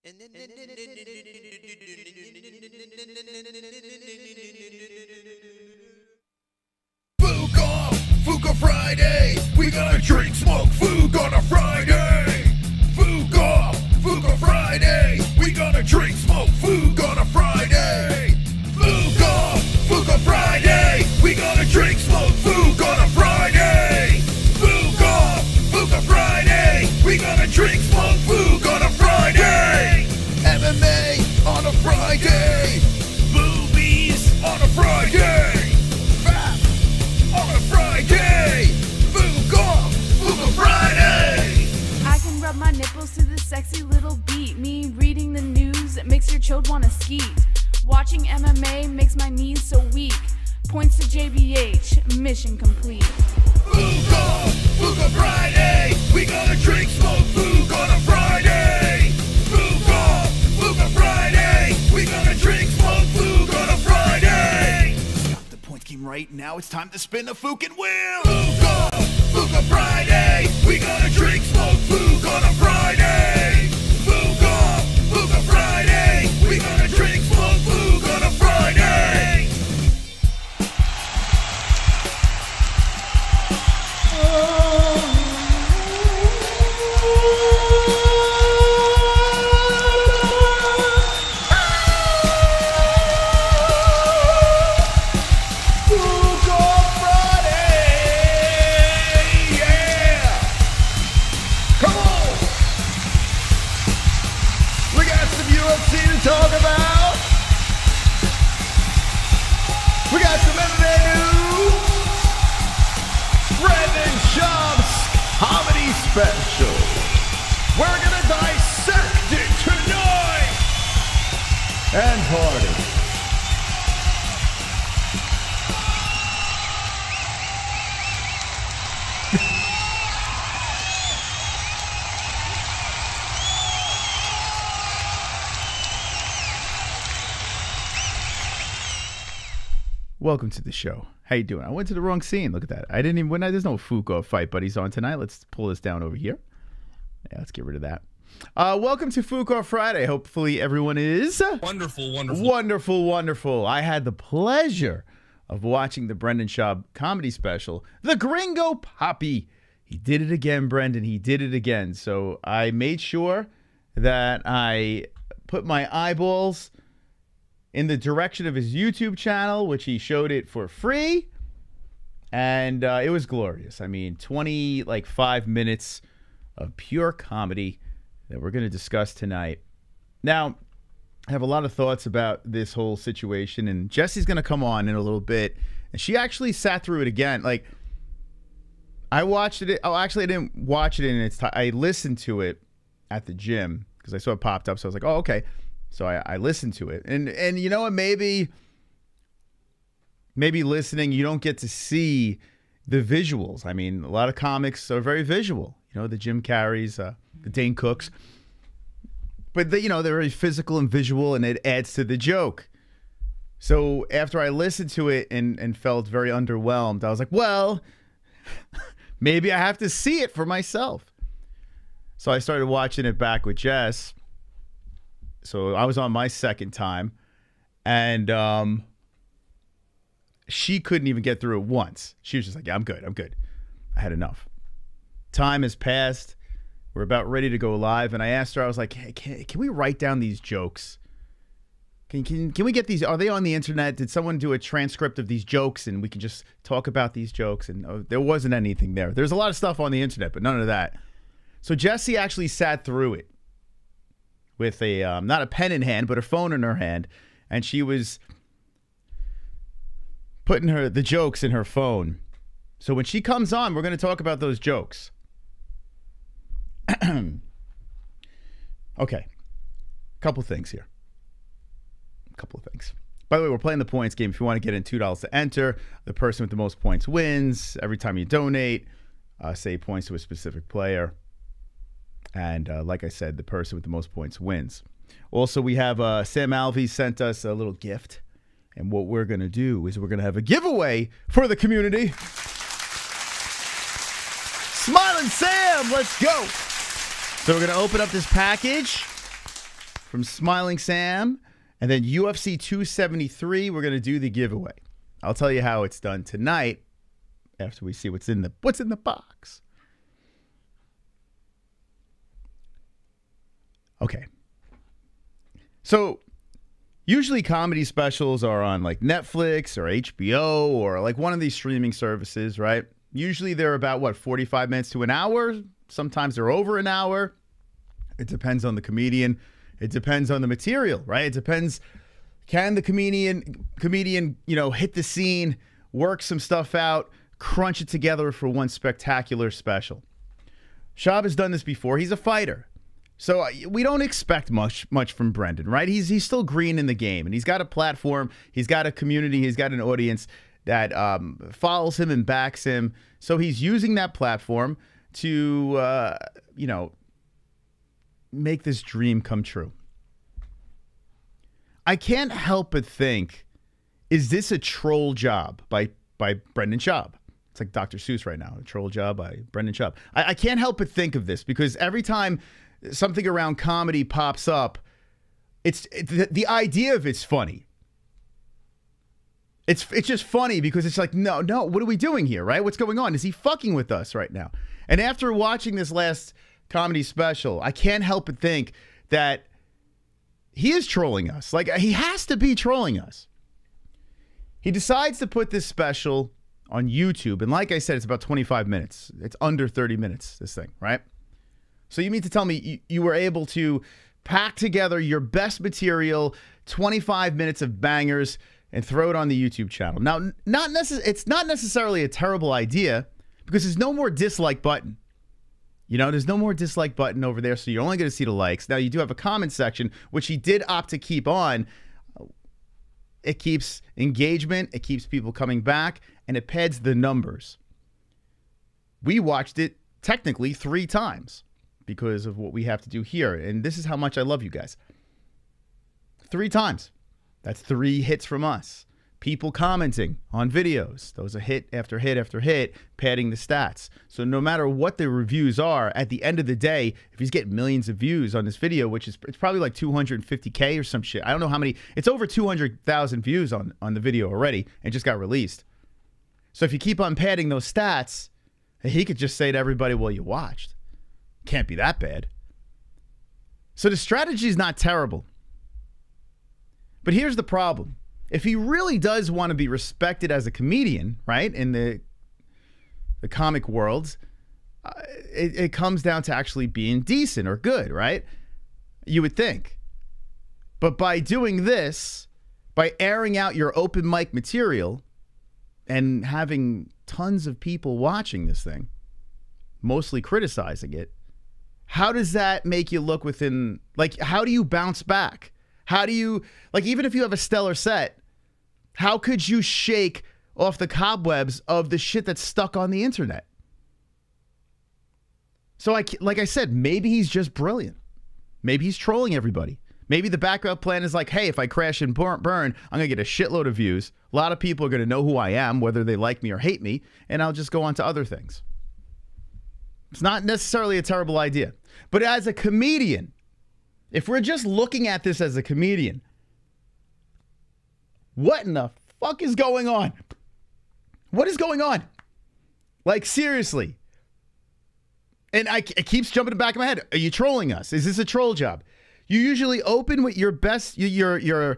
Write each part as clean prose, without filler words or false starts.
Fuka Friday, we gonna drink, smoke, food on a Friday. Fuka Friday, we gonna drink, smoke, food on a Friday. Fuka Friday, we gonna drink, smoke, food on a Friday. Fuka Friday, we gonna drink, smoke, food on a Friday. MMA on a Friday, boobies on a Friday. On a Friday, Fuka Friday. I can rub my nipples to the sexy little beat. Me reading the news, it makes your chode wanna skeet. Watching MMA makes my knees so weak. Points to JBH, mission complete. Fuka Friday, we gonna drink, smoke, food on a Friday. Fuka Friday, we gonna drink, smoke, food on a Friday. Stop the point scheme right now, it's time to spin the fucking wheel. Fuka Friday, we gonna drink, smoke, food on a Friday. Fuka Friday, we gonna drink, smoke, food on a Friday. Talk about. We got some MMA news. Brendan Schaub's comedy special. We're gonna dissect it tonight. And party. Welcome to the show. How you doing? I went to the wrong scene. Look at that. I didn't even win. There's no Fuka fight buddies on tonight. Let's pull this down over here. Yeah, let's get rid of that. Welcome to Fuka Friday. Hopefully everyone is wonderful. I had the pleasure of watching the Brendan Schaub comedy special, the Gringo Papi. He did it again, Brendan. He did it again. So I made sure that I put my eyeballs in the direction of his YouTube channel, which he showed it for free, and it was glorious. I mean, 5 minutes of pure comedy that we're going to discuss tonight. Now, I have a lot of thoughts about this whole situation, and Jesse's going to come on in a little bit, and she actually sat through it again. Like, I watched it. Oh, actually, I didn't watch it in its time. I listened to it at the gym because I saw it popped up, so I was like, oh, okay. So I listened to it, and you know what? Maybe listening, you don't get to see the visuals. I mean, a lot of comics are very visual. You know, the Jim Carreys, the Dane Cooks, but they're very physical and visual, and it adds to the joke. So after I listened to it and felt very underwhelmed, I was like, well, maybe I have to see it for myself. So I started watching it back with Jess. So I was on my second time, and she couldn't even get through it once. She was just like, yeah, I'm good. I had enough. Time has passed. We're about ready to go live, and I asked her, I was like, hey, can we write down these jokes? Can we get these? Are they on the internet? Did someone do a transcript of these jokes, and we can just talk about these jokes? And there wasn't anything there. There's a lot of stuff on the internet, but none of that. So Jessie actually sat through it with a, not a pen in hand, but a phone in her hand. And she was putting the jokes in her phone. So when she comes on, we're going to talk about those jokes. Okay. Couple things here. Couple of things. By the way, we're playing the points game. If you want to get in, $2 to enter. The person with the most points wins. Every time you donate, say points to a specific player. And like I said, the person with the most points wins. Also, we have Sam Alvey sent us a little gift. And what we're going to do is we're going to have a giveaway for the community. Smiling Sam, let's go. So we're going to open up this package. from Smiling Sam. And then UFC 273, we're going to do the giveaway. I'll tell you how it's done tonight after we see what's in the box. Okay. So usually comedy specials are on like Netflix or HBO or like one of these streaming services, right? Usually they're about, what, 45 minutes to an hour? Sometimes they're over an hour. It depends on the comedian. It depends on the material, right? It depends. Can the comedian, you know, hit the scene, work some stuff out, crunch it together for one spectacular special? Schaub has done this before. He's a fighter. So we don't expect much from Brendan, right? He's still green in the game, and he's got a platform. He's got a community. He's got an audience that follows him and backs him. So he's using that platform to, you know, make this dream come true. I can't help but think, is this a troll job by Brendan Schaub? It's like Dr. Seuss right now, a troll job by Brendan Schaub. I can't help but think of this because every time something around comedy pops up, the idea of it's funny. It's just funny because it's like, no, what are we doing here, right? What's going on? Is he fucking with us right now? And after watching this last comedy special, I can't help but think that he is trolling us. Like, he has to be trolling us. He decides to put this special on YouTube, and like I said, it's about 25 minutes. It's under 30 minutes, this thing, right? So you mean to tell me you were able to pack together your best material, 25 minutes of bangers, and throw it on the YouTube channel? Now, it's not necessarily a terrible idea because there's no more dislike button. You know, there's no more dislike button over there, so you're only going to see the likes. Now, you do have a comment section, which he did opt to keep on. It keeps engagement, it keeps people coming back, and it pads the numbers. We watched it technically 3 times because of what we have to do here, and this is how much I love you guys. 3 times. That's 3 hits from us. People commenting on videos. Those are hit after hit after hit, padding the stats. So no matter what the reviews are, at the end of the day, if he's getting millions of views on this video, which is, it's probably like 250K or some shit. I don't know how many. It's over 200,000 views on the video already and just got released. So if you keep on padding those stats, he could just say to everybody, well, you watched. Can't be that bad. So the strategy is not terrible. But here's the problem. If he really does want to be respected as a comedian, right, in the comic world, it comes down to actually being decent or good, right? You would think. But by doing this, by airing out your open mic material and having tons of people watching this thing, mostly criticizing it, how does that make you look within, like, how do you bounce back? How do you, like, even if you have a stellar set, how could you shake off the cobwebs of the shit that's stuck on the internet? So, like I said, maybe he's just brilliant. Maybe he's trolling everybody. Maybe the backup plan is like, hey, if I crash and burn, I'm going to get a shitload of views. A lot of people are going to know who I am, whether they like me or hate me, and I'll just go on to other things. It's not necessarily a terrible idea. But as a comedian, if we're just looking at this as a comedian, what in the fuck is going on? What is going on? Like, seriously. And it keeps jumping in the back of my head. Are you trolling us? Is this a troll job? You usually open with your best, a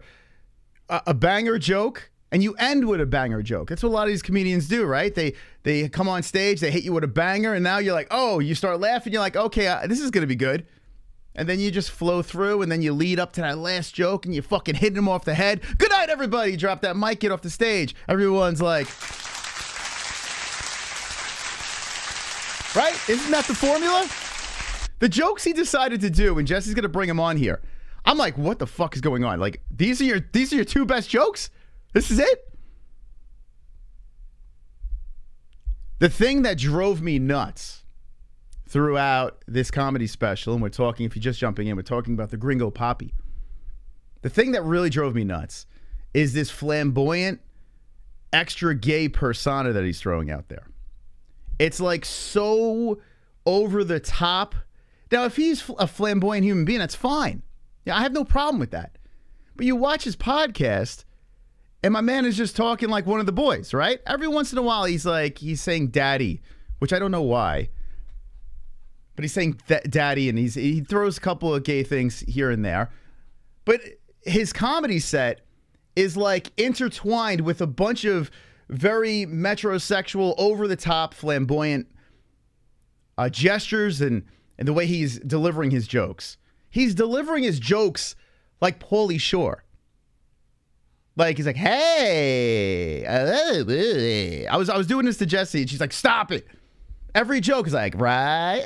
banger joke, and you end with a banger joke. That's what a lot of these comedians do, right? They come on stage, they hit you with a banger, and now you're like, oh, you start laughing. You're like, okay, this is going to be good. And then you just flow through, and then you lead up to that last joke, and you fucking hit him off the head. Good night, everybody. Drop that mic, get off the stage. Everyone's like, right? Isn't that the formula? The jokes he decided to do, and Jesse's gonna bring him on here. I'm like, what the fuck is going on? Like, these are your 2 best jokes? This is it? The thing that drove me nuts throughout this comedy special, and we're talking, if you're just jumping in, we're talking about the Gringo Papi. The thing that really drove me nuts is this flamboyant, extra gay persona that he's throwing out there. It's like so over the top. Now, if he's a flamboyant human being, that's fine. Yeah, I have no problem with that. But you watch his podcast, and my man is just talking like one of the boys, right? Every once in a while, he's saying daddy, which I don't know why. But he's saying daddy, and he throws a couple of gay things here and there. But his comedy set is like intertwined with a bunch of very metrosexual, over-the-top, flamboyant gestures and the way he's delivering his jokes. He's delivering his jokes like Pauly Shore. Like, he's like, hey, I was doing this to Jessie, and she's like, stop it. Every joke is like, right.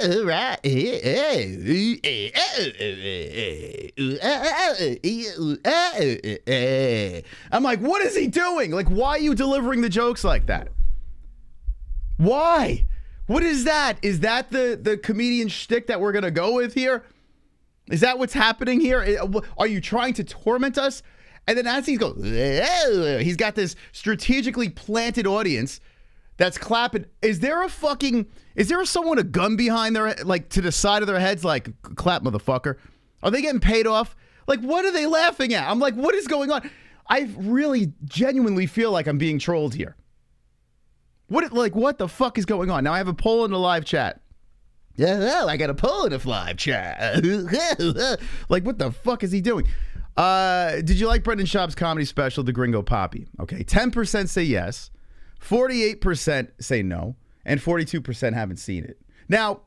I'm like, what is he doing? Like, why are you delivering the jokes like that? Why? What is that? Is that the comedian shtick that we're going to go with here? Is that what's happening here? Are you trying to torment us? And then as he goes, he's got this strategically planted audience that's clapping. Is there someone a gun behind their, like, to the side of their heads, like, clap, motherfucker? Are they getting paid off? Like, what are they laughing at? I'm like, what is going on? I really genuinely feel like I'm being trolled here. What the fuck is going on? Now I have a poll in the live chat. Yeah, I got a poll in the live chat. Like, what the fuck is he doing? Did you like Brendan Schaub's comedy special, The Gringo Papi? Okay, 10% say yes. 48% say no, and 42% haven't seen it. Now,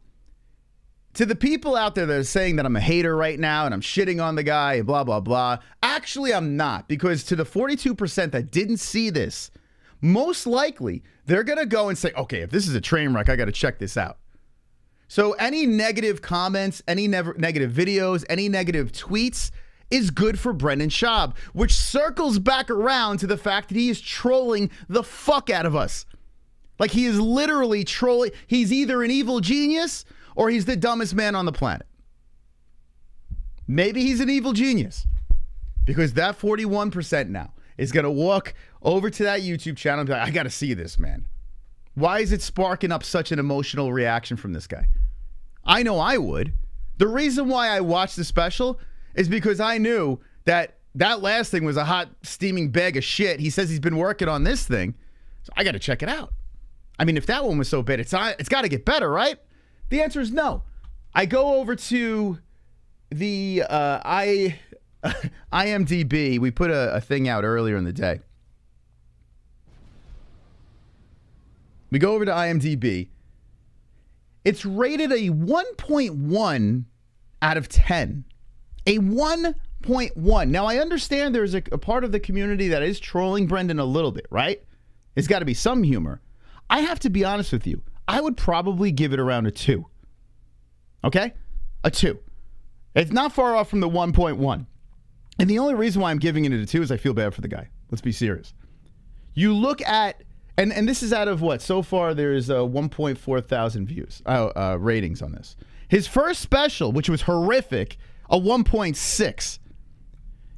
to the people out there that are saying that I'm a hater right now and I'm shitting on the guy and blah, blah, blah, actually I'm not, because to the 42% that didn't see this, most likely they're going to go and say, okay, if this is a train wreck, I got to check this out. So any negative comments, any negative videos, any negative tweets is good for Brendan Schaub, which circles back around to the fact that he is trolling the fuck out of us. Like, he is literally trolling. He's either an evil genius or he's the dumbest man on the planet. Maybe he's an evil genius, because that 41% now is going to walk over to that YouTube channel and be like, I got to see this, man. Why is it sparking up such an emotional reaction from this guy? I know I would. The reason why I watched the special is because I knew that last thing was a hot, steaming bag of shit. He says he's been working on this thing, so I got to check it out. I mean, if that one was so bad, it's got to get better, right? The answer is no. I go over to the IMDb. We put a thing out earlier in the day. We go over to IMDb. It's rated a 1.1 out of 10. A 1.1. Now, I understand there's a part of the community that is trolling Brendan a little bit, right? There's got to be some humor. I have to be honest with you. I would probably give it around a 2. Okay? A 2. It's not far off from the 1.1. And the only reason why I'm giving it a 2 is I feel bad for the guy. Let's be serious. You look at, and this is out of what? So far, there's 1.4 thousand views, ratings on this. His first special, which was horrific, a 1.6.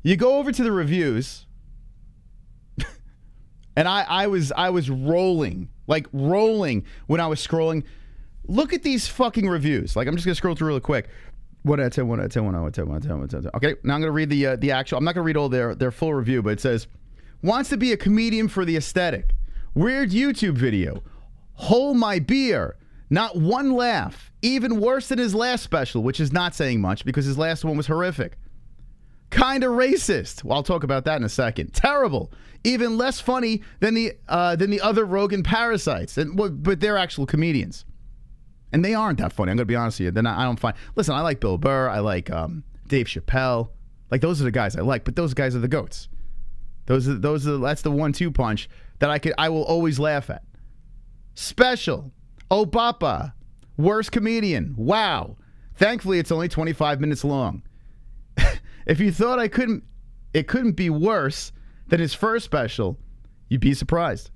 You go over to the reviews, and I was rolling, like rolling when I was scrolling. Look at these fucking reviews. Like, I'm just gonna scroll through really quick. 1 out of 10, 1 out of 10, 1 out of 10, 1 out of 10, 1 out of 10. Okay, now I'm gonna read the actual. I'm not gonna read all their full review, but it says, wants to be a comedian for the aesthetic. Weird YouTube video. Hold my beer. Not one laugh. Even worse than his last special, which is not saying much because his last one was horrific. Kinda racist. Well, I'll talk about that in a second. Terrible. Even less funny than the other Rogan parasites. But they're actual comedians. And they aren't that funny. I'm gonna be honest with you. Then I don't find. Listen, I like Bill Burr. I like Dave Chappelle. Like, those are the guys I like. But those guys are the goats. That's the 1-2 punch that I will always laugh at. Special. Obapa. Worst comedian. Wow. Thankfully, it's only 25 minutes long. If you thought it couldn't be worse than his first special, you'd be surprised.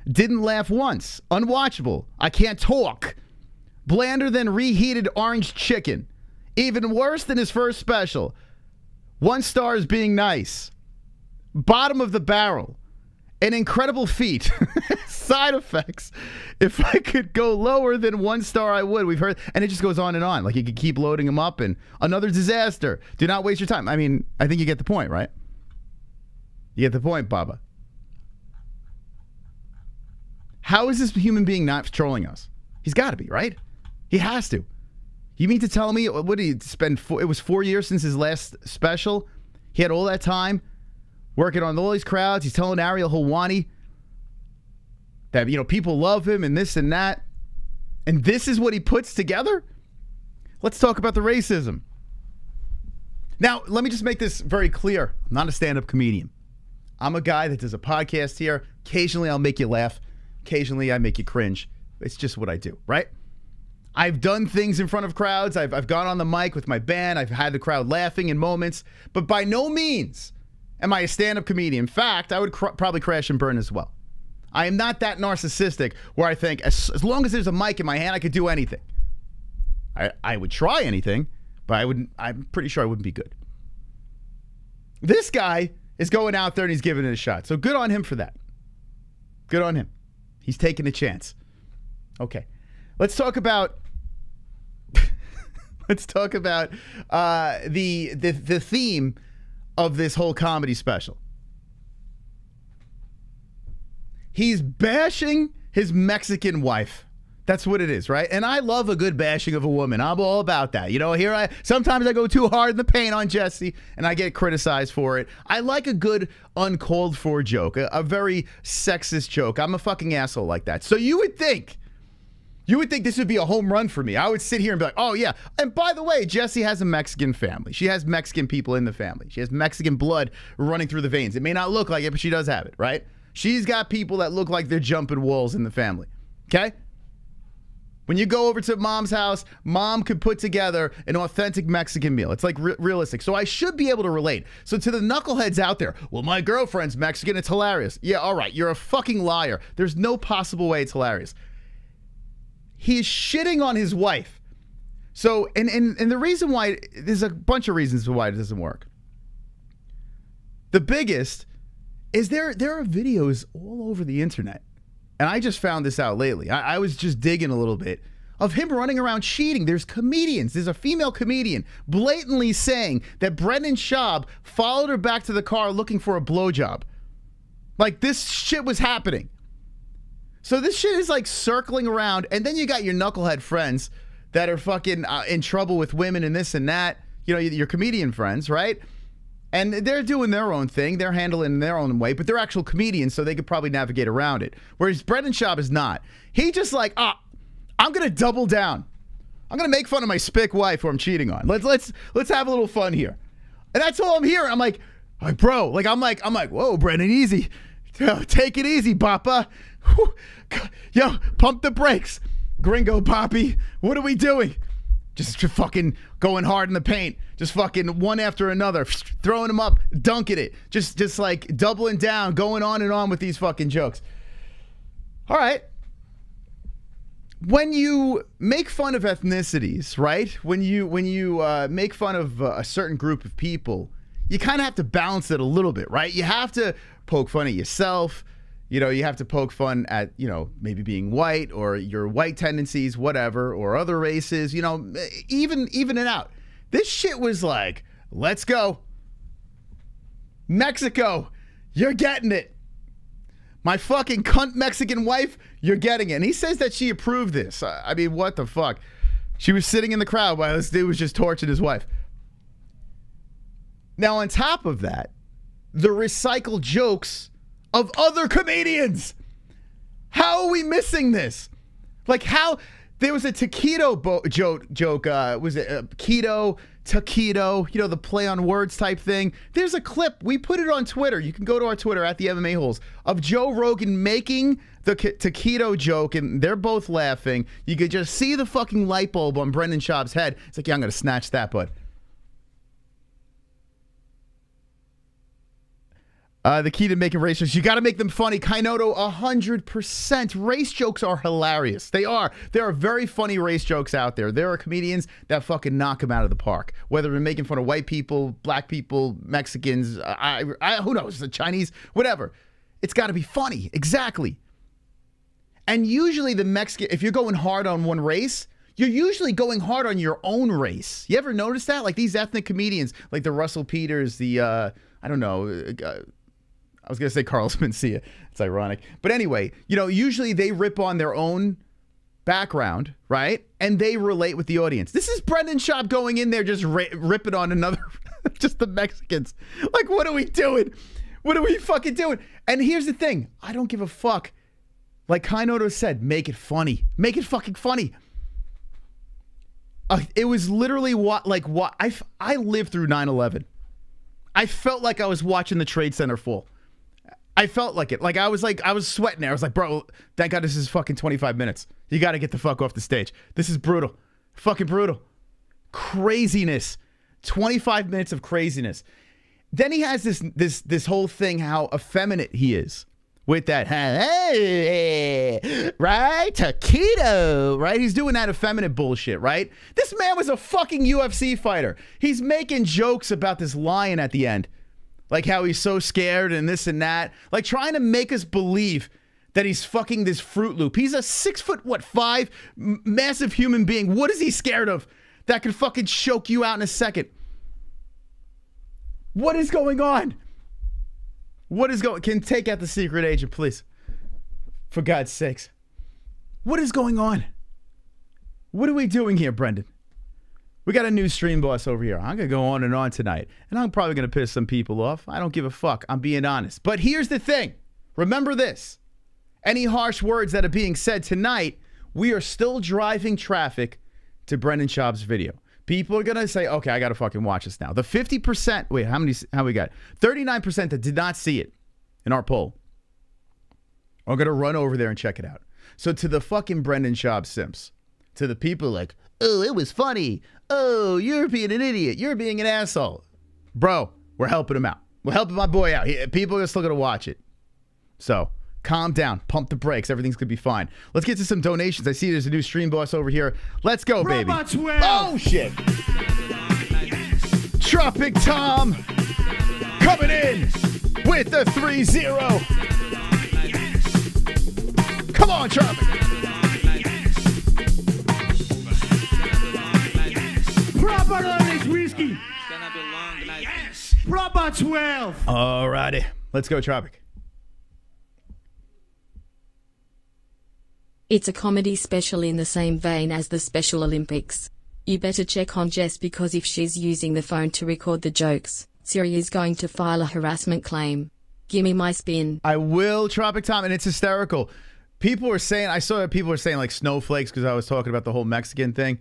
Didn't laugh once. Unwatchable. I can't talk. Blander than reheated orange chicken. Even worse than his first special. 1 star is being nice. Bottom of the barrel. An incredible feat. Side effects. If I could go lower than 1 star, I would. We've heard, and it just goes on and on. Like you could keep loading them up, and another disaster. Do not waste your time. I mean, I think you get the point, right? You get the point, Baba. How is this human being not trolling us? He's got to be, right? He has to. You mean to tell me, what did he spend? It was 4 years since his last special. He had all that time working on all these crowds. He's telling ARIEL HELWANI that, you know, people love him and this and that. And this is what he puts together? Let's talk about the racism. Now, let me just make this very clear. I'm not a stand-up comedian. I'm a guy that does a podcast here. Occasionally, I'll make you laugh. Occasionally, I make you cringe. It's just what I do, right? I've done things in front of crowds. I've gone on the mic with my band. I've had the crowd laughing in moments. But by no means am I a stand-up comedian. In fact, I would probably crash and burn as well. I am not that narcissistic where I think as long as there's a mic in my hand, I could do anything. I would try anything, but I'm pretty sure I wouldn't be good. This guy is going out there and he's giving it a shot. So good on him for that. Good on him. He's taking a chance. Okay. Let's talk about let's talk about the theme of this whole comedy special. He's bashing his Mexican wife. That's what it is, right? And I love a good bashing of a woman. I'm all about that. You know, sometimes I go too hard in the paint on Jesse and I get criticized for it. I like a good uncalled for joke, a very sexist joke. I'm a fucking asshole like that. So you would think this would be a home run for me. I would sit here and be like, oh yeah. And by the way, Jessie has a Mexican family. She has Mexican people in the family. She has Mexican blood running through the veins. It may not look like it, but she does have it, right? She's got people that look like they're jumping walls in the family, okay? When you go over to mom's house, mom could put together an authentic Mexican meal. It's like realistic. So I should be able to relate. So to the knuckleheads out there, well, my girlfriend's Mexican. It's hilarious. Yeah, all right. You're a fucking liar. There's no possible way it's hilarious. He's shitting on his wife. So, and the reason why, there's a bunch of reasons why it doesn't work. The biggest is there are videos all over the internet. And I just found this out lately. I was just digging a little bit of him running around cheating. There's comedians. There's a female comedian blatantly saying that Brendan Schaub followed her back to the car looking for a blowjob. Like this shit was happening. So this shit is like circling around. And then you got your knucklehead friends that are fucking in trouble with women and this and that. You know, your comedian friends, right? And they're doing their own thing. They're handling their own way, but they're actual comedians, so they could probably navigate around it. Whereas Brendan Schaub is not. He just like, I'm gonna double down. I'm gonna make fun of my spick wife who I'm cheating on. Let's have a little fun here. And that's all I'm hearing. I'm like, bro, like I'm like, whoa, Brendan, easy. Take it easy, Papa. Yo, pump the brakes. Gringo Papi, what are we doing? Just fucking going hard in the paint. Just fucking one after another. Throwing them up, dunking it. Just like doubling down, going on and on with these fucking jokes. All right. When you make fun of ethnicities, right? When you make fun of a certain group of people, you kind of have to balance it a little bit, right? You have to poke fun at yourself. You know, you have to poke fun at, you know, maybe being white or your white tendencies, whatever, or other races, you know, even it out. This shit was like, let's go. Mexico, you're getting it. My fucking cunt Mexican wife, you're getting it. And he says that she approved this. I mean, what the fuck? She was sitting in the crowd while this dude was just torching his wife. Now, on top of that, the recycled jokes of other comedians. How are we missing this? Like how there was a taquito joke. Was it keto, taquito? You know, the play on words type thing. There's a clip. We put it on Twitter. You can go to our Twitter at the MMA-Holes of Joe Rogan making the taquito joke, and they're both laughing. You could just see the fucking light bulb on Brendan Schaub's head. It's like, yeah, I'm gonna snatch that, bud. The key to making race jokes, you got to make them funny. Kainoto, 100%. Race jokes are hilarious. They are. There are very funny race jokes out there. There are comedians that fucking knock them out of the park. Whether they're making fun of white people, black people, Mexicans, who knows, the Chinese, whatever. It's got to be funny. Exactly. And usually the Mexican, if you're going hard on one race, you're usually going hard on your own race. You ever notice that? Like these ethnic comedians, like the Russell Peters, the, I don't know, I was going to say Carlos Mencia. It's ironic. But anyway, you know, usually they rip on their own background, right? And they relate with the audience. This is Brendan Schaub going in there just ripping on another, just the Mexicans. Like, what are we doing? What are we fucking doing? And here's the thing. I don't give a fuck. Like Kainoto said, make it funny. Make it fucking funny. It was literally what I lived through 9/11. I felt like I was watching the Trade Center fall. I felt like it. Like I was sweating there. I was like, bro, thank God this is fucking 25 minutes. You got to get the fuck off the stage. This is brutal. Fucking brutal. Craziness. 25 minutes of craziness. Then he has this whole thing how effeminate he is. With that, hey, right? Taquito, right? He's doing that effeminate bullshit, right? This man was a fucking UFC fighter. He's making jokes about this lion at the end. Like how he's so scared and this and that. Like trying to make us believe that he's fucking this Fruit Loop. He's a 6'5" massive human being. What is he scared of? That could fucking choke you out in a second. What is going on? What is going? Can take out the secret agent, please. For God's sakes. What is going on? What are we doing here, Brendan? We got a new stream boss over here. I'm going to go on and on tonight. And I'm probably going to piss some people off. I don't give a fuck. I'm being honest. But here's the thing. Remember this. Any harsh words that are being said tonight, we are still driving traffic to Brendan Schaub's video. People are going to say, okay, I got to fucking watch this now. The 50%, wait, how we got? 39% that did not see it in our poll are going to run over there and check it out. So to the fucking Brendan Schaub simps, to the people like, oh, it was funny. Oh, you're being an idiot. You're being an asshole. Bro, we're helping him out. We're helping my boy out. People are still going to watch it. So calm down. Pump the brakes. Everything's going to be fine. Let's get to some donations. I see there's a new stream boss over here. Let's go, baby. Oh, shit. Tropic Tom coming in with the 3-0. Come on, Tropic. Proper on this whiskey. Yes. Proper 12. All righty. Let's go, Tropic. It's a comedy special in the same vein as the Special Olympics. You better check on Jess because if she's using the phone to record the jokes, Siri is going to file a harassment claim. Gimme my spin. I will, Tropic Tom, and it's hysterical. People were saying, I saw that people were saying like snowflakes because I was talking about the whole Mexican thing.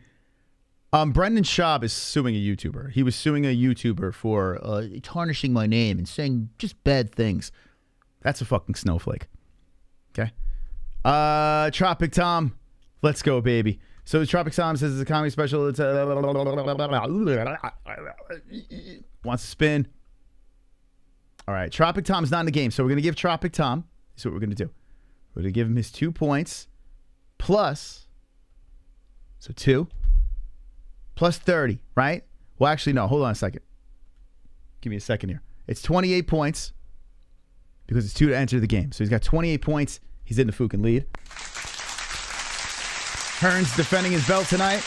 Brendan Schaub is suing a YouTuber. He was suing a YouTuber for tarnishing my name and saying just bad things. That's a fucking snowflake. Okay? Tropic Tom, let's go, baby. So Tropic Tom says it's a comedy special. It's wants to spin. All right, Tropic Tom's not in the game, so we're gonna give Tropic Tom. This is what we're gonna do. We're gonna give him his 2 points plus, so 2 plus 30, right? Well, actually, no. Hold on a second. Give me a second here. It's 28 points because it's 2 to enter the game. So he's got 28 points. He's in the fucking lead. Hearn's defending his belt tonight.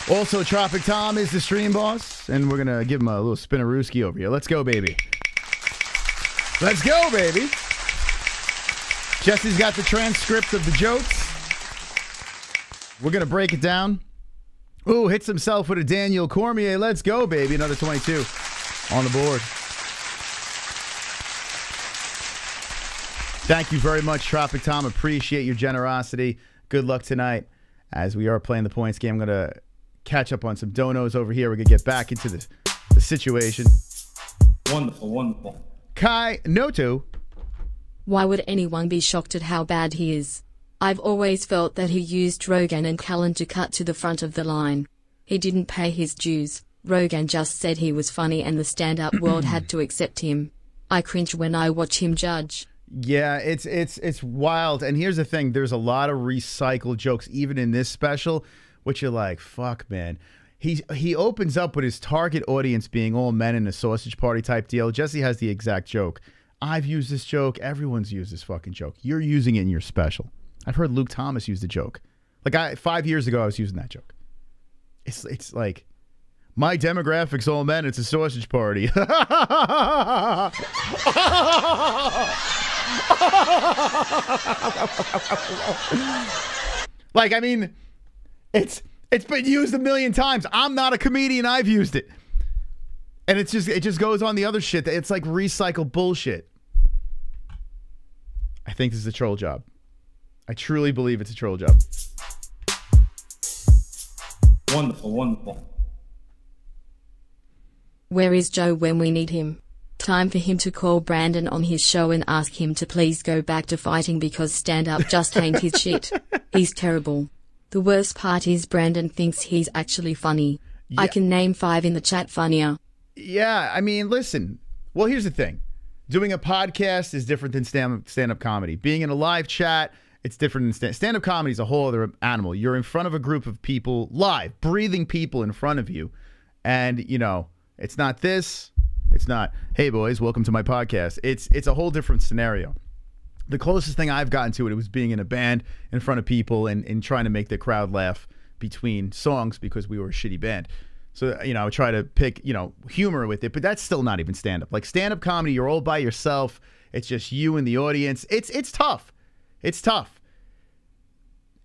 Also, Tropic Tom is the stream boss. And we're going to give him a little spinnerooski over here. Let's go, baby. Let's go, baby. Jesse's got the transcript of the jokes. We're going to break it down. Ooh, hits himself with a Daniel Cormier. Let's go, baby. Another 22 on the board. Thank you very much, Tropic Tom. Appreciate your generosity. Good luck tonight as we are playing the points game. I'm going to catch up on some donos over here. We're going to get back into the situation. Wonderful, wonderful. Kai Noto. Why would anyone be shocked at how bad he is? I've always felt that he used Rogan and Callan to cut to the front of the line. He didn't pay his dues. Rogan just said he was funny and the stand-up world had to accept him. I cringe when I watch him judge. Yeah, it's wild. And here's the thing. There's a lot of recycled jokes even in this special, which you're like, fuck, man. He opens up with his target audience being all men in a sausage party type deal. Jesse has the exact joke. I've used this joke. Everyone's used this fucking joke. You're using it in your special. I've heard Luke Thomas use the joke. Like 5 years ago, I was using that joke. It's like, my demographic's all men. It's a sausage party. Like, I mean, it's been used a million times. I'm not a comedian. I've used it. And it just goes on the other shit. It's like recycled bullshit. I think this is a troll job. I truly believe it's a troll job. Wonderful, wonderful. Where is Joe when we need him? Time for him to call Brandon on his show and ask him to please go back to fighting because stand-up just ain't his shit. He's terrible. The worst part is Brandon thinks he's actually funny. Yeah. I can name 5 in the chat funnier. Yeah, I mean, listen. Well, here's the thing. Doing a podcast is different than stand-up comedy. Being in a live chat, it's different than stand-up comedy is a whole other animal. You're in front of a group of people, live, breathing people in front of you. And, you know, it's not this. It's not, hey, boys, welcome to my podcast. It's a whole different scenario. The closest thing I've gotten to it was being in a band in front of people and trying to make the crowd laugh between songs because we were a shitty band. So, you know, I would try to pick, you know, humor with it, but that's still not even stand-up. Like stand-up comedy, you're all by yourself. It's just you and the audience. It's tough. It's tough.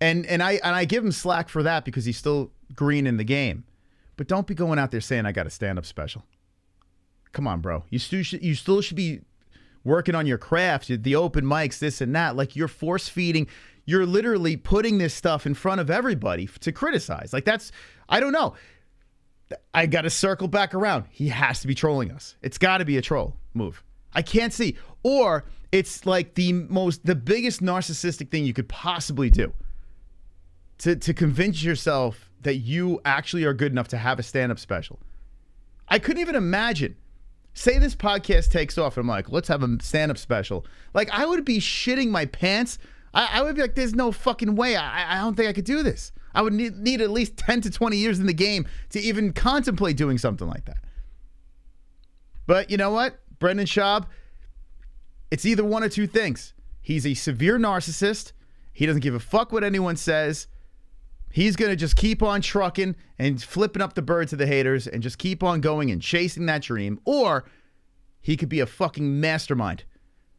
And I give him slack for that because he's still green in the game. But don't be going out there saying I got a stand-up special. Come on, bro. You still should be working on your craft, the open mics, this and that. Like you're force-feeding. You're literally putting this stuff in front of everybody to criticize. Like that's, I don't know. I got to circle back around. He has to be trolling us. It's got to be a troll move. I can't see. Or it's like the biggest narcissistic thing you could possibly do to convince yourself that you actually are good enough to have a stand-up special. I couldn't even imagine. Say this podcast takes off and I'm like, let's have a stand-up special. Like I would be shitting my pants. I would be like, there's no fucking way. I don't think I could do this. I would need at least 10 to 20 years in the game to even contemplate doing something like that. But you know what? Brendan Schaub, it's either one or two things. He's a severe narcissist. He doesn't give a fuck what anyone says. He's going to just keep on trucking and flipping up the bird to the haters and just keep on going and chasing that dream. Or he could be a fucking mastermind.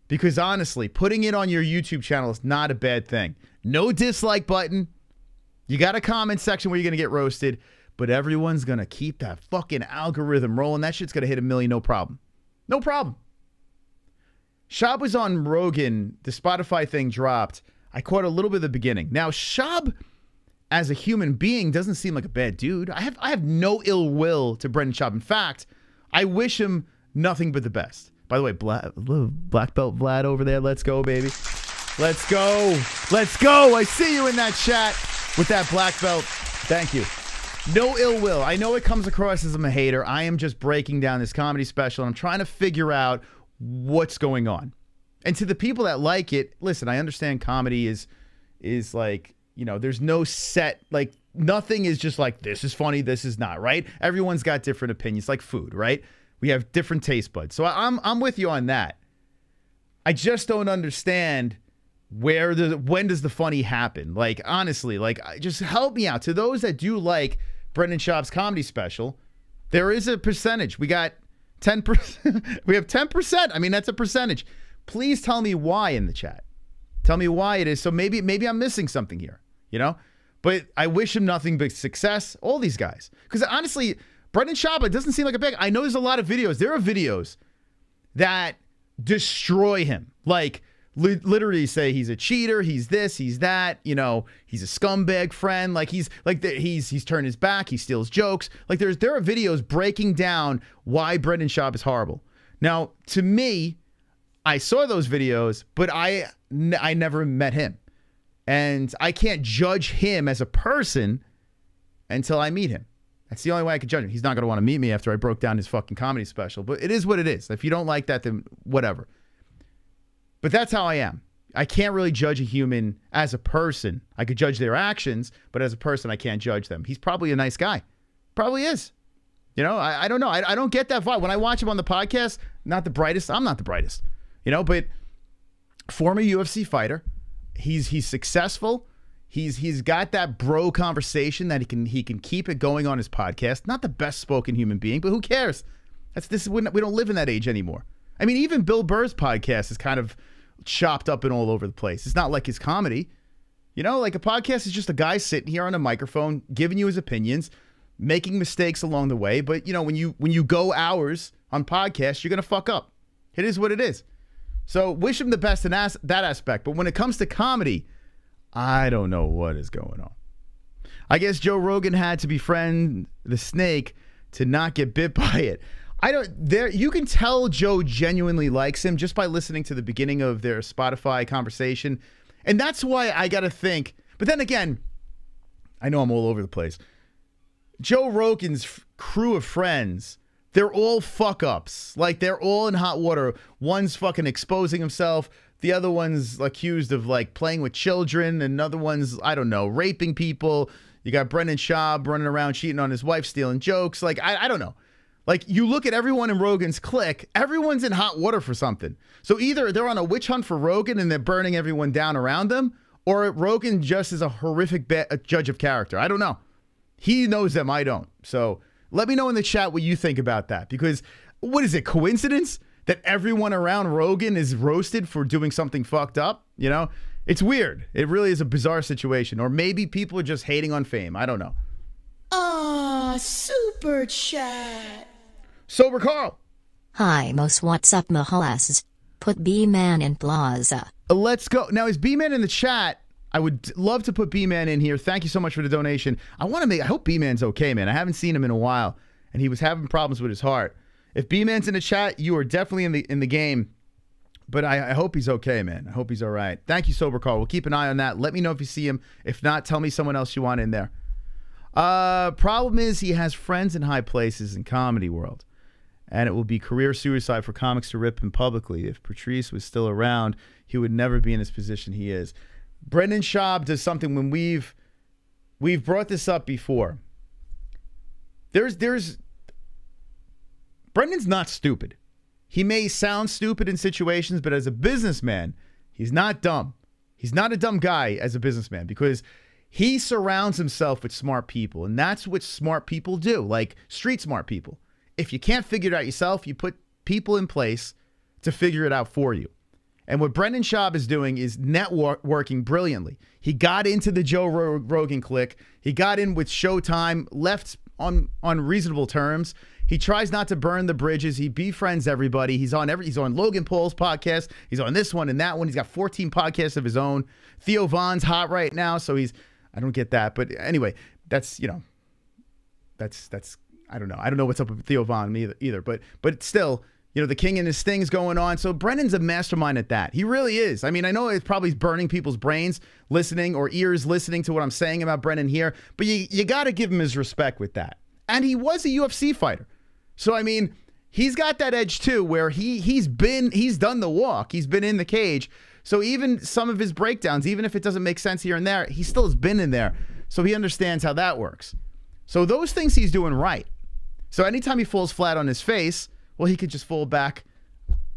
Because honestly, putting it on your YouTube channel is not a bad thing. No dislike button. You got a comment section where you're going to get roasted, but everyone's going to keep that fucking algorithm rolling. That shit's going to hit 1 million, no problem. No problem. Schaub was on Rogan. The Spotify thing dropped. I caught a little bit of the beginning. Now, Schaub, as a human being, doesn't seem like a bad dude. I have no ill will to Brendan Schaub. In fact, I wish him nothing but the best. By the way, black belt Vlad over there. Let's go, baby. Let's go. Let's go. I see you in that chat. With that black belt, thank you. No ill will. I know it comes across as I'm a hater. I am just breaking down this comedy special, and I'm trying to figure out what's going on. And to the people that like it, listen, I understand comedy is like, you know, there's no set, like, nothing is just like, this is funny, this is not, right? Everyone's got different opinions, like food, right? We have different taste buds. So I'm with you on that. I just don't understand when does the funny happen? Like, honestly, like, just help me out. To those that do like Brendan Schaub's comedy special, there is a percentage. We got 10%. We have 10%. I mean, that's a percentage. Please tell me why in the chat. Tell me why it is. So maybe I'm missing something here, you know? But I wish him nothing but success. All these guys. Because honestly, Brendan Schaub, it doesn't seem like a big... I know there's a lot of videos. There are videos that destroy him. Like... literally say he's a cheater, he's this, he's that, you know, he's a scumbag friend, like he's turned his back, he steals jokes. Like there are videos breaking down why Brendan Schaub is horrible. Now, to me, I saw those videos, but I never met him. And I can't judge him as a person until I meet him. That's the only way I could judge him. He's not going to want to meet me after I broke down his fucking comedy special, but it is what it is. If you don't like that, then whatever. But that's how I am. I can't really judge a human as a person. I could judge their actions, but as a person, I can't judge them. He's probably a nice guy. Probably is. You know, I don't know. I don't get that vibe. When I watch him on the podcast, not the brightest. I'm not the brightest. You know, but former UFC fighter, he's successful. He's got that bro conversation that he can keep it going on his podcast. Not the best spoken human being, but who cares? We don't live in that age anymore. I mean, even Bill Burr's podcast is kind of chopped up and all over the place. It's not like his comedy. You know, like a podcast is just a guy sitting here on a microphone, giving you his opinions, making mistakes along the way. But, you know, when you go hours on podcasts, you're going to fuck up. It is what it is. So wish him the best in that aspect. But when it comes to comedy, I don't know what is going on. I guess Joe Rogan had to befriend the snake to not get bit by it. You can tell Joe genuinely likes him just by listening to the beginning of their Spotify conversation. And that's why I got to think. But then again, I know I'm all over the place. Joe Rogan's crew of friends, they're all fuck-ups. Like, they're all in hot water. One's fucking exposing himself. The other one's accused of, like, playing with children. Another one's, I don't know, raping people. You got Brendan Schaub running around cheating on his wife, stealing jokes. Like, I don't know. Like, you look at everyone in Rogan's clique, everyone's in hot water for something. So either they're on a witch hunt for Rogan and they're burning everyone down around them, or Rogan just is a horrific judge of character. I don't know. He knows them, I don't. So let me know in the chat what you think about that. Because what is it, coincidence that everyone around Rogan is roasted for doing something fucked up? You know, it's weird. It really is a bizarre situation. Or maybe people are just hating on fame. I don't know. Super chat. Sober Carl. Hi, Mos. What's up, Mahoas? Put B-Man in plaza. Let's go. Now, is B-Man in the chat? I would love to put B-Man in here. Thank you so much for the donation. I hope B-Man's okay, man. I haven't seen him in a while, and he was having problems with his heart. If B-Man's in the chat, you are definitely in the game. But I hope he's okay, man. I hope he's all right. Thank you, Sober Carl. We'll keep an eye on that. Let me know if you see him. If not, tell me someone else you want in there. Problem is he has friends in high places in comedy world. And it will be career suicide for comics to rip him publicly. If Patrice was still around, he would never be in his position he is. Brendan Schaub does something when we've brought this up before. Brendan's not stupid. He may sound stupid in situations, but as a businessman, he's not dumb. He's not a dumb guy as a businessman because he surrounds himself with smart people. And that's what smart people do, like street smart people. If you can't figure it out yourself, you put people in place to figure it out for you. And what Brendan Schaub is doing is networking brilliantly. He got into the Joe Rogan clique. He got in with Showtime, left on reasonable terms. He tries not to burn the bridges. He befriends everybody. He's on Logan Paul's podcast. He's on this one and that one. He's got 14 podcasts of his own. Theo Von's hot right now, so I don't get that. But anyway, that's I don't know. I don't know what's up with Theo Von either. But still, you know, the king and his thing's going on. So Brendan's a mastermind at that. He really is. I mean, I know it's probably burning people's brains listening or ears listening to what I'm saying about Brendan here, but you got to give him his respect with that. And he was a UFC fighter. So, I mean, he's got that edge too where he's done the walk. He's been in the cage. So even some of his breakdowns, even if it doesn't make sense here and there, he still has been in there. So he understands how that works. So those things he's doing right. So anytime he falls flat on his face, well, he could just fall back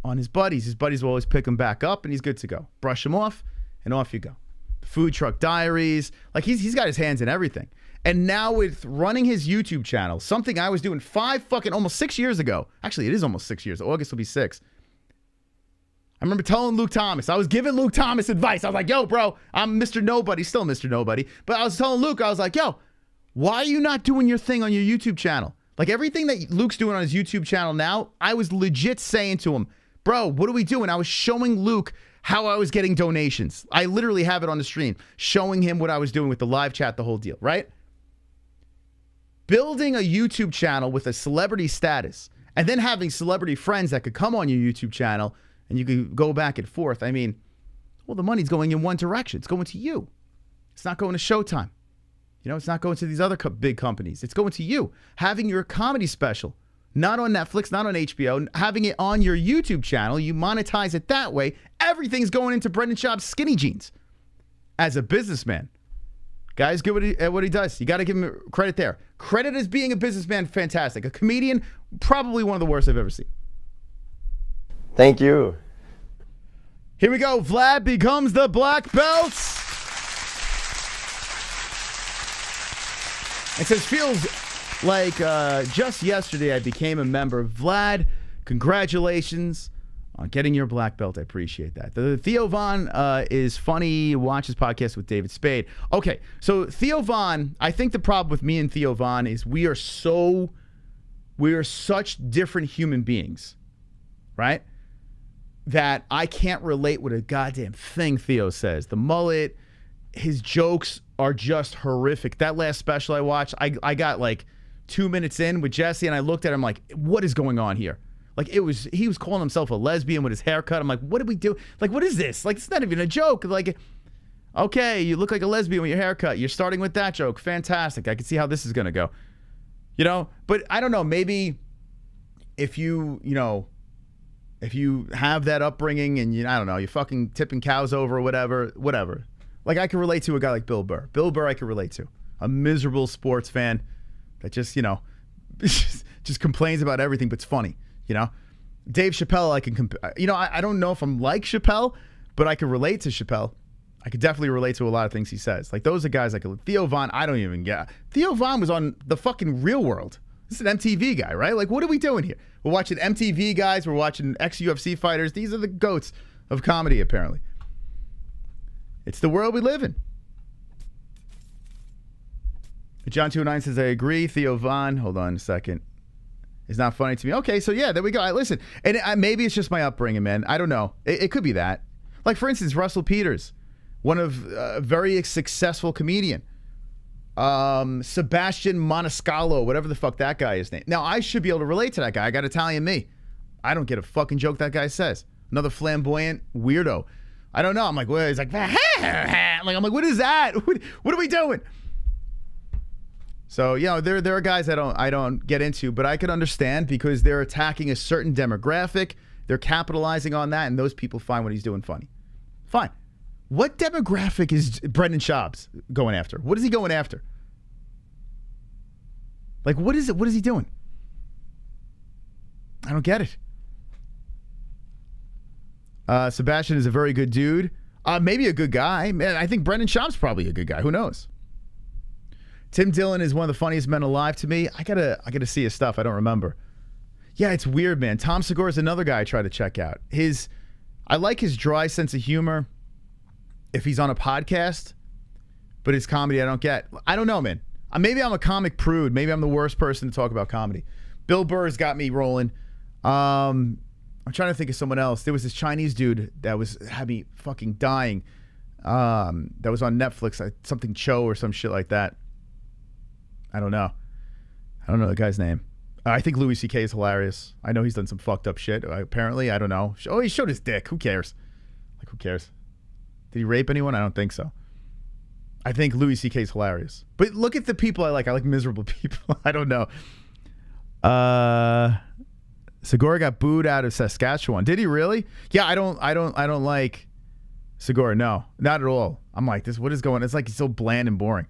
on his buddies. His buddies will always pick him back up, and he's good to go. Brush him off, and off you go. Food Truck Diaries. Like, he's got his hands in everything. And now with running his YouTube channel, something I was doing almost 6 years ago. Actually, it is almost 6 years. August will be 6. I remember telling Luke Thomas. I was giving Luke Thomas advice. I was like, yo, bro, I'm Mr. Nobody. Still Mr. Nobody. But I was telling Luke, I was like, yo, why are you not doing your thing on your YouTube channel? Like, everything that Luke's doing on his YouTube channel now, I was legit saying to him, bro, what are we doing? I was showing Luke how I was getting donations. I literally have it on the stream, showing him what I was doing with the live chat, the whole deal, right? Building a YouTube channel with a celebrity status and then having celebrity friends that could come on your YouTube channel and you could go back and forth. I mean, well, the money's going in one direction. It's going to you. It's not going to Showtime. You know, it's not going to these other big companies. It's going to you. Having your comedy special, not on Netflix, not on HBO, having it on your YouTube channel, you monetize it that way. Everything's going into Brendan Schaub's skinny jeans. As a businessman, guy's good at what he does. You got to give him credit there. Credit as being a businessman, fantastic. A comedian, probably one of the worst I've ever seen. Thank you. Here we go. Vlad becomes the black belt. It says, feels like just yesterday I became a member. Vlad, congratulations on getting your black belt. I appreciate that. The Theo Von is funny. Watches podcast with David Spade. Okay, so Theo Von, I think the problem with me and Theo Von is we are such different human beings, right? That I can't relate with a goddamn thing Theo says. The mullet, his jokes are just horrific. That last special I watched, I got like 2 minutes in with Jesse, and I looked at him like, what is going on here? Like, he was calling himself a lesbian with his haircut. I'm like, what did we do? Like, what is this? Like, it's not even a joke. Like, okay, you look like a lesbian with your haircut. You're starting with that joke. Fantastic. I can see how this is going to go. You know? But I don't know. Maybe if you have that upbringing and, I don't know, you're fucking tipping cows over or whatever. Like, I can relate to a guy like Bill Burr. Bill Burr I can relate to. A miserable sports fan that just, just complains about everything but's funny, Dave Chappelle, I can I don't know if I'm like Chappelle, but I can relate to Chappelle. I could definitely relate to a lot of things he says. Like, those are guys like Theo Von, I don't even get. Theo Von was on the fucking Real World. This is an MTV guy, right? Like, what are we doing here? We're watching MTV guys. We're watching ex-UFC fighters. These are the goats of comedy, apparently. It's the world we live in. John 209 says, I agree. Theo Von, hold on a second. It's not funny to me. Okay, so yeah, there we go. Listen, and maybe it's just my upbringing, man. I don't know. It could be that. Like, for instance, Russell Peters, one of a very successful comedian. Sebastian Maniscalco, whatever the fuck that guy is named. Now, I should be able to relate to that guy. I got Italian me. I don't get a fucking joke that guy says. Another flamboyant weirdo. I don't know. I'm like, well, he's like, I'm like, what is that? What are we doing? So, there are guys I don't get into, but I could understand because they're attacking a certain demographic. They're capitalizing on that, and those people find what he's doing funny. Fine. What demographic is Brendan Schaub going after? What is he going after? Like, what is it? What is he doing? I don't get it. Sebastian is a very good dude. Maybe a good guy. Man, I think Brendan Schaub's probably a good guy. Who knows? Tim Dillon is one of the funniest men alive to me. I gotta see his stuff. I don't remember. Yeah, it's weird, man. Tom Segura is another guy I try to check out. I like his dry sense of humor if he's on a podcast, but his comedy I don't get. I don't know, man. Maybe I'm a comic prude. Maybe I'm the worst person to talk about comedy. Bill Burr's got me rolling. I'm trying to think of someone else. There was this Chinese dude that had me fucking dying. That was on Netflix, something Cho or some shit like that. I don't know. I don't know the guy's name. I think Louis C.K. is hilarious. I know he's done some fucked up shit. Apparently, I don't know. Oh, he showed his dick. Who cares? Like, who cares? Did he rape anyone? I don't think so. I think Louis C.K. is hilarious. But look at the people I like. I like miserable people. I don't know. Segura got booed out of Saskatchewan. Did he really? Yeah, I don't like Segura. No, not at all. I'm like, what is going on? It's like he's so bland and boring.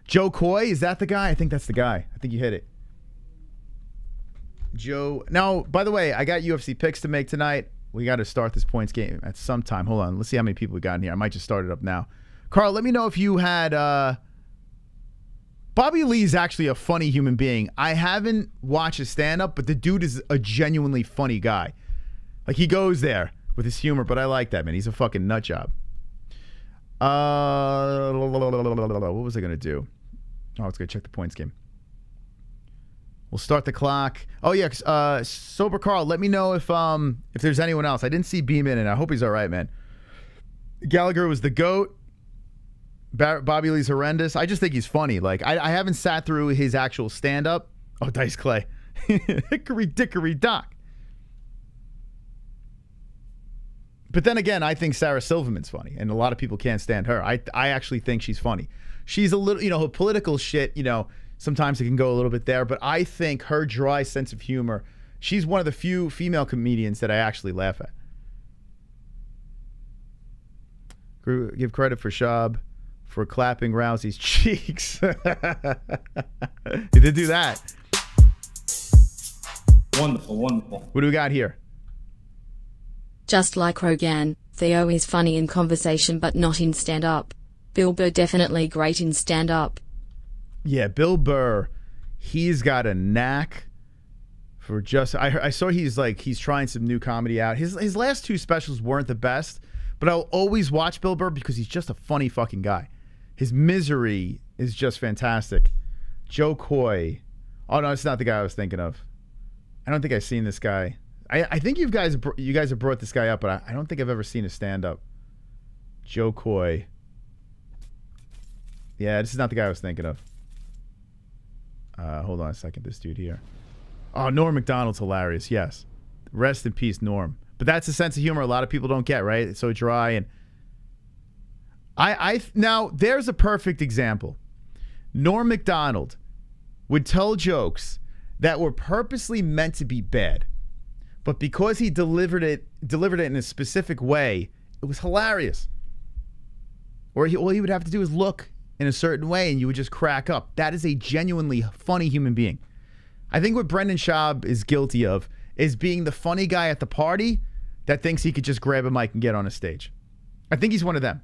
Joe Coy, is that the guy? I think that's the guy. I think you hit it. Joe. Now, by the way, I got UFC picks to make tonight. We got to start this points game at some time. Hold on. Let's see how many people we got in here. I might just start it up now. Carl, let me know if you had... Bobby Lee's actually a funny human being. I haven't watched his stand-up, but the dude is a genuinely funny guy. Like, he goes there with his humor, but I like that, man. He's a fucking nut job. What was I going to do? Oh, let's go check the points game. We'll start the clock. Oh, yeah. Sober Carl, let me know if there's anyone else. I didn't see Beam in, and I hope he's all right, man. Gallagher was the GOAT. Bobby Lee's horrendous. I just think he's funny. Like, I haven't sat through his actual stand-up. Oh, Dice Clay. Hickory dickory dock. But then again, I think Sarah Silverman's funny, and a lot of people can't stand her. I actually think she's funny. She's a little, her political shit, sometimes it can go a little bit there, but I think her dry sense of humor, she's one of the few female comedians that I actually laugh at. Give credit for Schaub for clapping Rousey's cheeks. He did do that. Wonderful, wonderful. What do we got here? Just like Rogan, Theo is funny in conversation but not in stand-up. Bill Burr definitely great in stand-up. Yeah, Bill Burr, he's got a knack for just... I saw he's trying some new comedy out. His last 2 specials weren't the best, but I'll always watch Bill Burr because he's just a funny fucking guy. His misery is just fantastic. Joe Coy. Oh, no, it's not the guy I was thinking of. I don't think I've seen this guy. I think you guys have brought this guy up, but I don't think I've ever seen a stand-up. Joe Coy. Yeah, this is not the guy I was thinking of. Hold on a second, this dude here. Oh, Norm Macdonald's hilarious, yes. Rest in peace, Norm. But that's a sense of humor a lot of people don't get, right? It's so dry. And now, there's a perfect example. Norm Macdonald would tell jokes that were purposely meant to be bad. But because he delivered it in a specific way, it was hilarious. Or all he would have to do is look in a certain way and you would just crack up. That is a genuinely funny human being. I think what Brendan Schaub is guilty of is being the funny guy at the party that thinks he could just grab a mic and get on a stage. I think he's one of them.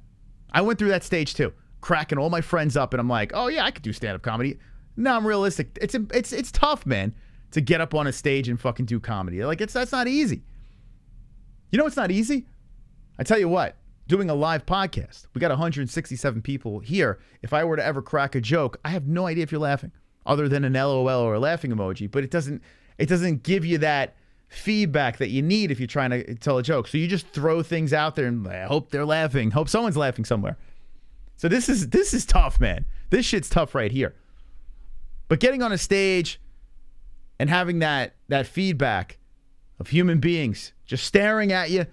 I went through that stage too, cracking all my friends up, and I'm like, oh yeah, I could do stand-up comedy. No, I'm realistic. It's tough, man, to get up on a stage and fucking do comedy. Like, that's not easy. You know what's not easy? I tell you what, doing a live podcast. We got 167 people here. If I were to ever crack a joke, I have no idea if you're laughing, other than an LOL or a laughing emoji. But it doesn't give you that feedback that you need if you're trying to tell a joke. So you just throw things out there and I hope they're laughing. Hope someone's laughing somewhere. So this is tough, man. This shit's tough right here. But getting on a stage and having that feedback of human beings just staring at you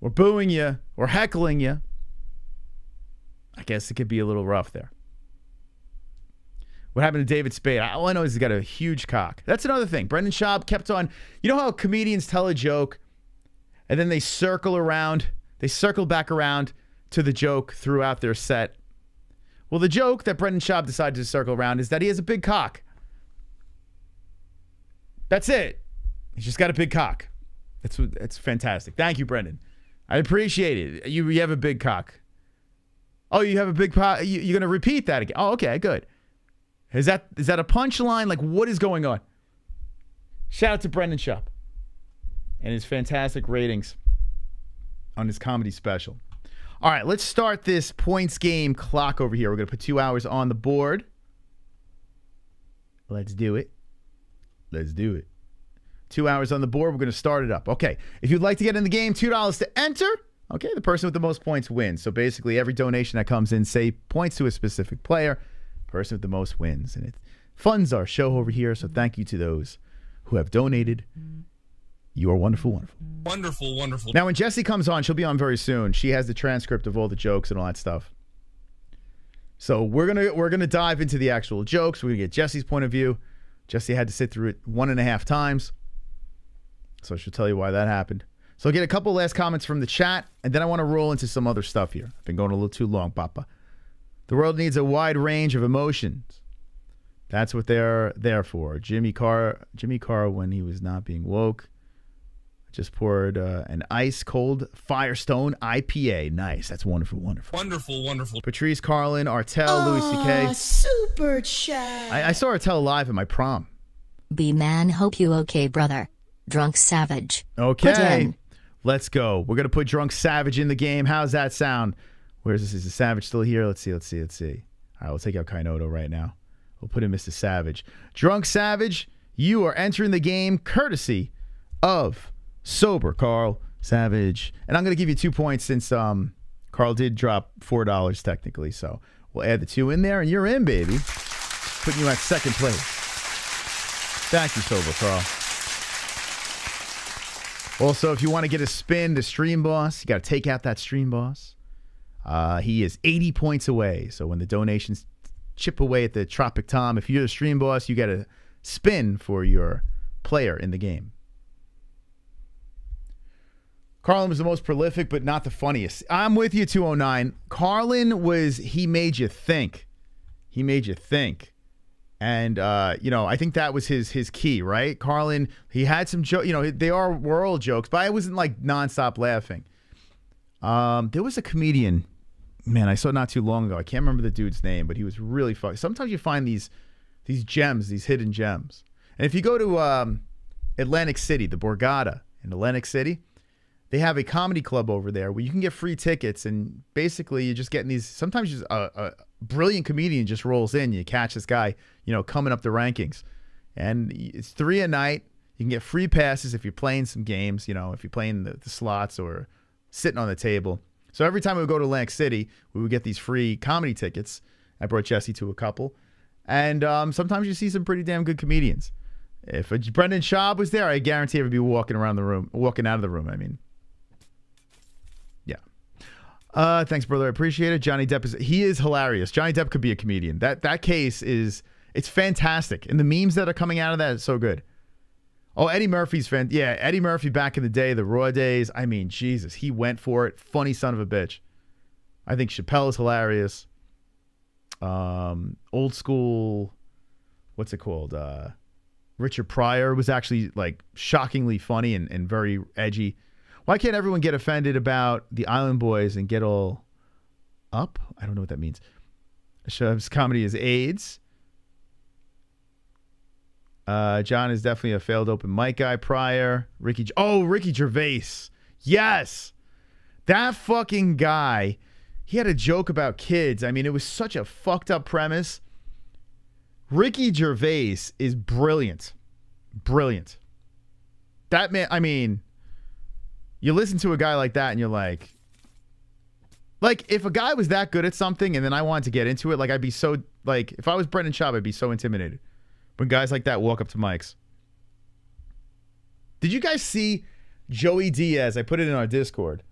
or booing you or heckling you, I guess it could be a little rough there. What happened to David Spade? All I know is he's got a huge cock. That's another thing. Brendan Schaub kept on... You know how comedians tell a joke and then they circle around, they circle back around to the joke throughout their set? Well, the joke that Brendan Schaub decided to circle around is that he has a big cock. That's it. He's just got a big cock. That's fantastic. Thank you, Brendan. I appreciate it. You have a big cock. Oh, you have a big cock. You're going to repeat that again. Oh, okay, good. Is that a punchline? Like, what is going on? Shout out to Brendan Schaub and his fantastic ratings on his comedy special. All right, let's start this points game clock over here. We're going to put 2 hours on the board. Let's do it. Let's do it. 2 hours on the board. We're going to start it up. Okay, if you'd like to get in the game, $2 to enter. Okay, the person with the most points wins. So basically, every donation that comes in, say, points to a specific player. Person with the most wins, and it funds our show over here. So thank you to those who have donated. You are wonderful, wonderful, Wonderful, wonderful. Now, when Jessie comes on, she'll be on very soon. She has the transcript of all the jokes and all that stuff. So we're gonna dive into the actual jokes. We're gonna get Jessie's point of view. Jessie had to sit through it 1.5 times, so she'll tell you why that happened. So I'll get a couple last comments from the chat, and then I want to roll into some other stuff here. I've been going a little too long, Papa. The world needs a wide range of emotions. That's what they're there for. Jimmy Carr, when he was not being woke, just poured an ice-cold Firestone IPA. Nice. That's wonderful, wonderful. Wonderful, wonderful. Patrice Carlin, Artel, Louis C.K. Super chat. I saw Artel live at my prom. B-man, hope you okay, brother. Drunk Savage. Okay. Put in. Let's go. We're going to put Drunk Savage in the game. How's that sound? Where's this? Is the Savage still here? Let's see. All right, we'll take out Kainoto right now. We'll put in Mr. Savage. Drunk Savage, you are entering the game courtesy of Sober Carl Savage. And I'm going to give you 2 points since Carl did drop $4 technically. So we'll add the 2 in there, and you're in, baby. Putting you at second place. Thank you, Sober Carl. Also, if you want to get a spin to Stream Boss, you got to take out that Stream Boss. He is 80 points away. So when the donations chip away at the Tropic Tom, if you're the Stream Boss, you get a spin for your player in the game. Carlin was the most prolific, but not the funniest. I'm with you, 209. Carlin he made you think. He made you think. And, you know, I think that was his key, right? Carlin, he had some jokes. You know, they were all jokes, but I wasn't, like, nonstop laughing. There was a comedian, man, I saw not too long ago. I can't remember the dude's name, but he was really funny. Sometimes you find these gems, these hidden gems. And if you go to Atlantic City, the Borgata in Atlantic City, they have a comedy club over there where you can get free tickets, and basically you're just getting these. Sometimes just a brilliant comedian just rolls in. You catch this guy, you know, coming up the rankings, and it's $3 a night. You can get free passes if you're playing some games, you know, if you're playing the slots or sitting on the table. So every time we would go to Atlantic City, we would get these free comedy tickets. I brought Jesse to a couple, and sometimes you see some pretty damn good comedians. If Brendan Schaub was there, I guarantee he would be walking out of the room. I mean. Thanks, brother. I appreciate it. Johnny Depp he is hilarious. Johnny Depp could be a comedian. That case it's fantastic. And the memes that are coming out of that is so good. Oh, Eddie Murphy's yeah, Eddie Murphy back in the day, the Raw days. I mean, Jesus, he went for it. Funny son of a bitch. I think Chappelle is hilarious. Old school, what's it called? Richard Pryor was actually like shockingly funny and very edgy. Why can't everyone get offended about the Island Boys and get all up? I don't know what that means. Schaub's comedy is AIDS. John is definitely a failed open mic guy. Pryor. Ricky Gervais. Yes. That fucking guy. He had a joke about kids. I mean, it was such a fucked up premise. Ricky Gervais is brilliant. Brilliant. That man, I mean... You listen to a guy like that and you're like, if a guy was that good at something and then I wanted to get into it, like I'd be so, like, if I was Brendan Schaub, I'd be so intimidated when guys like that walk up to mics. Did you guys see Joey Diaz? I put it in our Discord.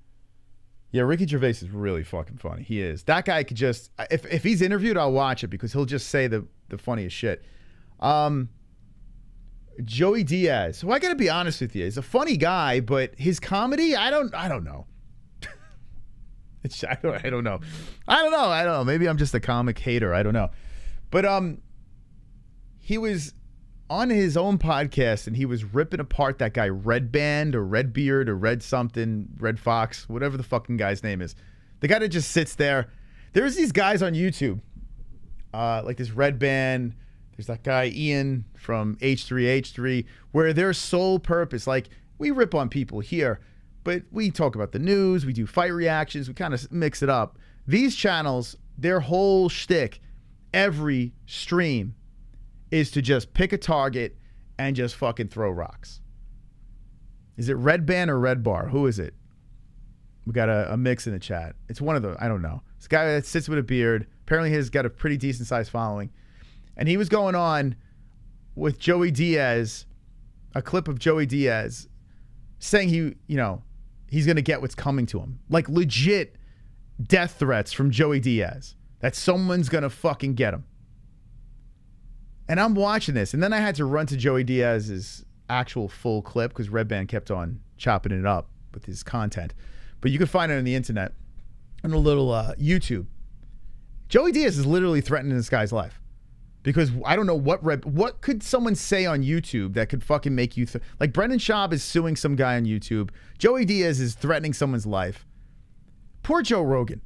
Yeah, Ricky Gervais is really fucking funny. He is. That guy could just, if he's interviewed, I'll watch it because he'll just say the funniest shit. Joey Diaz. So I got to be honest with you. He's a funny guy, but his comedy, I don't know. I don't know. Maybe I'm just a comic hater. I don't know. But he was on his own podcast and he was ripping apart that guy Red Band or Red Beard or Red something, Red Fox, whatever the fucking guy's name is. The guy that just sits there. There's these guys on YouTube, like this Red Band. There's that guy, Ian, from H3H3, where their sole purpose, like, we rip on people here, but we talk about the news, we do fight reactions, we kind of mix it up. These channels, their whole shtick, every stream, is to just pick a target and just fucking throw rocks. Is it Red Band or Red Bar? Who is it? We got a mix in the chat. It's one of the, I don't know. This guy that sits with a beard, apparently he's got a pretty decent-sized following. And he was going on with Joey Diaz, a clip of Joey Diaz saying he's going to get what's coming to him. Like legit death threats from Joey Diaz that someone's going to fucking get him. And I'm watching this. And then I had to run to Joey Diaz's actual full clip because Red Band kept on chopping it up with his content. But you can find it on the internet on a little YouTube. Joey Diaz is literally threatening this guy's life. Because I don't know what could someone say on YouTube that could fucking make you... like Brendan Schaub is suing some guy on YouTube. Joey Diaz is threatening someone's life. Poor Joe Rogan.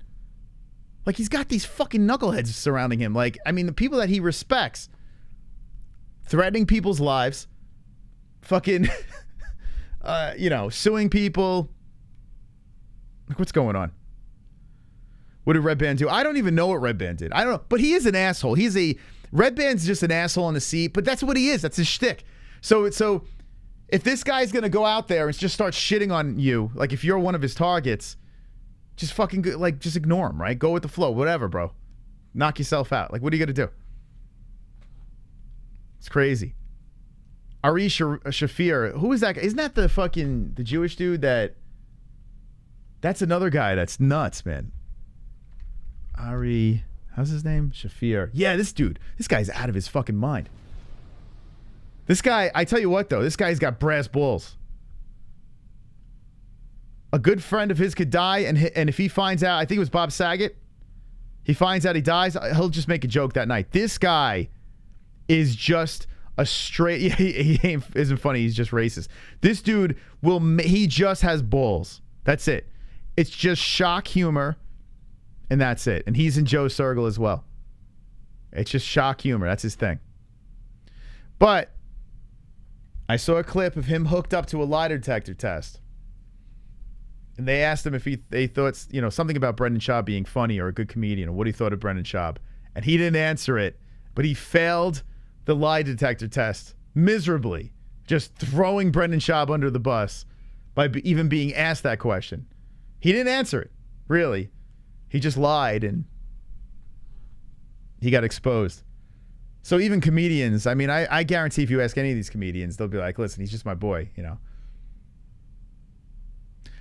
Like he's got these fucking knuckleheads surrounding him. Like, I mean, the people that he respects. Threatening people's lives. Fucking, suing people. Like, what's going on? What did Red Band do? I don't even know what Red Band did. I don't know. But he is an asshole. Red Band's just an asshole on the seat, but that's what he is. That's his shtick. So if this guy's going to go out there and just start shitting on you, like if you're one of his targets, just fucking, like, just ignore him, right? Go with the flow. Whatever, bro. Knock yourself out. Like, what are you going to do? It's crazy. Ari Shafir. Who is that guy? Isn't that the Jewish dude that's another guy that's nuts, man. Ari... how's his name? Shafir. Yeah, this dude. This guy's out of his fucking mind. This guy, I tell you what, though. This guy's got brass balls. A good friend of his could die, and if he finds out, I think it was Bob Saget, he finds out he dies, he'll just make a joke that night. This guy is just a straight. He isn't funny. He's just racist. This dude he just has balls. That's it. It's just shock humor, and that's it. And he's in Joe's circle as well. It's just shock humor. That's his thing. But I saw a clip of him hooked up to a lie detector test. And they asked him if they thought, you know, something about Brendan Schaub being funny or a good comedian, or what he thought of Brendan Schaub. And he didn't answer it, but he failed the lie detector test miserably, just throwing Brendan Schaub under the bus by even being asked that question. He didn't answer it, really. He just lied, and he got exposed. So even comedians, I mean, I guarantee if you ask any of these comedians, they'll be like, listen, he's just my boy, you know.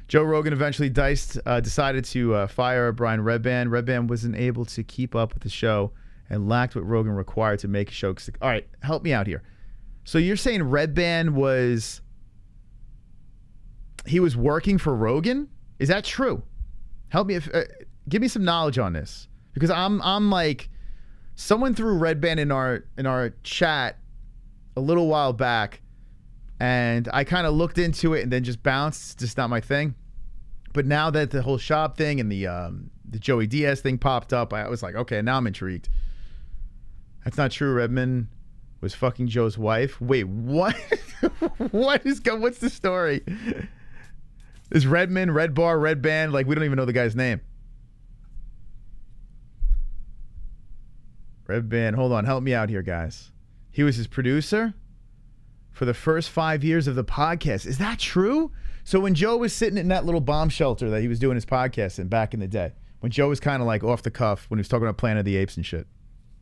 Joe Rogan eventually decided to fire Brian Redband. Redband wasn't able to keep up with the show and lacked what Rogan required to make a show. All right, help me out here. So you're saying Redband was working for Rogan? Is that true? Help me. Give me some knowledge on this, because I'm like, someone threw Redband in our chat a little while back, and I kind of looked into it and then just bounced. It's just not my thing. But now that the whole Schaub thing and the Joey Diaz thing popped up, I was like, okay, now I'm intrigued. That's not true. Redmond was fucking Joe's wife. Wait, what? What's the story? Is Redmond, Red Bar, Red Band? Like, we don't even know the guy's name. Red Band. Hold on, help me out here, guys. He was his producer for the first 5 years of the podcast. Is that true? So when Joe was sitting in that little bomb shelter that he was doing his podcast in back in the day, when Joe was kind of like off the cuff, when he was talking about Planet of the Apes and shit,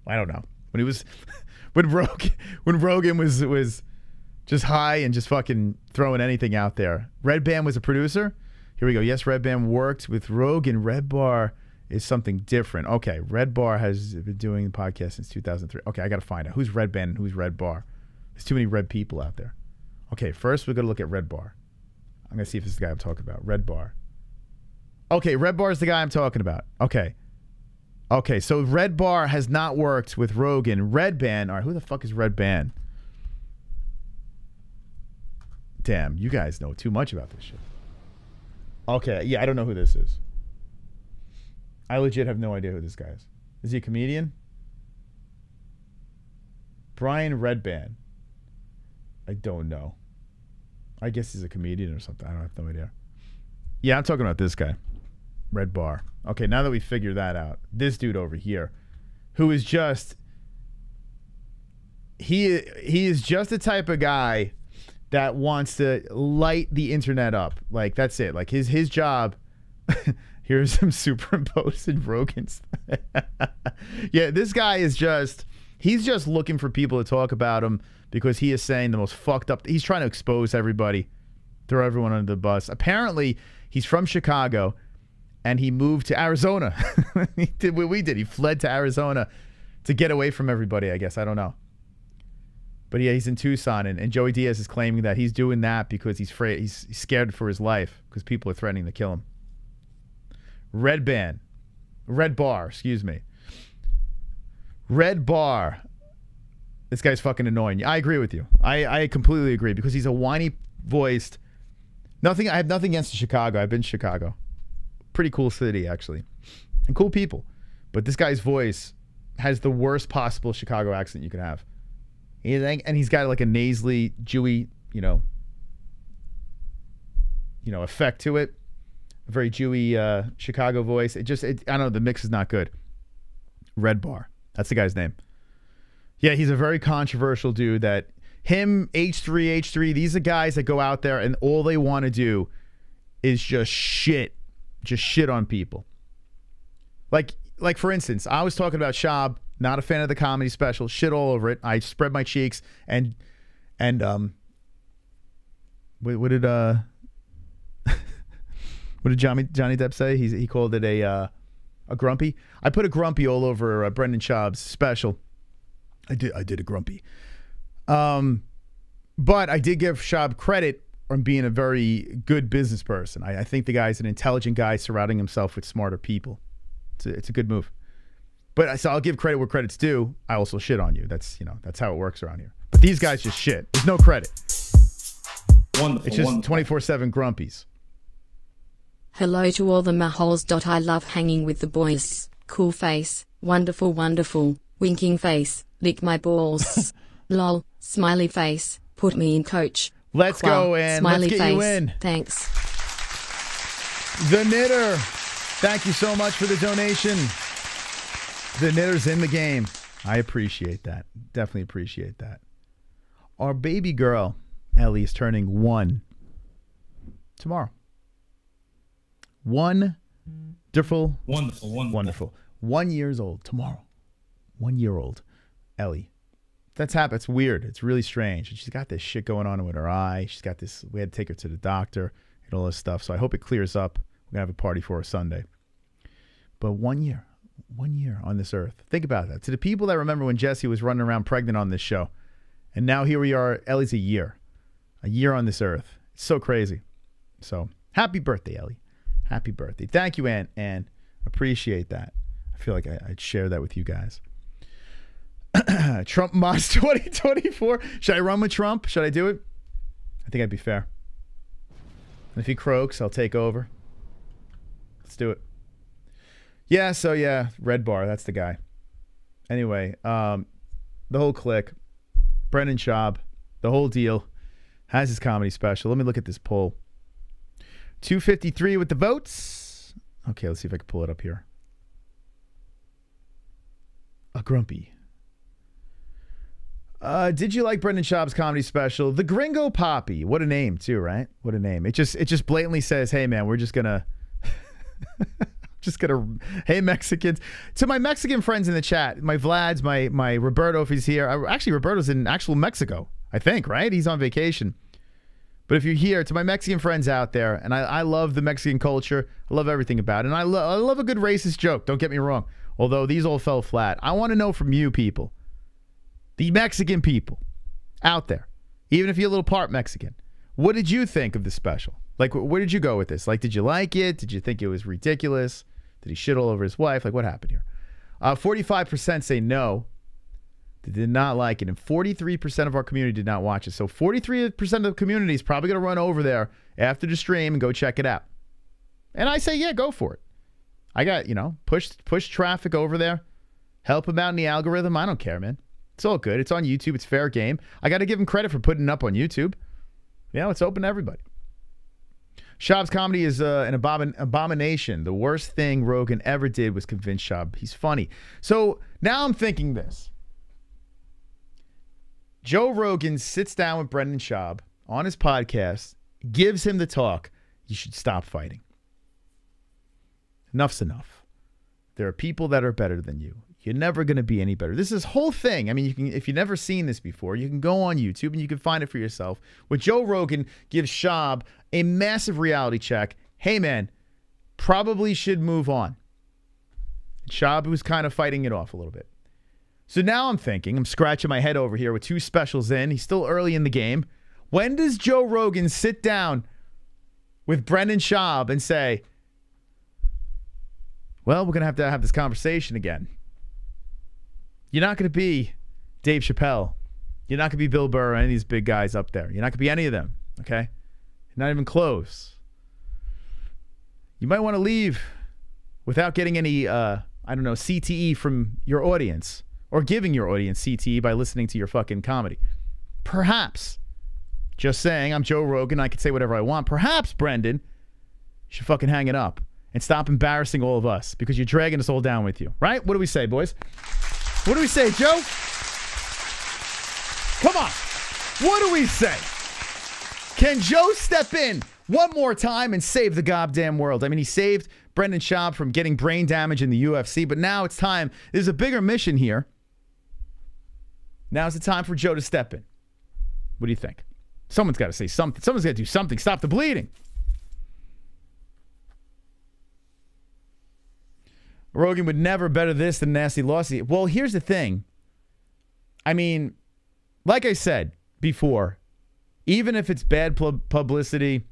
I don't know. When he was, when Rogan was just high and just fucking throwing anything out there. Red Band was a producer. Here we go. Yes, Red Band worked with Rogan. Red Bar is something different. Okay, Red Bar has been doing the podcast since 2003. Okay, I got to find out who's Red Band and who's Red Bar. There's too many red people out there. Okay, first we're going to look at Red Bar. I'm going to see if this is the guy I'm talking about. Red Bar. Okay, Red Bar is the guy I'm talking about. Okay. Okay, so Red Bar has not worked with Rogan. Red Band. All right, who the fuck is Red Band? Damn, you guys know too much about this shit. Okay, yeah, I don't know who this is. I legit have no idea who this guy is. Is he a comedian? Brian Redband. I don't know. I guess he's a comedian or something. I don't have no idea. Yeah, I'm talking about this guy. Red Bar. Okay, now that we figured that out, this dude over here, who is just, he is just the type of guy that wants to light the internet up. Like, that's it. Like, his job. Here's him superimposing Rogan's. Yeah, this guy is just, he's just looking for people to talk about him because he is saying the most fucked up. He's trying to expose everybody, throw everyone under the bus. Apparently, he's from Chicago, and he moved to Arizona. He did what we did. He fled to Arizona to get away from everybody, I guess. I don't know. But yeah, he's in Tucson, and Joey Diaz is claiming that he's doing that because he's afraid, he's scared for his life because people are threatening to kill him. Red Bar, excuse me. Red Bar. This guy's fucking annoying. I agree with you. I completely agree because he's a whiny voiced. I have nothing against Chicago. I've been to Chicago. Pretty cool city, actually. And cool people. But this guy's voice has the worst possible Chicago accent you could have. And he's got like a nasally, Jewy, you know, effect to it. A very Jewy Chicago voice. I don't know, the mix is not good. Red Bar. That's the guy's name. Yeah, he's a very controversial dude that him, H3, these are guys that go out there and all they want to do is just shit on people. Like for instance, I was talking about Schaub, not a fan of the comedy special, shit all over it. I spread my cheeks and what did Johnny Depp say? He called it a grumpy. I put a grumpy all over Brendan Schaub's special. I did a grumpy. But I did give Schaub credit on being a very good business person. I think the guy's an intelligent guy surrounding himself with smarter people. It's a good move. But so I'll give credit where credit's due. I also shit on you. That's, you know, that's how it works around here. But these guys just shit. There's no credit. Wonderful. It's just wonderful. 24/7 grumpies. Hello to all the maholes. I love hanging with the boys. Cool face, wonderful, wonderful, winking face, lick my balls. Lol, smiley face, put me in, coach. Let's go in. Smiley Let's get face. you in. Thanks. The Knitter. Thank you so much for the donation. The Knitter's in the game. I appreciate that. Definitely appreciate that. Our baby girl, Ellie, is turning 1 tomorrow. Wonderful. Wonderful. 1 year old tomorrow. 1 year old Ellie. That's happened. It's weird. It's really strange. And she's got this shit going on with her eye. She's got this. We had to take her to the doctor and all this stuff. So I hope it clears up. We're going to have a party for her Sunday. But 1 year. 1 year on this earth. Think about that. To the people that remember when Jessie was running around pregnant on this show. And now here we are. Ellie's a year. A year on this earth. It's so crazy. So happy birthday, Ellie. Happy birthday. Thank you, Aunt Ann. Appreciate that. I feel like I'd share that with you guys. Trump Moss 2024. Should I run with Trump? Should I do it? I think I'd be fair. And if he croaks, I'll take over. Let's do it. Yeah, so yeah, Red Bar, that's the guy. Anyway, the whole clique, Brendan Schaub, the whole deal, has his comedy special. Let me look at this poll. 253 with the votes. Okay, let's see if I can pull it up here. A grumpy. Did you like Brendan Schaub's comedy special? The Gringo Papi. What a name, too, right? What a name. It just blatantly says, hey, man, we're just going to... hey, Mexicans. To my Mexican friends in the chat, my Vlads, my Roberto, if he's here. Actually, Roberto's in actual Mexico, I think, right? He's on vacation. But if you're here, to my Mexican friends out there, and I love the Mexican culture. I love everything about it. And I love a good racist joke. Don't get me wrong. Although these all fell flat. I want to know from you people, the Mexican people out there, even if you're a little part Mexican, what did you think of the special? Like, where did you go with this? Like, did you like it? Did you think it was ridiculous? Did he shit all over his wife? Like, what happened here? 45% say no. They did not like it. And 43% of our community did not watch it. So 43% of the community is probably going to run over there after the stream and go check it out. And I say, yeah, go for it. I got, push traffic over there. Help him out in the algorithm. I don't care, man. It's all good. It's on YouTube. It's fair game. I got to give him credit for putting it up on YouTube. It's open to everybody. Schaub's comedy is an abomination. The worst thing Rogan ever did was convince Schaub he's funny. So now I'm thinking this. Joe Rogan sits down with Brendan Schaub on his podcast, gives him the talk. You should stop fighting. Enough's enough. There are people that are better than you. You're never going to be any better. This is whole thing. I mean, you can, if you've never seen this before, you can go on YouTube and you can find it for yourself. Where Joe Rogan gives Schaub a massive reality check. Hey, man, probably should move on. Schaub was kind of fighting it off a little bit. So now I'm thinking, I'm scratching my head over here with 2 specials in. He's still early in the game. When does Joe Rogan sit down with Brendan Schaub and say, well, we're going to have this conversation again. You're not going to be Dave Chappelle. You're not going to be Bill Burr or any of these big guys up there. You're not going to be any of them, okay? You're not even close. You might want to leave without getting any, CTE from your audience or giving your audience CTE by listening to your fucking comedy. Perhaps, just saying, I'm Joe Rogan. I can say whatever I want. Perhaps, Brendan, you should fucking hang it up and stop embarrassing all of us because you're dragging us all down with you, right? What do we say, boys? What do we say, Joe? Come on. What do we say? Can Joe step in one more time and save the goddamn world? I mean, he saved Brendan Schaub from getting brain damage in the UFC, but now it's time. There's a bigger mission here. Now's the time for Joe to step in. What do you think? Someone's got to say something. Someone's got to do something. Stop the bleeding. Rogan would never better this than Nasty Lossy. Well, here's the thing. I mean, like I said before, even if it's bad publicity,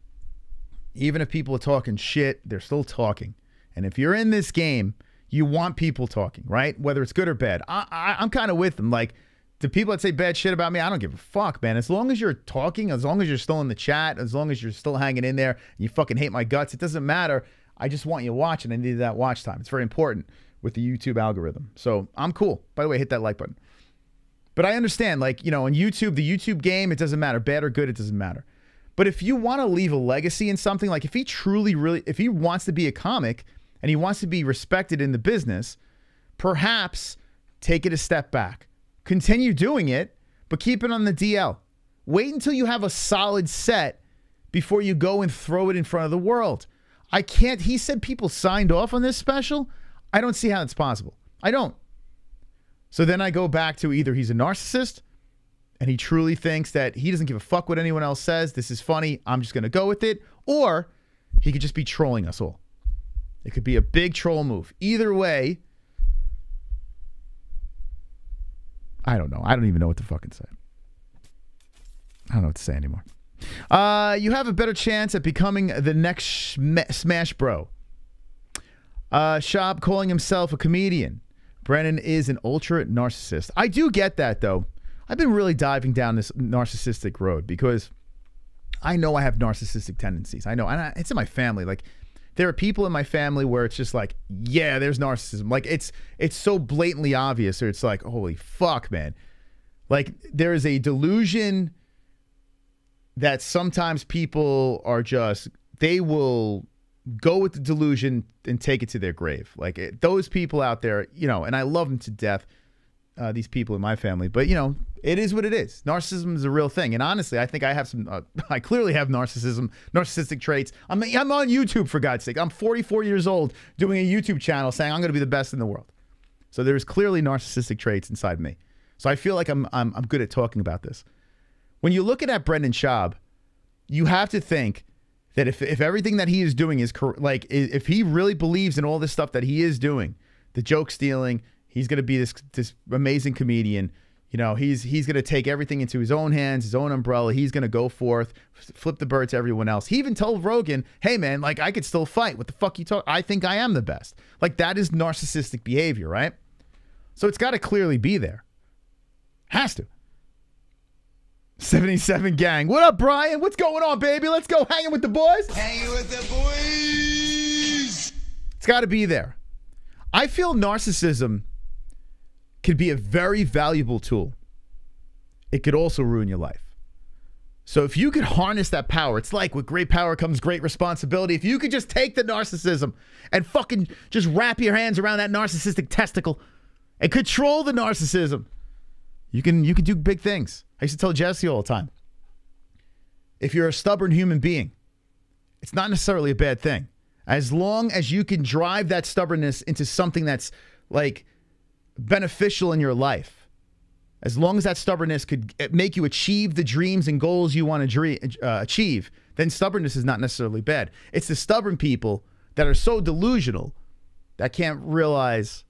even if people are talking shit, they're still talking. And if you're in this game, You want people talking, right? Whether it's good or bad. I'm kind of with them. Like, the people that say bad shit about me, I don't give a fuck, man. As long as you're talking, as long as you're still in the chat, as long as you're still hanging in there, and you fucking hate my guts, it doesn't matter. I just want you watching. I need that watch time. It's very important with the YouTube algorithm. So I'm cool. By the way, hit that like button. But I understand, like, you know, on YouTube, the YouTube game, it doesn't matter. Bad or good, it doesn't matter. But if you want to leave a legacy in something, like if he truly, really, if he wants to be a comic and he wants to be respected in the business, perhaps take it a step back. Continue doing it, but keep it on the DL. Wait until you have a solid set before you go and throw it in front of the world. I can't, he said people signed off on this special. I don't see how it's possible. I don't. So then I go back to either he's a narcissist and he truly thinks that he doesn't give a fuck what anyone else says. This is funny. I'm just going to go with it. Or he could just be trolling us all. It could be a big troll move. Either way, I don't know. I don't even know what to fucking say. I don't know what to say anymore. You have a better chance at becoming the next Smash Bro. Schaub calling himself a comedian. Brennan is an ultra narcissist. I do get that, though. I've been really diving down this narcissistic road because I know I have narcissistic tendencies. I know. And it's in my family. Like, there are people in my family where it's just like, yeah, there's narcissism. Like, it's so blatantly obvious, or it's like, holy fuck, man. Like, there is a delusion that sometimes people are just, they will go with the delusion and take it to their grave. Like, those people out there, you know, and I love them to death, these people in my family, but, you know, it is what it is. Narcissism is a real thing. And honestly, I think I have some, I clearly have narcissistic traits. I'm on YouTube, for God's sake. I'm 44 years old doing a YouTube channel saying I'm going to be the best in the world. So there's clearly narcissistic traits inside me. So I feel like I'm good at talking about this. When you're looking at Brendan Schaub, you have to think that if everything that he is doing is like, if he really believes in all this stuff that he is doing, the joke stealing, he's going to be this amazing comedian. You know, he's going to take everything into his own hands, his own umbrella. He's going to go forth, flip the bird to everyone else. He even told Rogan, hey, man, like, I could still fight. What the fuck you talk? I think I am the best. Like, that is narcissistic behavior, right? So it's got to clearly be there. Has to. 77 gang. What up, Brian? What's going on, baby? Let's go hanging with the boys. Hanging with the boys. It's got to be there. I feel narcissism could be a very valuable tool. It could also ruin your life. So if you could harness that power, it's like with great power comes great responsibility. If you could just take the narcissism and fucking just wrap your hands around that narcissistic testicle and control the narcissism, you can do big things. I used to tell Jesse all the time, if you're a stubborn human being, it's not necessarily a bad thing. As long as you can drive that stubbornness into something that's like beneficial in your life, as long as that stubbornness could make you achieve the dreams and goals you want to achieve, then stubbornness is not necessarily bad. It's the stubborn people that are so delusional that can't realize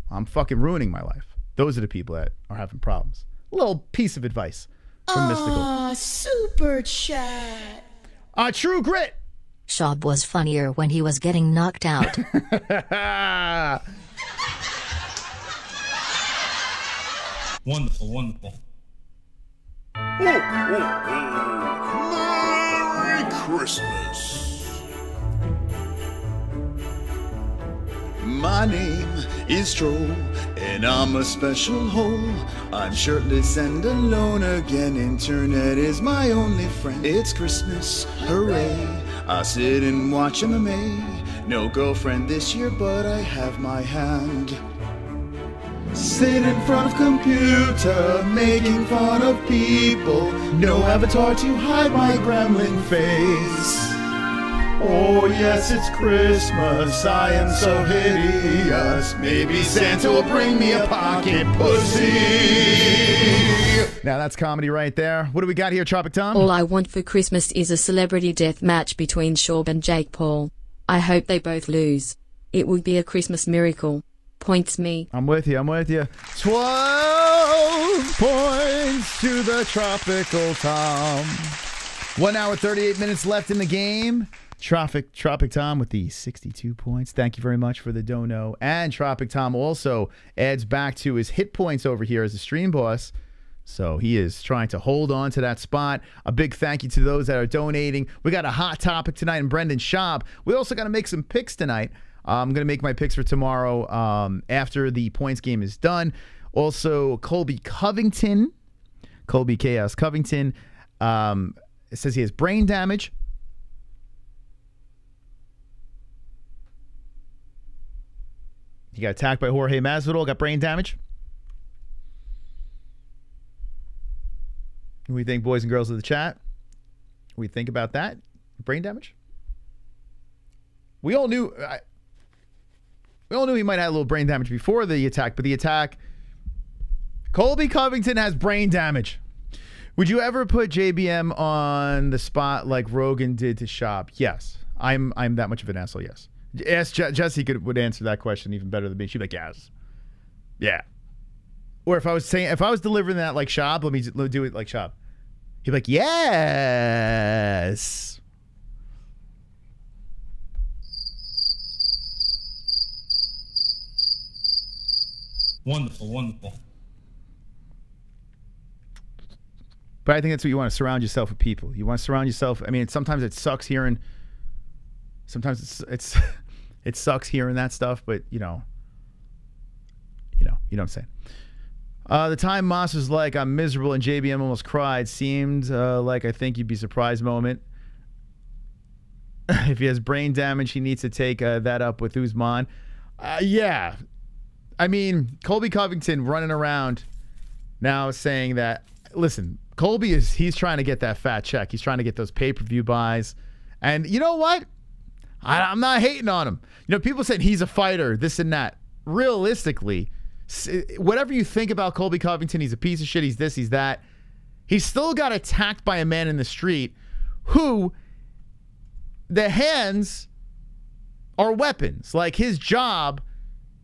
I'm fucking ruining my life. Those are the people that are having problems. A little piece of advice from Mystical. Super chat. True Grit. Schaub was funnier when he was getting knocked out. Wonderful, wonderful. Merry Christmas. My name is Troll, and I'm a special hole. I'm shirtless and alone again. Internet is my only friend. It's Christmas, hooray. I sit and watch MMA. No girlfriend this year, but I have my hand. Sit in front of computer, making fun of people. No avatar to hide my gremlin face. Oh yes, it's Christmas, I am so hideous. Maybe Santa will bring me a pocket pussy. Now that's comedy right there. What do we got here, Tropic Tom? All I want for Christmas is a celebrity death match between Schaub and Jake Paul. I hope they both lose. It would be a Christmas miracle. Points me. I'm with you, I'm with you. 12 points to the Tropical Tom. 1 hour, 38 minutes left in the game. Tropic Tom with the 62 points. Thank you very much for the dono. And Tropic Tom also adds back to his hit points over here as a stream boss. So he is trying to hold on to that spot. A big thank you to those that are donating. We got a hot topic tonight in Brendan Schaub. We also got to make some picks tonight. I'm going to make my picks for tomorrow after the points game is done. Also, Colby Covington. Colby Chaos Covington. It says he has brain damage. He got attacked by Jorge Masvidal, got brain damage. What do you think, boys and girls of the chat? What do you think about that? Brain damage? We all knew he might have a little brain damage before the attack, but the attack... Colby Covington has brain damage. Would you ever put JBM on the spot like Rogan did to Schaub? Yes. I'm that much of an asshole, yes. Ask Jesse would answer that question even better than me. She'd be like, yes. Yeah. Or if I was delivering that like Schaub, let me do it like Schaub. He'd be like, yes. Wonderful, wonderful. But I think that's what you want to surround yourself with people. You want to surround yourself. I mean, sometimes it sucks hearing. Sometimes it sucks hearing that stuff, but you know what I'm saying. The time Moss was like, I'm miserable and JBM almost cried seemed like I think you'd be surprised moment. If he has brain damage, he needs to take that up with Usman. Yeah. I mean, Colby Covington running around now saying that, listen, Colby he's trying to get that fat check. He's trying to get those pay-per-view buys. And you know what? I'm not hating on him. You know, people said he's a fighter, this and that. Realistically, whatever you think about Colby Covington, he's a piece of shit, he's this, he's that. He still got attacked by a man in the street who the hands are weapons. Like, his job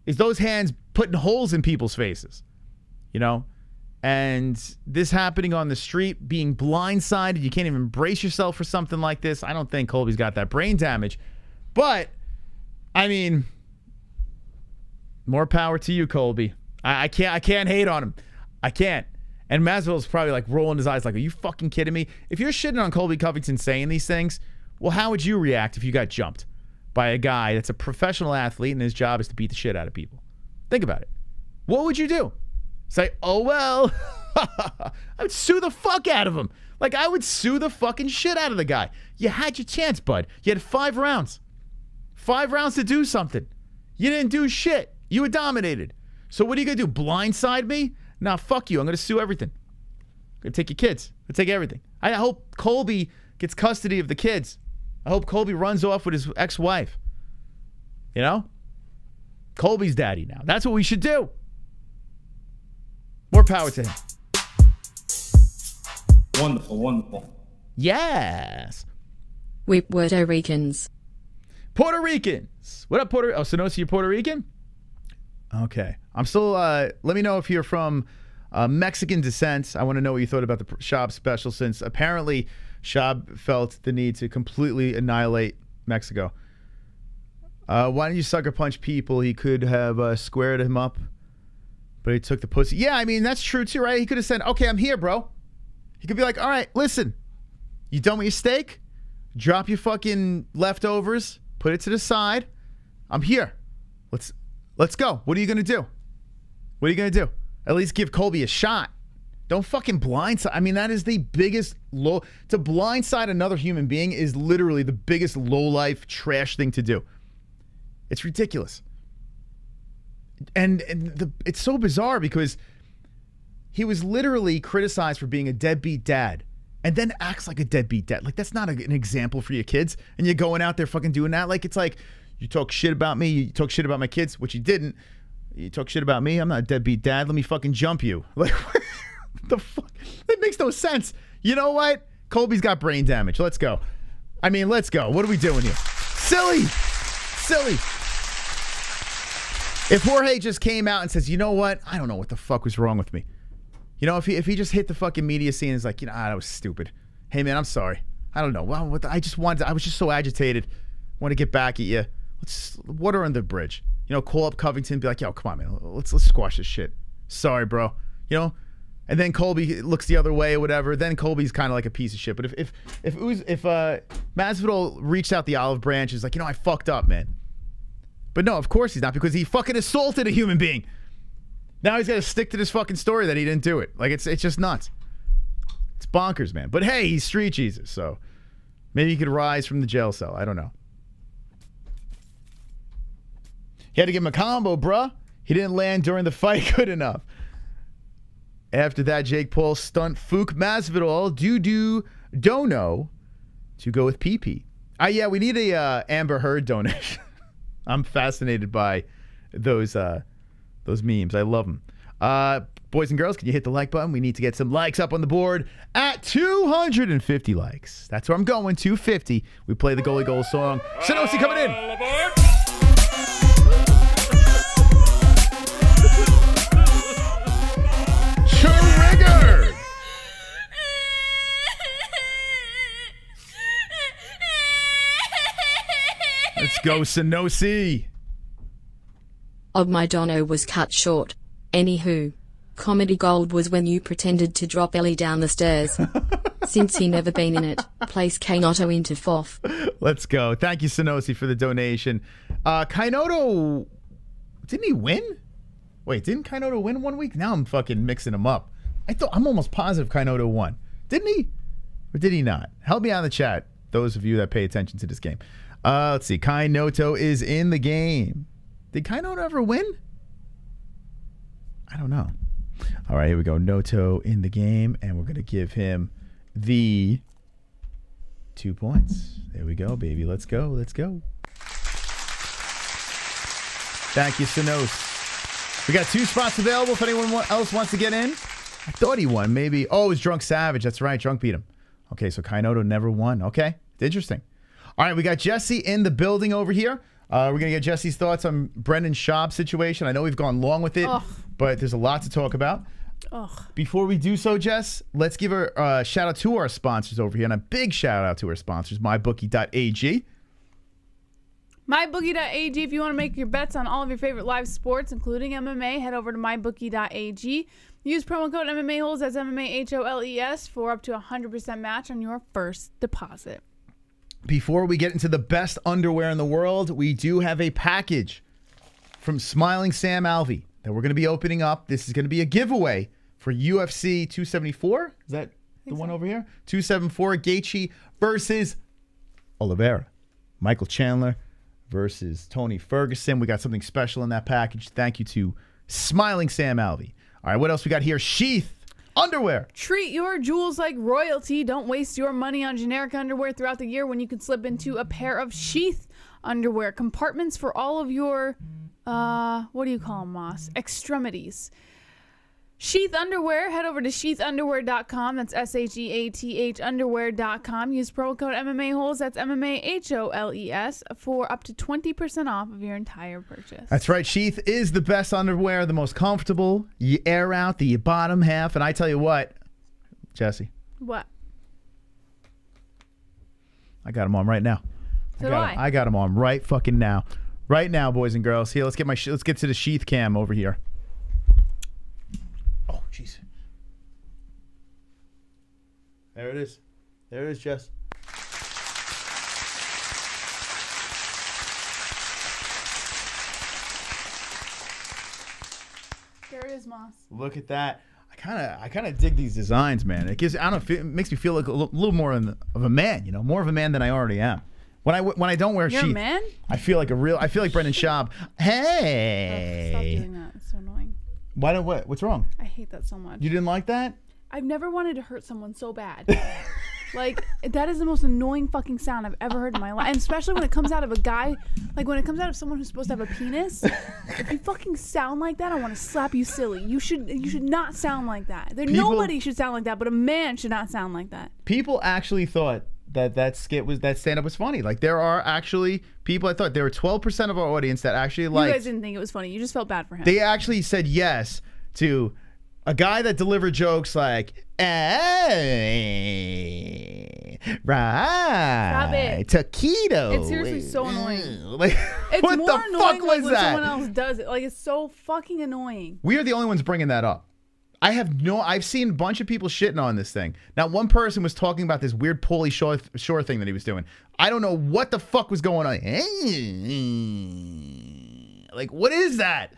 is those hands putting holes in people's faces. You know? And this happening on the street, being blindsided, you can't even brace yourself for something like this. I don't think Colby's got that brain damage. But, I mean, more power to you, Colby. I can't hate on him. I can't. And Masvidal's probably like rolling his eyes like, are you fucking kidding me? If you're shitting on Colby Covington saying these things, well, how would you react if you got jumped by a guy that's a professional athlete and his job is to beat the shit out of people? Think about it. What would you do? Say, oh, well, I would sue the fuck out of him. Like, I would sue the fucking shit out of the guy. You had your chance, bud. You had 5 rounds. 5 rounds to do something. You didn't do shit. You were dominated. So what are you going to do, blindside me? Nah, fuck you. I'm going to sue everything. I'm going to take your kids. I'm going to take everything. I hope Colby gets custody of the kids. I hope Colby runs off with his ex-wife. You know? Colby's daddy now. That's what we should do. More power to him. Wonderful, wonderful. Yes. We Puerto Ricans. Puerto Ricans. What up, Puerto Rican? Oh, Sonosi, you're Puerto Rican? Okay. I'm still, let me know if you're from Mexican descent. I want to know what you thought about the Schaub special, since apparently Schaub felt the need to completely annihilate Mexico. Why didn't you sucker punch people? He could have squared him up, but he took the pussy. Yeah, I mean, that's true too, right? He could have said, okay, I'm here, bro. He could be like, all right, listen, you done with your steak? Drop your fucking leftovers, put it to the side. I'm here. Let's go. What are you going to do? What are you going to do? At least give Colby a shot. Don't fucking blindside. I mean, that is the biggest low. To blindside another human being is literally the biggest low-life trash thing to do. It's ridiculous. And it's so bizarre because he was literally criticized for being a deadbeat dad and then acts like a deadbeat dad. Like, that's not an example for your kids. And you're going out there fucking doing that. Like, it's like, you talk shit about me, you talk shit about my kids, which you didn't. You talk shit about me, I'm not a deadbeat dad. Let me fucking jump you. Like, what the fuck? That makes no sense. You know what? Colby's got brain damage. Let's go. I mean, let's go. What are we doing here? Silly. Silly. If Jorge just came out and says, you know what? I don't know what the fuck was wrong with me. You know, if he just hit the fucking media scene and is like, you know, that was stupid. Hey, man, I'm sorry. I don't know. Well, I was just so agitated. Want to get back at you. Let's water under the bridge. You know, call up Covington, be like, yo, come on, man. Let's squash this shit. Sorry, bro. You know? And then Colby looks the other way or whatever. Then Colby's kind of like a piece of shit. But if Masvidal reached out the olive branch, is like, you know, I fucked up, man. But no, of course he's not, because he fucking assaulted a human being. Now he's got to stick to this fucking story that he didn't do it. Like, it's just nuts. It's bonkers, man. But hey, he's street Jesus, so maybe he could rise from the jail cell. I don't know. He had to give him a combo, bruh. He didn't land during the fight good enough. After that, Jake Paul stunt Fook Masvidal Dono to go with PP. Yeah, we need a Amber Heard donation. I'm fascinated by those memes. I love them. Boys and girls, can you hit the like button? We need to get some likes up on the board at 250 likes. That's where I'm going, 250. We play the goalie goal song. Sanosi coming in. Trigger! Let's go, Sanosi. My dono was cut short. Anywho, comedy gold was when you pretended to drop Ellie down the stairs. Since he never been in it, place Kainoto into fourth. Let's go. Thank you, Sanosi, for the donation. Kainoto, didn't he win? Wait, didn't Kainoto win 1 week? Now I'm fucking mixing them up. I'm almost positive Kainoto won. Didn't he? Or did he not? Help me out in the chat, those of you that pay attention to this game. Let's see. Kainoto is in the game. Did Kainoto ever win? I don't know. All right, here we go. Noto in the game, and we're going to give him the 2 points. There we go, baby. Let's go. Let's go. Thank you, Sonos. We got 2 spots available if anyone else wants to get in. I thought he won, maybe. Oh, it was Drunk Savage. That's right. Drunk beat him. Okay, so Kainoto never won. Okay, interesting. All right, we got Jesse in the building over here. We're going to get Jesse's thoughts on Brendan Schaub's situation. I know we've gone long with it, but there's a lot to talk about. Before we do so, Jess, let's give a shout out to our sponsors over here, and a big shout out to our sponsors, MyBookie.ag. MyBookie.ag. If you want to make your bets on all of your favorite live sports, including MMA, head over to MyBookie.ag. Use promo code MMA-Holes, that's MMA-HOLES, for up to 100% match on your first deposit. Before we get into the best underwear in the world, we do have a package from Smiling Sam Alvey that we're going to be opening up. This is going to be a giveaway for UFC 274. Is that the one over here? 274, Gaethje versus Oliveira. Michael Chandler versus Tony Ferguson. We got something special in that package. Thank you to Smiling Sam Alvey. All right, what else we got here? Sheath underwear. Treat your jewels like royalty. Don't waste your money on generic underwear throughout the year when you can slip into a pair of Sheath underwear. Compartments for all of your, what do you call them, Moss? Extremities. Sheath underwear. Head over to sheathunderwear.com. That's SHEATH underwear.com. Use promo code MMA-Holes. That's MMA-HOLES for up to 20% off of your entire purchase. That's right. Sheath is the best underwear, the most comfortable. You air out the bottom half. And I tell you what, Jesse. What? I got them on right now. So do I. I got them on right fucking now. Right now, boys and girls. Here, let's get to the Sheath cam over here. Oh, jeez. There it is. There it is, Jess. There it is, Moss. Look at that. I kind of dig these designs, man. It gives, I don't know, it makes me feel like a little more of a man, you know, more of a man than I already am. When I don't wear You're sheath, a man? I feel like Brendan Schaub. Hey. Stop doing that. It's so annoying. What's wrong? I hate that so much. You didn't like that? I've never wanted to hurt someone so bad. Like, that is the most annoying fucking sound I've ever heard in my life. And especially when it comes out of a guy, like when it comes out of someone who's supposed to have a penis. If you fucking sound like that, I want to slap you silly. You should not sound like that. Nobody should sound like that, but a man should not sound like that. People actually thought that stand-up was funny. Like, there are actually people, I thought there were 12% of our audience that actually liked. You guys didn't think it was funny. You just felt bad for him. They actually said yes to A guy that delivered jokes like, hey, right, taquito. It's seriously so annoying. Like, It's what more the annoying fuck was when that? someone else does it. Like, it's so fucking annoying. We are the only ones bringing that up. I've seen a bunch of people shitting on this thing. Now, one person was talking about this weird Pauly Shore thing that he was doing. I don't know what the fuck was going on. Like, what is that?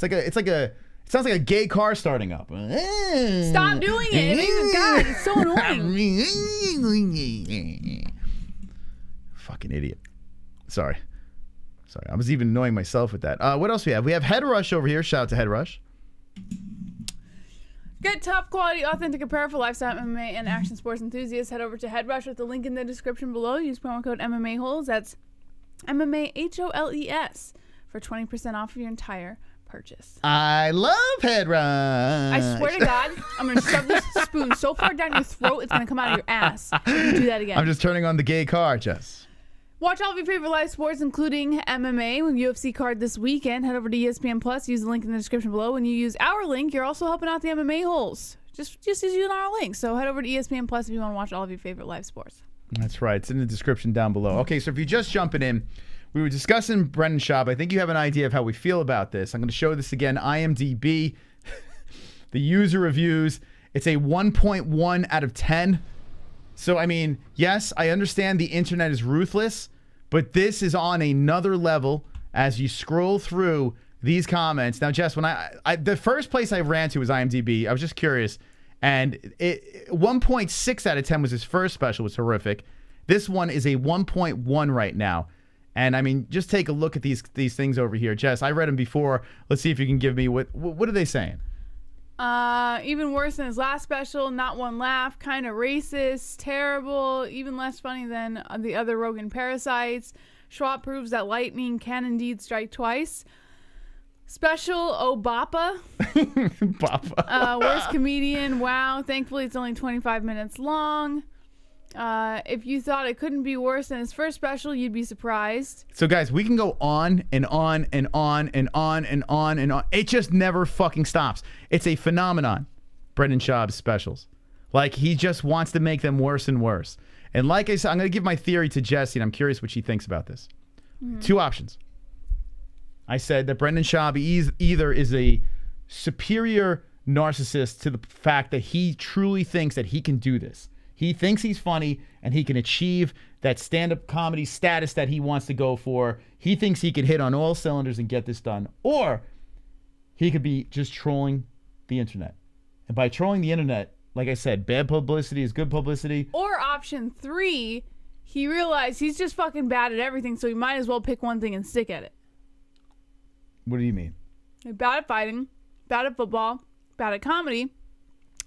It sounds like a gay car starting up. Stop doing it. God, it's so annoying. Fucking idiot. Sorry. I was even annoying myself with that. What else we have? We have Head Rush over here. Shout out to Head Rush. Get top quality, authentic apparel for lifestyle MMA and action sports enthusiasts. Head over to Head Rush with the link in the description below. Use promo code MMA-Holes. That's MMA-HOLES for 20% off of your entire purchase. I love Head Rush. I swear to God, I'm going to shove this spoon so far down your throat, it's going to come out of your ass. You do that again. I'm just turning on the gay car, Jess. Watch all of your favorite live sports, including MMA, with UFC card this weekend. Head over to ESPN Plus. Use the link in the description below. When you use our link, you're also helping out the MMA holes. Just using our link. So head over to ESPN Plus if you want to watch all of your favorite live sports. That's right. It's in the description down below. Okay, so if you're just jumping in, we were discussing Brendan Schaub. I think you have an idea of how we feel about this. I'm going to show this again. IMDb, the user reviews. It's a 1.1 out of 10. So, I mean, yes, I understand the internet is ruthless, but this is on another level as you scroll through these comments. Now, Jess, when the first place I ran to was IMDb. I was just curious. And 1.6 out of 10 was his first special. It was horrific. This one is a 1.1 right now. And, I mean, just take a look at these things over here. Jess, I read them before. Let's see if you can give me what are they saying? Even worse than his last special, not one laugh, kind of racist, terrible, even less funny than the other Rogan parasites. Schwab proves that lightning can indeed strike twice. Special Obapa. Bapa. Worst comedian, wow. Thankfully, it's only 25 minutes long. If you thought it couldn't be worse than his first special, you'd be surprised. So, guys, we can go on and on and on and on and on and on. It just never fucking stops. It's a phenomenon, Brendan Schaub's specials. Like, he just wants to make them worse and worse. And like I said, I'm going to give my theory to Jessie, and I'm curious what she thinks about this. Two options. I said that Brendan Schaub either is a superior narcissist to the fact that he truly thinks that he can do this. He thinks he's funny and he can achieve that stand-up comedy status that he wants to go for. He thinks he could hit on all cylinders and get this done. Or he could be just trolling the internet. And by trolling the internet, like I said, bad publicity is good publicity. Or option 3, he realized he's just fucking bad at everything, so he might as well pick one thing and stick at it. What do you mean? Bad at fighting, bad at football, bad at comedy.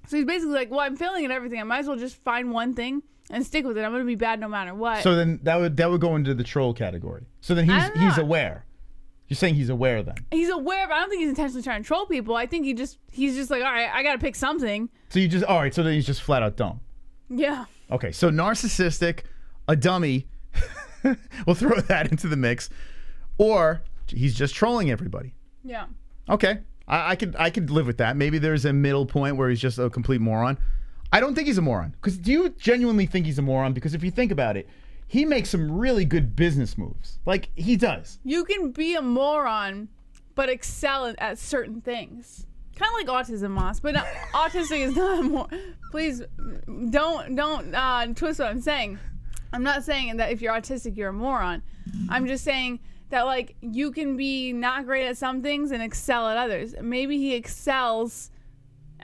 So he's basically like, well, I'm failing at everything. I might as well just find one thing and stick with it. I'm going to be bad no matter what. So then that would go into the troll category. So then he's aware. You're saying he's aware then? He's aware, but I don't think he's intentionally trying to troll people. I think he's just like, all right, I got to pick something. So so then he's just flat out dumb. Yeah. Okay, so narcissistic, a dummy. We'll throw that into the mix. Or he's just trolling everybody. Yeah. Okay. I could live with that. Maybe there's a middle point where he's just a complete moron. I don't think he's a moron. Because do you genuinely think he's a moron? Because if you think about it, he makes some really good business moves. Like, he does. You can be a moron, but excel at certain things. Kind of like autism, Moss. But autistic is not a moron. Please don't twist what I'm saying. I'm not saying that if you're autistic, you're a moron. I'm just saying that, like, you can be not great at some things and excel at others. Maybe he excels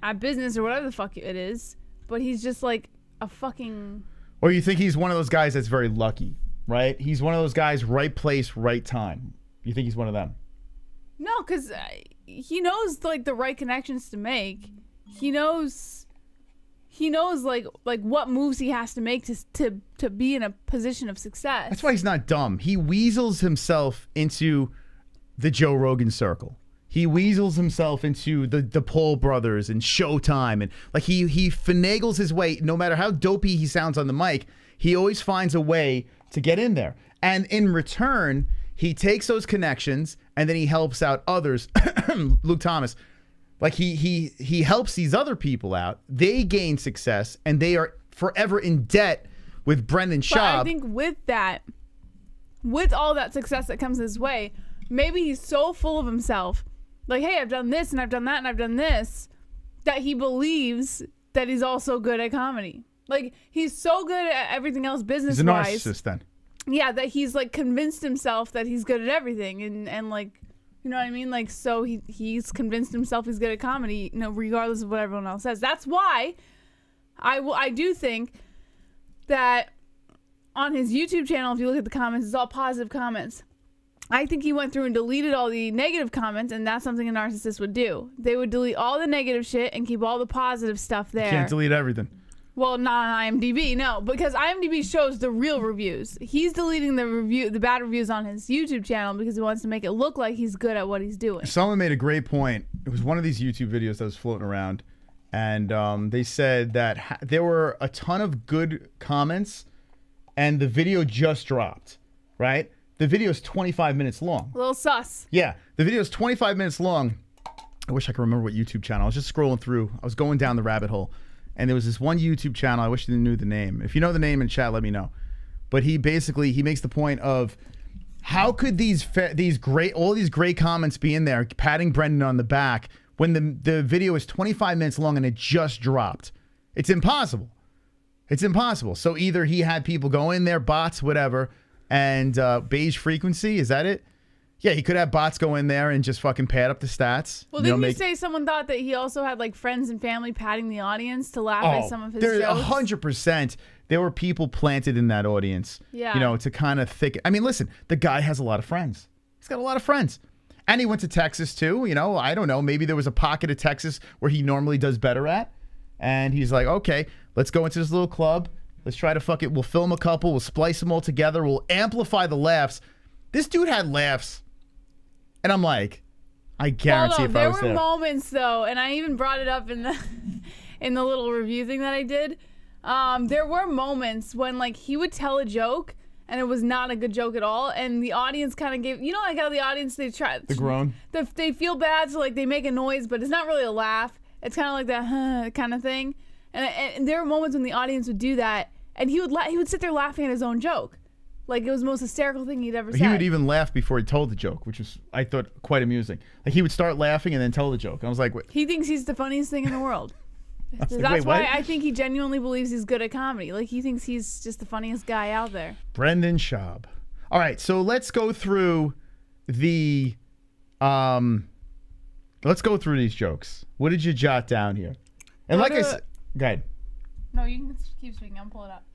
at business or whatever the fuck it is, but he's just like a fucking... Or you think he's one of those guys that's very lucky, right? He's one of those guys, right place, right time. You think he's one of them? No, because he knows, like, the right connections to make. He knows like what moves he has to make to be in a position of success. That's why he's not dumb. He weasels himself into the Joe Rogan circle. He weasels himself into the Paul brothers and Showtime, and like he finagles his way. No matter how dopey he sounds on the mic, he always finds a way to get in there. And in return, he takes those connections and then he helps out others. Luke Thomas. Like he helps these other people out. They gain success, and they are forever in debt with Brendan Schaub. But I think with that, with all that success that comes his way, maybe he's so full of himself, like, hey, I've done this and I've done that and I've done this, that he believes that he's also good at comedy. Like, he's so good at everything else business-wise. He's a narcissist then. Yeah, that he's like convinced himself that he's good at everything, and like, you know what I mean? Like, so he's convinced himself he's good at comedy, you know, regardless of what everyone else says. That's why I do think that on his YouTube channel, if you look at the comments, it's all positive comments. I think he went through and deleted all the negative comments, and that's something a narcissist would do. They would delete all the negative shit and keep all the positive stuff there. You can't delete everything. Well, not on IMDb, no, because IMDb shows the real reviews. He's deleting the bad reviews on his YouTube channel because he wants to make it look like he's good at what he's doing. Someone made a great point. It was one of these YouTube videos that was floating around, and they said that there were a ton of good comments, and the video just dropped, right? The video is 25 minutes long. A little sus. Yeah, the video is 25 minutes long. I wish I could remember what YouTube channel. I was just scrolling through. I was going down the rabbit hole. And there was this one YouTube channel. I wish you knew the name. If you know the name in chat, let me know. But he basically, he makes the point of how could all these great comments be in there, patting Brendan on the back, when the video is 25 minutes long and it just dropped? It's impossible. It's impossible. So either he had people go in there, bots, whatever, and beige frequency, is that it? Yeah, he could have bots go in there and just fucking pad up the stats. Well, didn't you say someone thought that he also had like friends and family padding the audience to laugh at some of his jokes? 100%. There were people planted in that audience, yeah, you know, to kind of thicken. I mean, listen, the guy has a lot of friends. He's got a lot of friends. And he went to Texas too, you know, I don't know. Maybe there was a pocket of Texas where he normally does better at. And he's like, okay, let's go into this little club. Let's try to fuck it. We'll film a couple. We'll splice them all together. We'll amplify the laughs. This dude had laughs. And I'm like, I guarantee if I was there. There were moments though, and I even brought it up in the little review thing that I did. There were moments when like he would tell a joke and it was not a good joke at all, and the audience kind of gave, you know, like how the audience, they try the groan. They feel bad, so like they make a noise, but it's not really a laugh. It's kind of like that kind of thing. And there were moments when the audience would do that, and he would sit there laughing at his own joke. Like, it was the most hysterical thing he'd ever said. He would even laugh before he told the joke, which was, I thought, quite amusing. Like, he would start laughing and then tell the joke. And I was like, what? He thinks he's the funniest thing in the world. That's like, why I think he genuinely believes he's good at comedy. Like, he thinks he's just the funniest guy out there. Brendan Schaub. All right, so let's go through the, let's go through these jokes. What did you jot down here? And like I said, go ahead. No, you can keep speaking. I'll pull it up.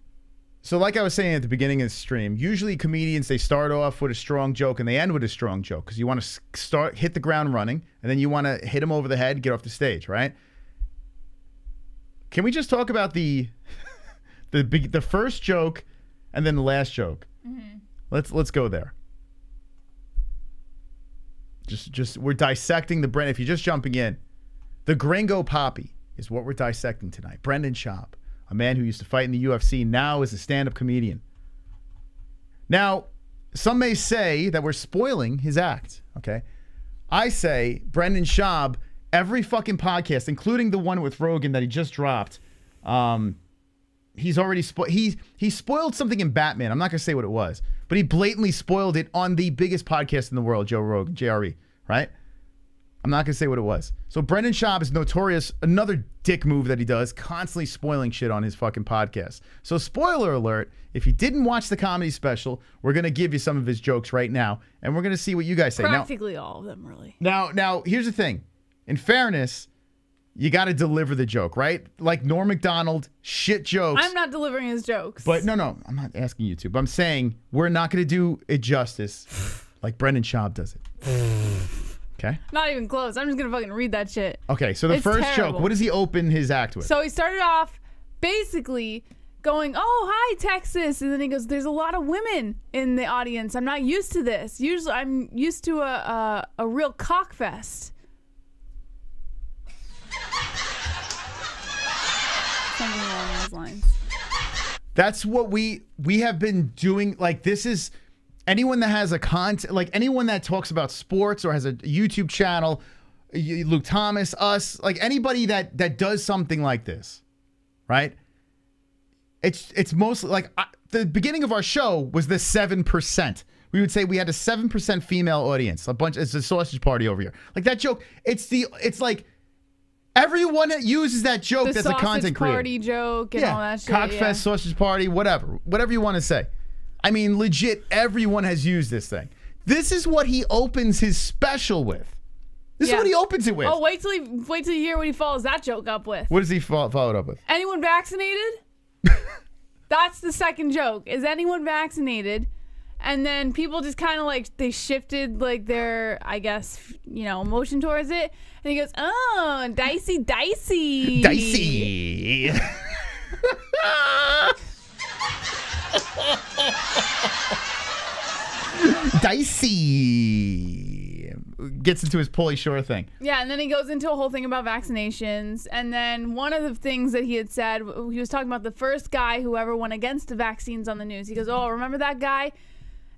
So like I was saying at the beginning of the stream, usually comedians, they start off with a strong joke and they end with a strong joke because you want to hit the ground running, and then you want to hit them over the head, get off the stage, right? Can we just talk about the first joke and then the last joke? Mm-hmm. Let's go there. Just we're dissecting the Brendan. If you're just jumping in, the Gringo Papi is what we're dissecting tonight. Brendan Schaub, a man who used to fight in the UFC, now is a stand-up comedian. Now, some may say that we're spoiling his act, okay? I say Brendan Schaub, every fucking podcast, including the one with Rogan that he just dropped, he's already he spoiled something in Batman. I'm not going to say what it was, but he blatantly spoiled it on the biggest podcast in the world, Joe Rogan, JRE, right? I'm not going to say what it was. So Brendan Schaub is notorious, another dick move that he does, constantly spoiling shit on his fucking podcast. So spoiler alert, if you didn't watch the comedy special, we're going to give you some of his jokes right now, and we're going to see what you guys say. Practically all of them, really. Now, here's the thing. In fairness, you got to deliver the joke, right? Like Norm Macdonald, shit jokes. I'm not delivering his jokes. But no, I'm not asking you to. But I'm saying we're not going to do it justice like Brendan Schaub does it. Okay. Not even close. I'm just going to fucking read that shit. Okay, so the first joke, what does he open his act with? So he started off basically going, oh, hi, Texas. And then he goes, there's a lot of women in the audience. I'm not used to this. Usually I'm used to a real cockfest. Something along those lines. That's what we have been doing. Like, this is... Anyone that has a anyone that talks about sports or has a YouTube channel, Luke Thomas, us, like anybody that does something like this, right? It's mostly like the beginning of our show was the 7%. We would say we had a 7% female audience. It's a sausage party over here. Like that joke. It's like everyone that uses that joke that's a content creator. The sausage party joke and all that shit. Cockfest, sausage party, whatever you want to say. I mean, legit, everyone has used this thing. This is what he opens his special with. This is what he opens it with. Oh, wait till you hear what he follows that joke up with. What does he follow it up with? Anyone vaccinated? That's the second joke. Is anyone vaccinated? And then people just kind of like, they shifted like their, I guess, emotion towards it. And he goes, oh, dicey. Dicey. Dicey. Gets into his Pauly Shore thing. Yeah, and then he goes into a whole thing about vaccinations. And then one of the things that he had said, he was talking about the first guy who ever went against the vaccines on the news. He goes, oh, remember that guy?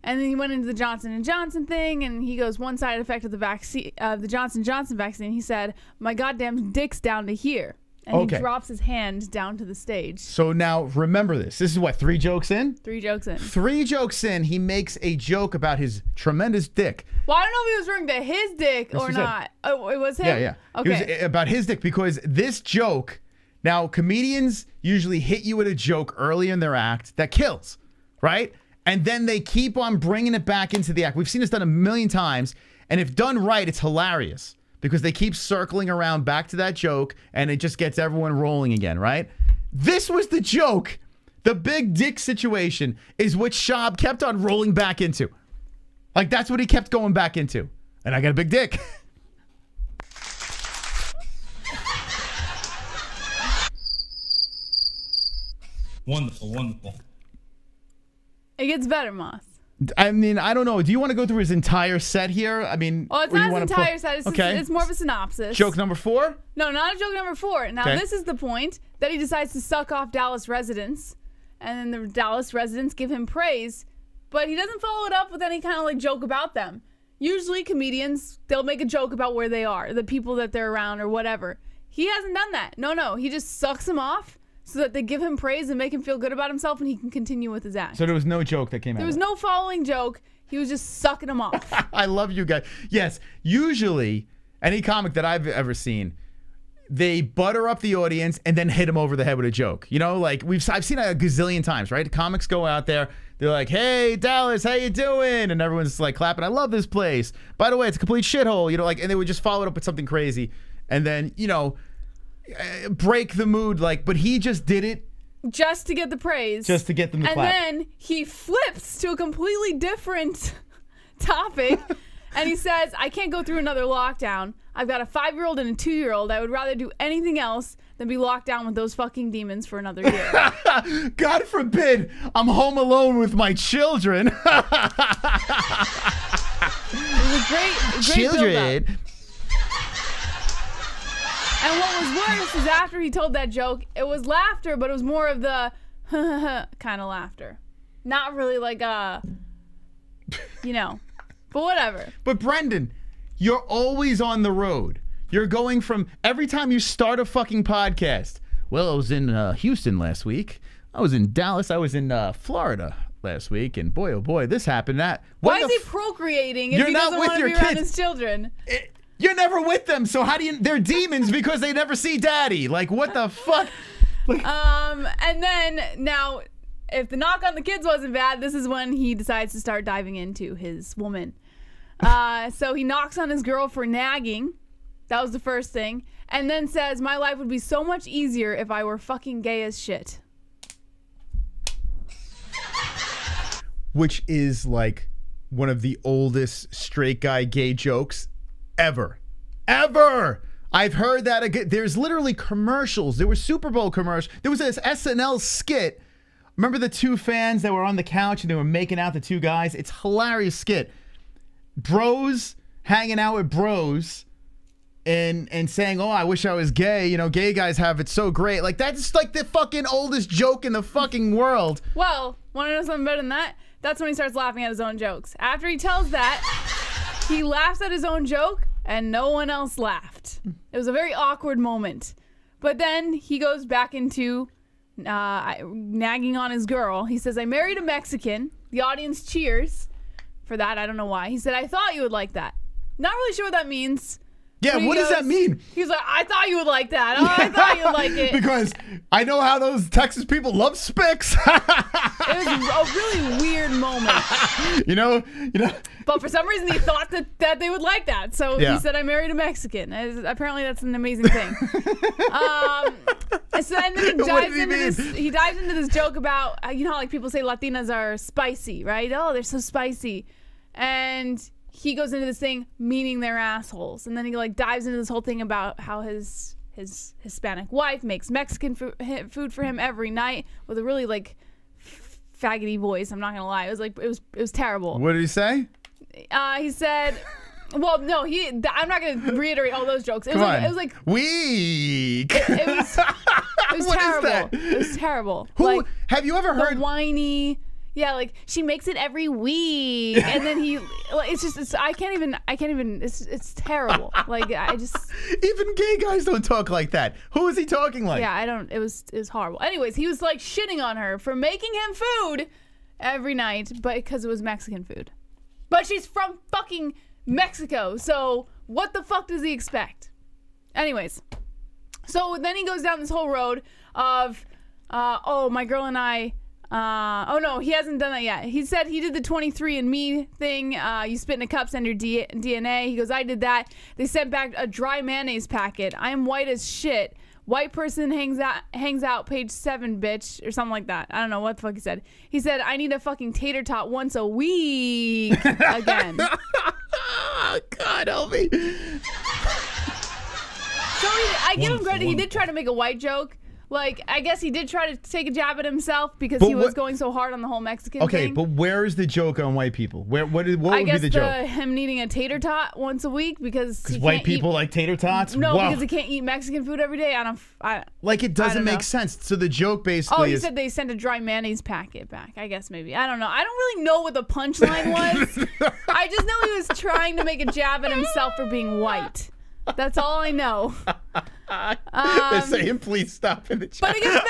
And then he went into the Johnson & Johnson thing, and he goes, one side effect of the vaccine, the Johnson & Johnson vaccine, he said, my goddamn dick's down to here. And he drops his hand down to the stage. So now, remember this. This is what, 3 jokes in? 3 jokes in. 3 jokes in, he makes a joke about his tremendous dick. Well, I don't know if he was referring to his dick or not. Oh, it was him? Yeah. Okay. It was about his dick because this joke, now comedians usually hit you with a joke early in their act that kills, right? And then they keep on bringing it back into the act. We've seen this done a million times. And if done right, it's hilarious. Because they keep circling around back to that joke. And it just gets everyone rolling again, right? This was the joke. The big dick situation is what Schaub kept on rolling back into. Like, that's what he kept going back into. And I got a big dick. Wonderful, wonderful. It gets better, Moss. I mean, I don't know. Do you want to go through his entire set here? I mean, oh, it's not his entire set. It's more of a synopsis. Joke number 4? No, not a joke number 4. Now, this is the point that he decides to suck off Dallas residents, and then the Dallas residents give him praise, but he doesn't follow it up with any kind of like joke about them. Usually, comedians, they'll make a joke about where they are, the people that they're around, or whatever. He hasn't done that. No, he just sucks them off so that they give him praise and make him feel good about himself, and he can continue with his act. So there was no joke that came out. There was no following joke. He was just sucking them off. I love you guys. Yes, usually any comic that I've ever seen, they butter up the audience and then hit them over the head with a joke. You know, like I've seen it a gazillion times, right? Comics go out there, they're like, "Hey, Dallas, how you doing?" And everyone's like clapping. I love this place. By the way, it's a complete shithole. You know, like, and they would just follow it up with something crazy, and then break the mood. Like, but he just did it just to get the praise, just to get them to clap. And then he flips to a completely different topic. And he says, I can't go through another lockdown. I've got a 5-year-old and a 2-year-old. I would rather do anything else than be locked down with those fucking demons for another year. God forbid I'm home alone with my children. It was a great children. And what was worse is after he told that joke, it was laughter, but it was more of the kind of laughter. Not really like but whatever. But Brendan, you're always on the road. You're going from every time you start a fucking podcast. Well, I was in Houston last week. I was in Dallas. I was in Florida last week. And boy, oh boy, this happened. Why is he procreating if he doesn't want to be around his children? You're never with them, so how do you... They're demons because they never see daddy. Like, what the fuck? And then, now, if the knock on the kids wasn't bad, this is when he decides to start diving into his woman. So he knocks on his girl for nagging. That was the first thing. And then says, my life would be so much easier if I were fucking gay as shit. Which is, like, one of the oldest straight guy gay jokes ever. I've heard that again. There's literally commercials. There were Super Bowl commercials. There was this SNL skit. Remember the 2 fans that were on the couch and they were making out, the 2 guys? It's a hilarious skit. Bros hanging out with bros and saying, oh, I wish I was gay. You know, gay guys have it so great. Like, that's like the fucking oldest joke in the fucking world. Well, want to know something better than that? That's when he starts laughing at his own jokes. After he tells that, he laughs at his own joke, and no one else laughed. It was a very awkward moment. But then he goes back into nagging on his girl. He says, I married a Mexican. The audience cheers for that. I don't know why. He said, I thought you would like that. Not really sure what that means. Yeah, what does that mean? He's like, I thought you would like that. Oh, I thought you would like it. Because I know how those Texas people love Spicks. It was a really weird moment. You know. But for some reason, he thought that they would like that. So he said, I married a Mexican. Apparently, that's an amazing thing. So and then he dives into this joke about, you know how like people say Latinas are spicy, right? Oh, they're so spicy. And he goes into this thing meaning they're assholes. And then he like dives into this whole thing about how his Hispanic wife makes Mexican food for him every night with a really like faggoty voice. I'm not gonna lie. It was terrible. What did he say? He said, well, no, I'm not gonna reiterate all those jokes. It was like weak. It was terrible. It was terrible. Who have you ever heard? The whiny. Yeah, like she makes it every week, and then I can't even. It's terrible. Like I just. Even gay guys don't talk like that. Who is he talking like? Yeah, I don't. It was horrible. Anyways, he was like shitting on her for making him food every night, but because it was Mexican food. But she's from fucking Mexico, so what the fuck does he expect? Anyways, so then he goes down this whole road of, oh, my girl and I. Oh no, he hasn't done that yet. He said he did the 23andMe thing. You spit in a cup, send your DNA. He goes, I did that. They sent back a dry mayonnaise packet. I am white as shit. White person hangs out page 7, bitch, or something like that. I don't know what the fuck he said. He said, I need a fucking tater tot once a week again. God help me. So I give him credit. He did try to make a white joke. Like, I guess he did try to take a jab at himself because he was going so hard on the whole Mexican thing. Okay, but where is the joke on white people? What would be the joke? I guess him needing a tater tot once a week because white people like tater tots? No, because he can't eat Mexican food every day. Like, it doesn't make sense. So the joke basically he said they sent a dry mayonnaise packet back. I guess maybe. I don't know. I don't really know what the punchline was. I just know he was trying to make a jab at himself for being white. That's all I know. They're saying, please stop in the chat. But it gets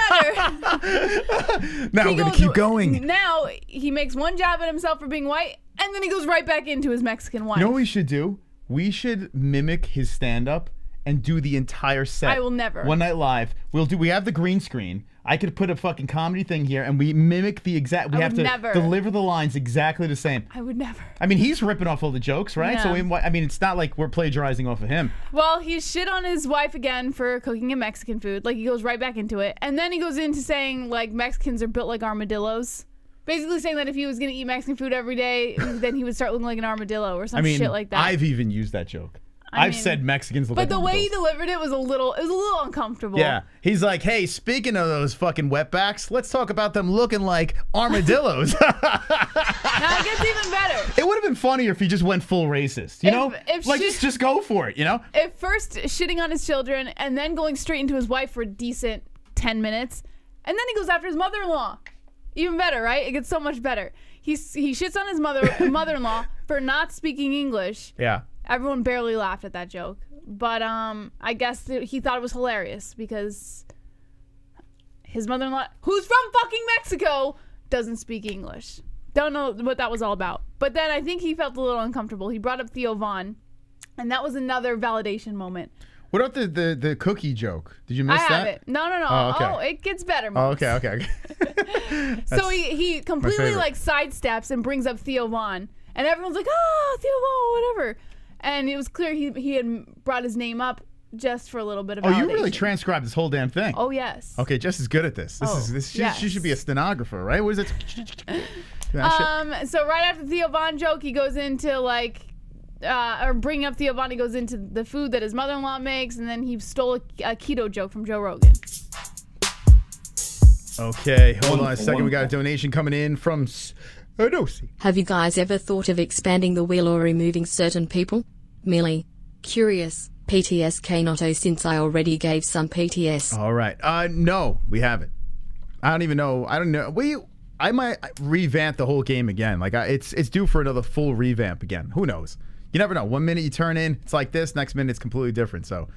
better. Now we're going to keep going. Now he makes one jab at himself for being white, and then he goes right back into his Mexican wife. You know what we should do? We should mimic his stand-up and do the entire set. I will never. One Night Live. We have the green screen. I could put a fucking comedy thing here, and we mimic the exact. We have to deliver the lines exactly the same. I would never. I mean, he's ripping off all the jokes, right? Yeah. So I mean, it's not like we're plagiarizing off of him. Well, he shit on his wife again for cooking him Mexican food. Like, he goes right back into it, and then he goes into saying like Mexicans are built like armadillos. Basically saying that if he was gonna eat Mexican food every day, then he would start looking like an armadillo or some shit like that. I've even used that joke. I've said Mexicans look like armadillos. But the way he delivered it was a little uncomfortable. Yeah. He's like, hey, speaking of those fucking wetbacks, let's talk about them looking like armadillos. Now it gets even better. It would have been funnier if he just went full racist, you know? Like, just go for it, you know? At first shitting on his children and then going straight into his wife for a decent 10 minutes. And then he goes after his mother-in-law. Even better, right? It gets so much better. He shits on his mother-in-law for not speaking English. Yeah. Everyone barely laughed at that joke. But I guess he thought it was hilarious because his mother-in-law, who's from fucking Mexico, doesn't speak English. Don't know what that was all about. But then I think he felt a little uncomfortable. He brought up Theo Von, and that was another validation moment. What about the cookie joke? Did you miss that? I have it. No. Oh, okay. Oh, it gets better. Oh, okay. So he completely like sidesteps and brings up Theo Von, and everyone's like, oh, Theo Von, whatever. And it was clear he had brought his name up just for a little bit of validation. Oh, you really transcribed this whole damn thing. Oh, yes. Okay, Jess is good at this. She should be a stenographer, right? What is it? So right after the Theo Von joke, he goes into like, or bringing up Theo Von, he goes into the food that his mother-in-law makes, and then he stole a keto joke from Joe Rogan. Okay, hold on a second. We got a donation coming in from ROUSEY. Have you guys ever thought of expanding the wheel or removing certain people? Millie. Curious. PTSK not since I already gave some PTS. All right. No, we haven't. I don't even know. I don't know. I might revamp the whole game again. Like, it's due for another full revamp again. Who knows? You never know. 1 minute you turn in, it's like this. Next minute, it's completely different. So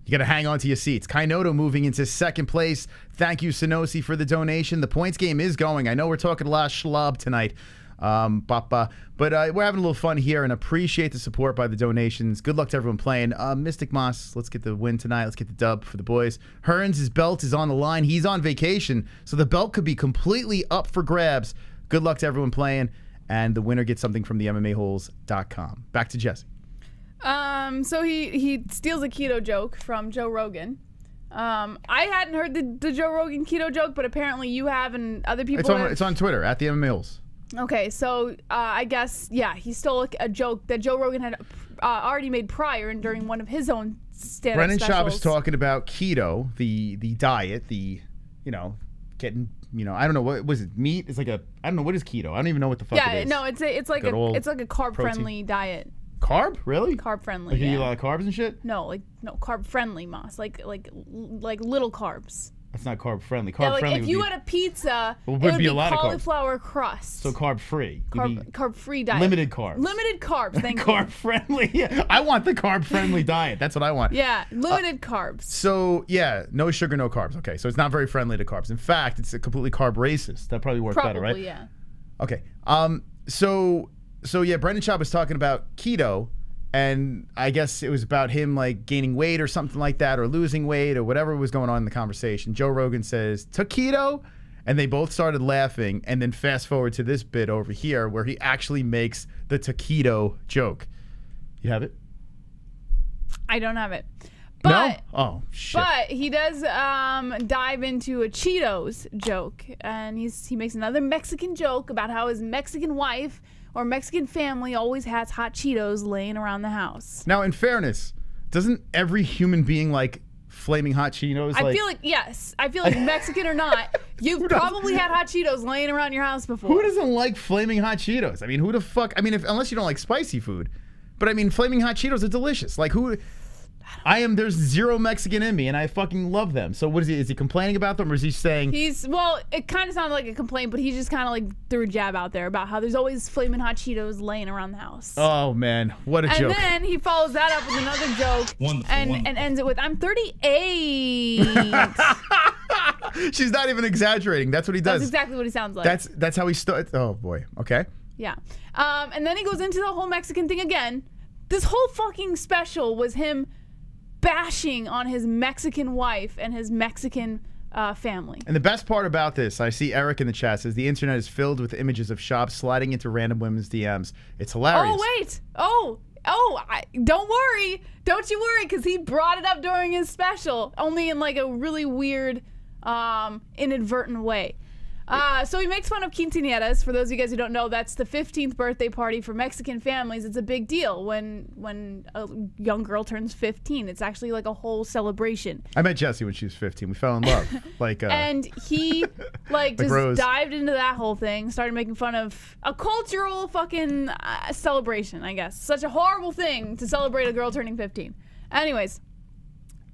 you got to hang on to your seats. Kainoto moving into second place. Thank you, Sonosi, for the donation. The points game is going. I know we're talking a lot of schlub tonight. But we're having a little fun here and appreciate the support by the donations. Good luck to everyone playing. Mystic Moss, let's get the win tonight. Let's get the dub for the boys. Hearns, his belt is on the line. He's on vacation, so the belt could be completely up for grabs. Good luck to everyone playing, and the winner gets something from the MMAHoles.com. Back to Jesse. So he steals a keto joke from Joe Rogan. I hadn't heard the Joe Rogan keto joke, but apparently you have, and other people It's on Twitter, at the MMAHoles. Okay, so I guess, yeah, he stole a joke that Joe Rogan had already made prior and during one of his own stand-up Brendan specials. Schaub is talking about keto, the diet, getting, I don't know, what was it, meat? It's like I don't know, what is keto? I don't even know what the fuck it is. Yeah, no, it's like a carb-friendly diet. Carb? Really? Carb-friendly, Like you eat a lot of carbs and shit? No, carb-friendly, Moss. Like little carbs. That's not carb-friendly. Yeah, Carb-friendly if you had a pizza, it would be a lot cauliflower of carbs. crust. So carb-free. Carb-free diet. Limited carbs. Limited carbs, thank you. Carb-friendly. Yeah, I want the carb-friendly diet. That's what I want. Yeah, limited carbs. So, yeah, no sugar, no carbs. Okay, so it's not very friendly to carbs. In fact, it's a completely carb racist. That probably works better, right? Yeah. Okay. So yeah, Brendan Schaub was talking about keto, and I guess it was about him like gaining weight or something like that, or losing weight or whatever was going on in the conversation. Joe Rogan says, "To keto?" And they both started laughing, and then fast forward to this bit over here where he actually makes the taquito joke. You have it? I don't have it. No? Oh, shit. But he does dive into a Cheetos joke, and he makes another Mexican joke about how his Mexican wife or Mexican family always has hot Cheetos laying around the house. Now, in fairness, doesn't every human being like flaming hot Cheetos? I feel like, yes. I feel like Mexican or not, you've probably had hot Cheetos laying around your house before. Who doesn't like flaming hot Cheetos? I mean, who the fuck? I mean, unless you don't like spicy food. But I mean, flaming hot Cheetos are delicious. Like, who? There's zero Mexican in me, and I fucking love them. So what is he complaining about them, or is he saying? Well, it kind of sounded like a complaint, but he just kind of like threw a jab out there about how there's always flaming hot Cheetos laying around the house. Oh man, what a joke. And then he follows that up with another joke and ends it with, "I'm 38. She's not even exaggerating. That's what he does. That's exactly what he sounds like. That's how he starts. Oh boy. Okay. Yeah. And then he goes into the whole Mexican thing again. This whole fucking special was him bashing on his Mexican wife and his Mexican family. And the best part about this, I see Eric in the chat says, the internet is filled with images of Schaub sliding into random women's DMs. It's hilarious. Oh, wait. Don't worry. Don't you worry, because he brought it up during his special, only in like a really weird, inadvertent way. So he makes fun of quinceañeras. For those of you guys who don't know, that's the 15th birthday party for Mexican families. It's a big deal when a young girl turns 15. It's actually like a whole celebration. I met Jessie when she was 15. We fell in love. And he just Rose. dived into that whole thing, started making fun of a cultural fucking celebration, I guess. Such a horrible thing to celebrate a girl turning 15. Anyways.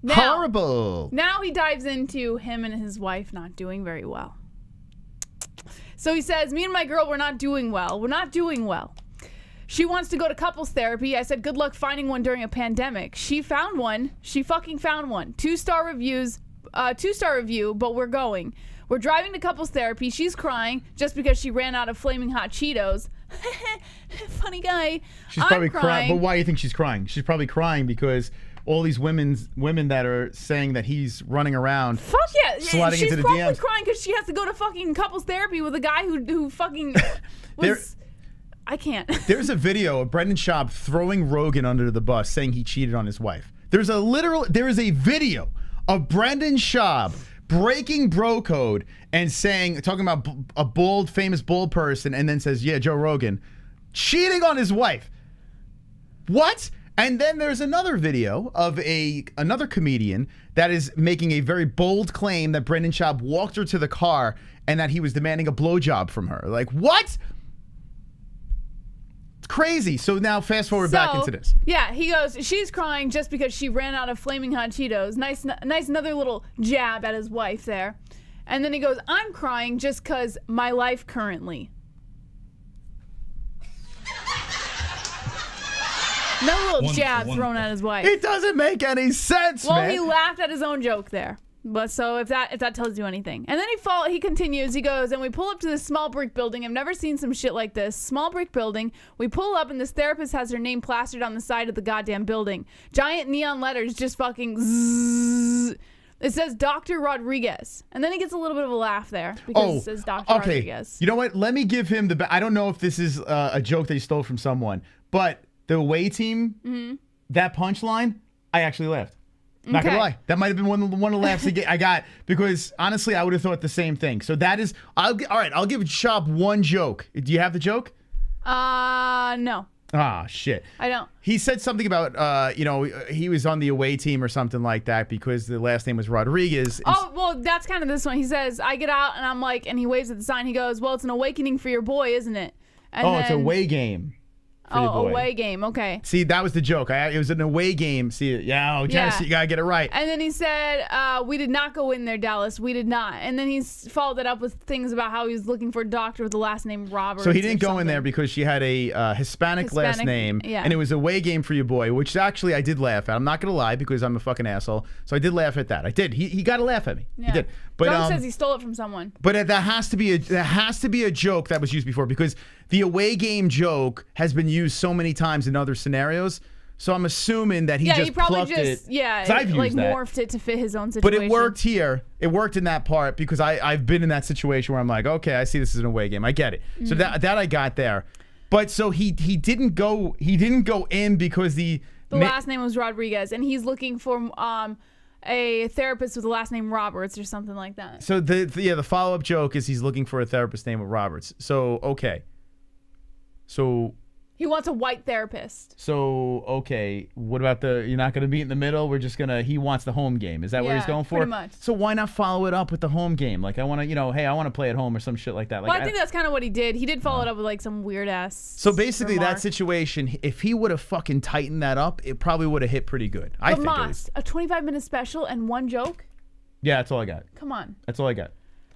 Horrible. Now he dives into him and his wife not doing very well. So he says, "Me and my girl, we're not doing well. We're not doing well. She wants to go to couples therapy. I said, good luck finding one during a pandemic. She found one. She fucking found one. 2-star reviews, 2-star review, but we're going. We're driving to couples therapy. She's crying just because she ran out of flaming hot Cheetos." Funny guy. She's probably crying. But why do you think she's crying? She's probably crying because all these women that are saying that he's running around. Fuck yeah. Sliding into the DMs. She's probably crying because she has to go to fucking couples therapy with a guy who fucking was... I can't. There's a video of Brendan Schaub throwing Rogan under the bus saying he cheated on his wife. There is a video of Brendan Schaub breaking bro code and talking about a famous bald person, and then says, yeah, Joe Rogan, cheating on his wife. What? And then there's another video of another comedian that is making a very bold claim that Brendan Schaub walked her to the car and that he was demanding a blowjob from her. Like, what? It's crazy. So now fast forward back into this. Yeah, he goes, she's crying just because she ran out of flaming hot Cheetos. Nice another little jab at his wife there. And then he goes, I'm crying just because my life currently. No little Wonderful, jab wonderful. thrown at his wife. It doesn't make any sense, Well, man. he laughed at his own joke there. But so if that tells you anything. And then he continues, he goes, and we pull up to this small brick building. I've never seen some shit like this. Small brick building. We pull up and this therapist has her name plastered on the side of the goddamn building. Giant neon letters just fucking zzz. It says Dr. Rodriguez. And then he gets a little bit of a laugh there because it says Dr. Rodriguez. You know what? Let me give him the... I don't know if this is a joke that he stole from someone, but the away team, that punchline, I actually laughed. Not gonna lie, that might have been one of the laughs I got because honestly, I would have thought the same thing. So that is, all right. I'll give Schaub one joke. Do you have the joke? No. Ah, shit. I don't. He said something about, he was on the away team or something like that because the last name was Rodriguez. Oh, well, that's kind of this one. He says, I get out and I'm like, and he waves at the sign. He goes, well, it's an awakening for your boy, isn't it? And it's a away game. Oh, away game. Okay. See, that was the joke. It was an away game. See, Tennessee, you gotta get it right. And then he said, we did not go in there, Dallas. We did not. And then he's followed it up with things about how he was looking for a doctor with the last name Roberts. So he didn't go in there because she had a Hispanic last name, and it was a away game for your boy, which actually I did laugh at. I'm not gonna lie because I'm a fucking asshole. So I did laugh at that. I did. He got to laugh at me. Yeah. He did. But John says he stole it from someone. But that has to be a joke that was used before because the away game joke has been used so many times in other scenarios. So I'm assuming that he just plucked it. Yeah, I've like used that. morphed it to fit his own situation. But it worked here. It worked in that part because I've been in that situation where I'm like, okay, I see this is an away game. I get it. So that I got there. But so he didn't go in because the last name was Rodriguez, and he's looking for a therapist with the last name Roberts or something like that. So the follow-up joke is he's looking for a therapist named Roberts. So okay. So he wants a white therapist. So okay, what about you're not going to be in the middle? We're just gonna. He wants the home game. Is that what he's going for? Pretty much. So why not follow it up with the home game? Like I want to, hey, I want to play at home or some shit like that. Like, well, I think that's kind of what he did. He did follow it up with like some weird ass. So basically, that situation, if he would have fucking tightened that up, it probably would have hit pretty good. I think at least. A 25-minute special and one joke. Yeah, that's all I got. Come on. That's all I got.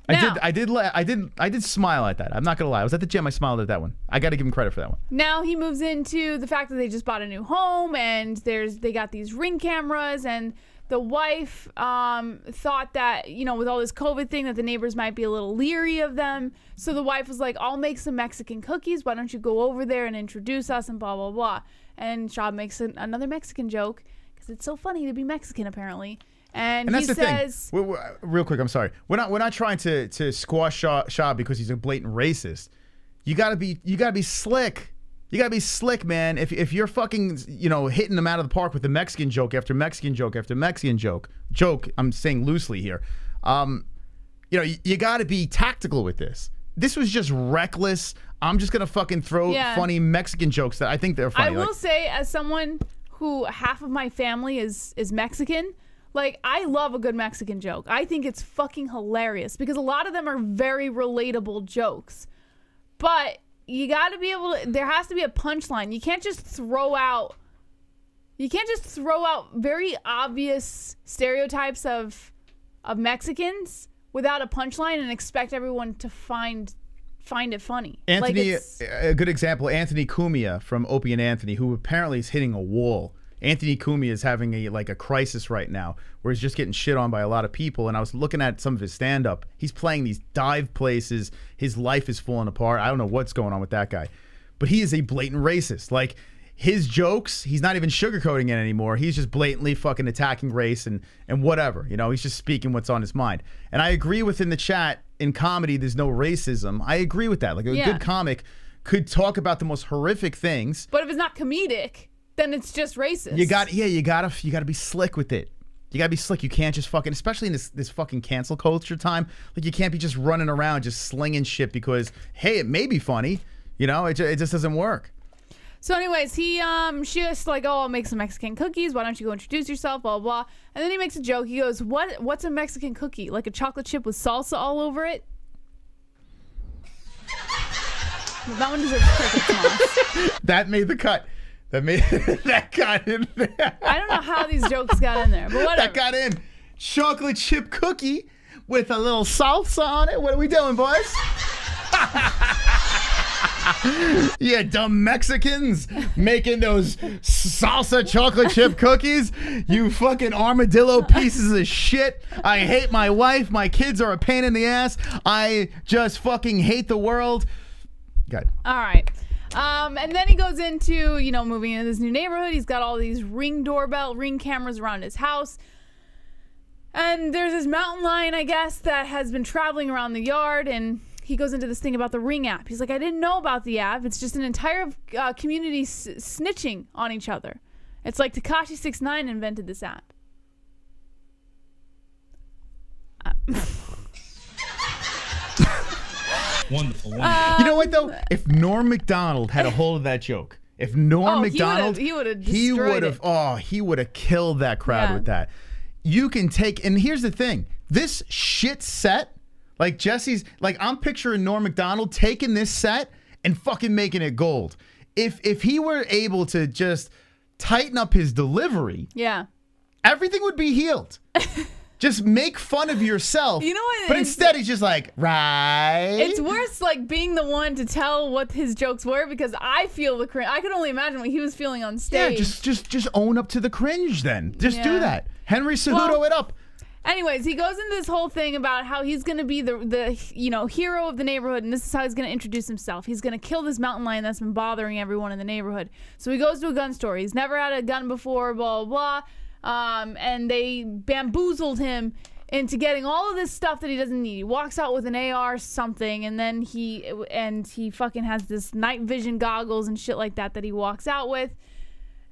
Now, I did smile at that. I'm not gonna lie. I was at the gym. I smiled at that one. I got to give him credit for that one. Now he moves into the fact that they just bought a new home and they got these Ring cameras, and the wife thought that, with all this COVID thing, that the neighbors might be a little leery of them. So the wife was like, I'll make some Mexican cookies. Why don't you go over there and introduce us and blah blah blah. And Schaub makes another Mexican joke because it's so funny to be Mexican apparently. And that's he says, the thing. Real quick, I'm sorry. We're not trying to squash Schaub because he's a blatant racist. You gotta be slick. You gotta be slick, man. If you're fucking hitting them out of the park with the Mexican joke after Mexican joke after Mexican joke, I'm saying loosely here. You gotta be tactical with this. This was just reckless. I'm just gonna fucking throw funny Mexican jokes that I think they're funny. I will say, as someone who half of my family is Mexican. Like, I love a good Mexican joke. I think it's fucking hilarious because a lot of them are very relatable jokes. But you got to be able to, there has to be a punchline. You can't just throw out very obvious stereotypes of Mexicans without a punchline and expect everyone to find it funny. Anthony, a good example, Anthony Cumia from Opie and Anthony, who apparently is hitting a wall. Anthony Cumia is having a crisis right now where he's just getting shit on by a lot of people. And I was looking at some of his stand-up. He's playing these dive places. His life is falling apart. I don't know what's going on with that guy. But he is a blatant racist. Like, his jokes, he's not even sugarcoating it anymore. He's just blatantly fucking attacking race and whatever. He's just speaking what's on his mind. And I agree with in the chat, in comedy, there's no racism. I agree with that. Like, a good comic could talk about the most horrific things. But if it's not comedic, then it's just racist. You gotta be slick with it. You gotta be slick. You can't just fucking, especially in this fucking cancel culture time. Like, you can't be just running around just slinging shit because, hey, it may be funny. It just doesn't work. So anyways, she just like, oh, I'll make some Mexican cookies. Why don't you go introduce yourself? Blah blah. And then he makes a joke. He goes, what's a Mexican cookie? Like a chocolate chip with salsa all over it? Well, that one deserves crickets. That made the cut. That got in there. I don't know how these jokes got in there, but whatever. That got in. Chocolate chip cookie with a little salsa on it. What are we doing, boys? Yeah, dumb Mexicans making those salsa chocolate chip cookies. You fucking armadillo pieces of shit. I hate my wife. My kids are a pain in the ass. I just fucking hate the world. Got it. All right. And then he goes into, you know, moving into this new neighborhood. He's got all these ring cameras around his house. And there's this mountain lion, I guess, that has been traveling around the yard, and he goes into this thing about the Ring app. He's like, I didn't know about the app. It's just an entire community snitching on each other. It's like Tekashi 6ix9ine invented this app. Wonderful. You know what, though? If Norm Macdonald had a hold of that joke, if Norm Macdonald, he would have destroyed it. He would have killed that crowd with that. You can take, and here's the thing, this shit set, like Jesse's, like I'm picturing Norm Macdonald taking this set and fucking making it gold. If he were able to just tighten up his delivery, everything would be healed. Just make fun of yourself. You know what? But instead, he's just like, right? It's worse, like, being the one to tell what his jokes were, because I feel the cringe. I could only imagine what he was feeling on stage. Yeah, just own up to the cringe then. Just do that. Henry Cejudo it up. Anyways, he goes into this whole thing about how he's going to be the you know, hero of the neighborhood, and this is how he's going to introduce himself. He's going to kill this mountain lion that's been bothering everyone in the neighborhood. So he goes to a gun store. He's never had a gun before, blah, blah, blah. And they bamboozled him into getting all of this stuff that he doesn't need. He walks out with an AR something, and then he fucking has this night vision goggles and shit like that he walks out with.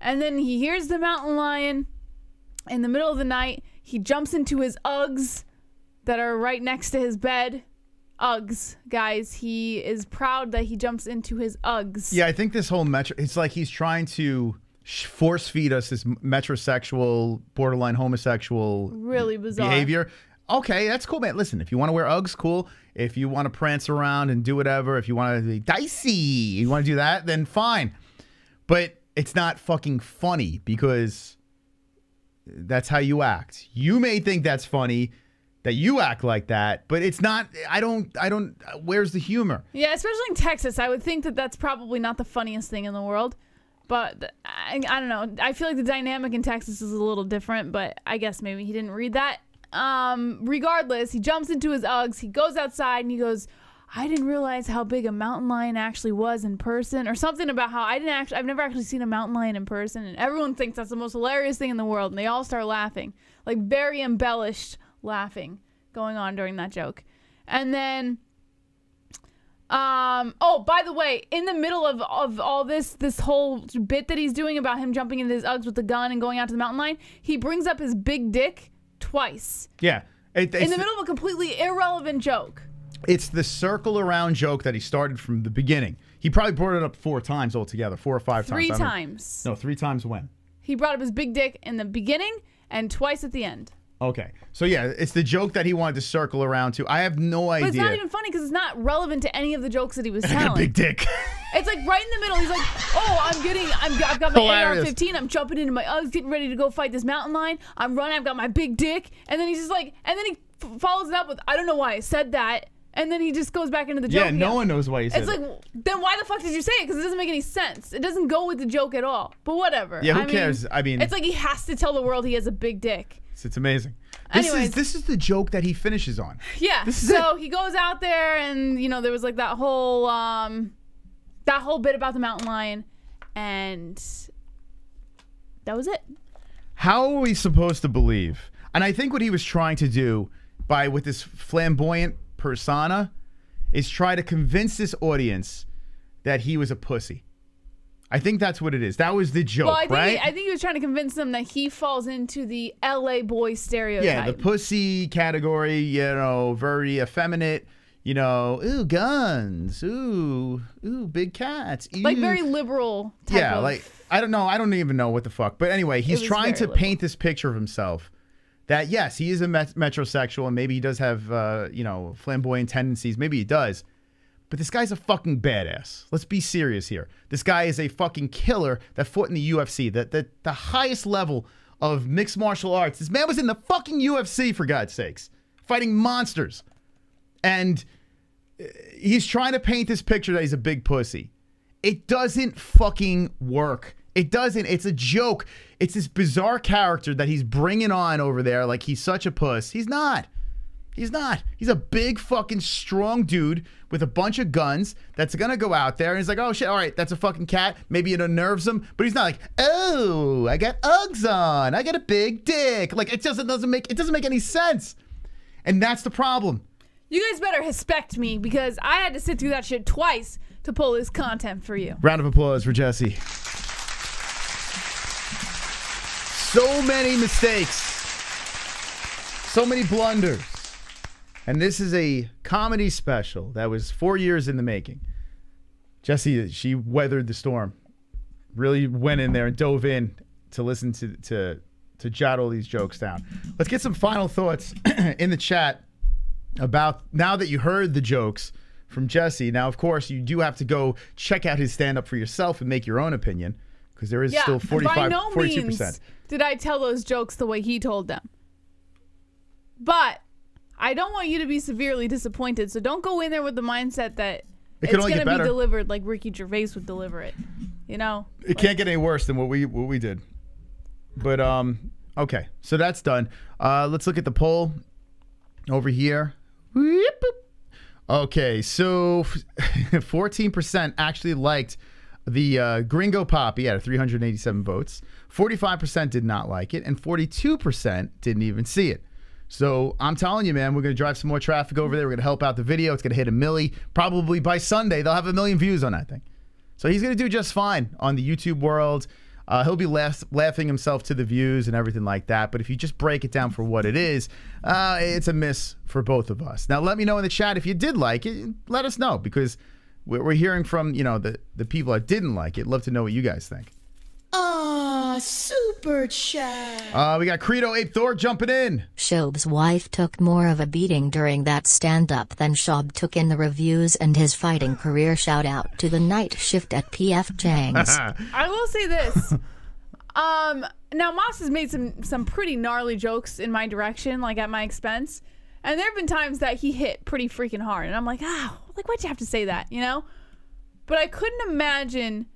And then he hears the mountain lion in the middle of the night. He jumps into his Uggs that are right next to his bed. Uggs, guys. He is proud that he jumps into his Uggs. Yeah, I think this whole it's like he's trying to force feed us this metrosexual, borderline homosexual really bizarre behavior. Okay, that's cool, man. Listen, if you want to wear Uggs, cool. If you want to prance around and do whatever, if you want to be dicey, you want to do that, then fine. But it's not fucking funny because that's how you act. You may think that's funny that you act like that, but it's not. I don't, where's the humor? Yeah, especially in Texas. I would think that that's probably not the funniest thing in the world. But I don't know. I feel like the dynamic in Texas is a little different, but I guess maybe he didn't read that. Regardless, he jumps into his Uggs. He goes outside and he goes, I didn't realize how big a mountain lion actually was in person, or something about how I've never actually seen a mountain lion in person, and everyone thinks that's the most hilarious thing in the world, and they all start laughing, like very embellished laughing going on during that joke. And then oh, by the way, in the middle of all this whole bit that he's doing about him jumping into his Uggs with the gun and going out to the mountain lion, he brings up his big dick twice. Yeah. In the middle of a completely irrelevant joke. It's the circle around joke that he started from the beginning. He probably brought it up 4 times altogether, 4 or 5 times. 3 times. No, 3 times when? He brought up his big dick in the beginning and twice at the end. Okay. So, yeah, it's the joke that he wanted to circle around to. I have no idea. But it's not even funny because it's not relevant to any of the jokes that he was I telling. got a big dick. It's like right in the middle. He's like, oh, I've got my AR-15. I'm jumping into my Uggs, getting ready to go fight this mountain lion. I'm running. I've got my big dick. And then he's just like, and then he follows it up with, I don't know why I said that. And then he just goes back into the joke. Yeah, no one knows why he said it. It's like, then why the fuck did you say it? Because it doesn't make any sense. It doesn't go with the joke at all. But whatever. Yeah, who cares? I mean, it's like he has to tell the world he has a big dick. It's amazing. Anyways, this is the joke that he finishes on. Yeah. So he goes out there, and you know there was like that whole bit about the mountain lion, and that was it. How are we supposed to believe? And I think what he was trying to do with this flamboyant persona is try to convince this audience that he was a pussy. I think that's what it is. That was the joke, right? I think he was trying to convince them that he falls into the LA boy stereotype. Yeah, the pussy category, you know, very effeminate, you know, ooh, guns, ooh, big cats. Ew. Like very liberal type of... like, I don't know. I don't even know what the fuck. But anyway, he's trying to paint this picture of himself that, yes, he is a metrosexual and maybe he does have, you know, flamboyant tendencies. Maybe he does. But this guy's a fucking badass. Let's be serious here. This guy is a fucking killer that fought in the UFC, the highest level of mixed martial arts. This man was in the fucking UFC, for God's sakes, fighting monsters. And he's trying to paint this picture that he's a big pussy. It doesn't fucking work. It doesn't. It's a joke. It's this bizarre character that he's bringing on over there like he's such a puss. He's not. He's not. He's a big fucking strong dude with a bunch of guns that's going to go out there and he's like, oh shit, all right, that's a fucking cat. Maybe it unnerves him, but he's not like, oh, I got Uggs on. I got a big dick. Like it doesn't make any sense. And that's the problem. You guys better respect me because I had to sit through that shit twice to pull this content for you. Round of applause for Jesse. So many mistakes. So many blunders. And this is a comedy special that was 4 years in the making. Jesse, she weathered the storm. Really went in there and dove in to listen to jot all these jokes down. Let's get some final thoughts in the chat about, now that you heard the jokes from Jesse. Now, of course, you do have to go check out his stand-up for yourself and make your own opinion, because there is still 45, by no 42%. Means did I tell those jokes the way he told them. But I don't want you to be severely disappointed, so don't go in there with the mindset that it's going to be delivered like Ricky Gervais would deliver it. You know? It can't get any worse than what we did. But, okay, so that's done. Let's look at the poll over here. Okay, so 14% actually liked the Gringo Papi out of 387 votes. 45% did not like it, and 42% didn't even see it. So I'm telling you, man, we're going to drive some more traffic over there. We're going to help out the video. It's going to hit 1 million. Probably by Sunday, they'll have 1 million views on that thing. So he's going to do just fine on the YouTube world. He'll be laughing himself to the views and everything like that. But if you just break it down for what it is, it's a miss for both of us. Now, let me know in the chat if you did like it. Let us know, because we're hearing from, you know, the people that didn't like it. Love to know what you guys think. Super chat. We got Credo Ape Thor jumping in. Schaub's wife took more of a beating during that stand-up than Schaub took in the reviews and his fighting career. Shout out to the night shift at PF Chang's. I will say this. Now Moss has made some pretty gnarly jokes in my direction, like at my expense. And there have been times that he hit pretty freaking hard. And I'm like, like, why'd you have to say that, you know? But I couldn't imagine,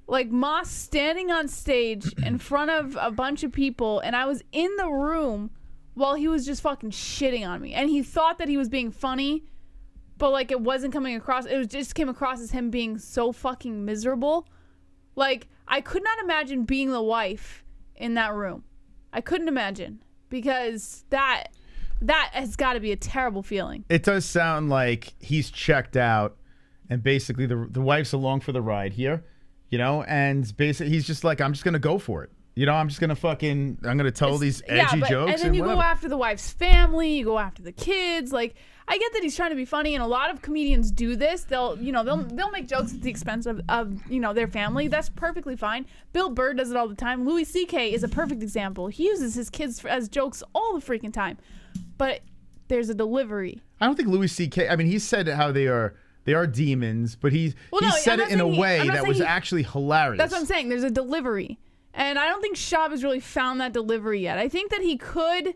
like, Moss standing on stage in front of a bunch of people, and I was in the room while he was just fucking shitting on me. And he thought that he was being funny, but, like, it wasn't coming across. It just came across as him being so fucking miserable. Like, I could not imagine being the wife in that room. I couldn't imagine, because that has got to be a terrible feeling. It does sound like he's checked out, and basically the wife's along for the ride here. You know, and basically he's just like, I'm just going to go for it. You know, I'm just going to tell these edgy jokes. And then you go after the wife's family, you go after the kids. Like, I get that he's trying to be funny, and a lot of comedians do this. They'll make jokes at the expense of you know, their family. That's perfectly fine. Bill Burr does it all the time. Louis C.K. is a perfect example. He uses his kids as jokes all the freaking time. But there's a delivery. I don't think Louis C.K., I mean, he said how they are demons, but he said it in a way that was actually hilarious. That's what I'm saying. There's a delivery. And I don't think Schaub has really found that delivery yet. I think that he could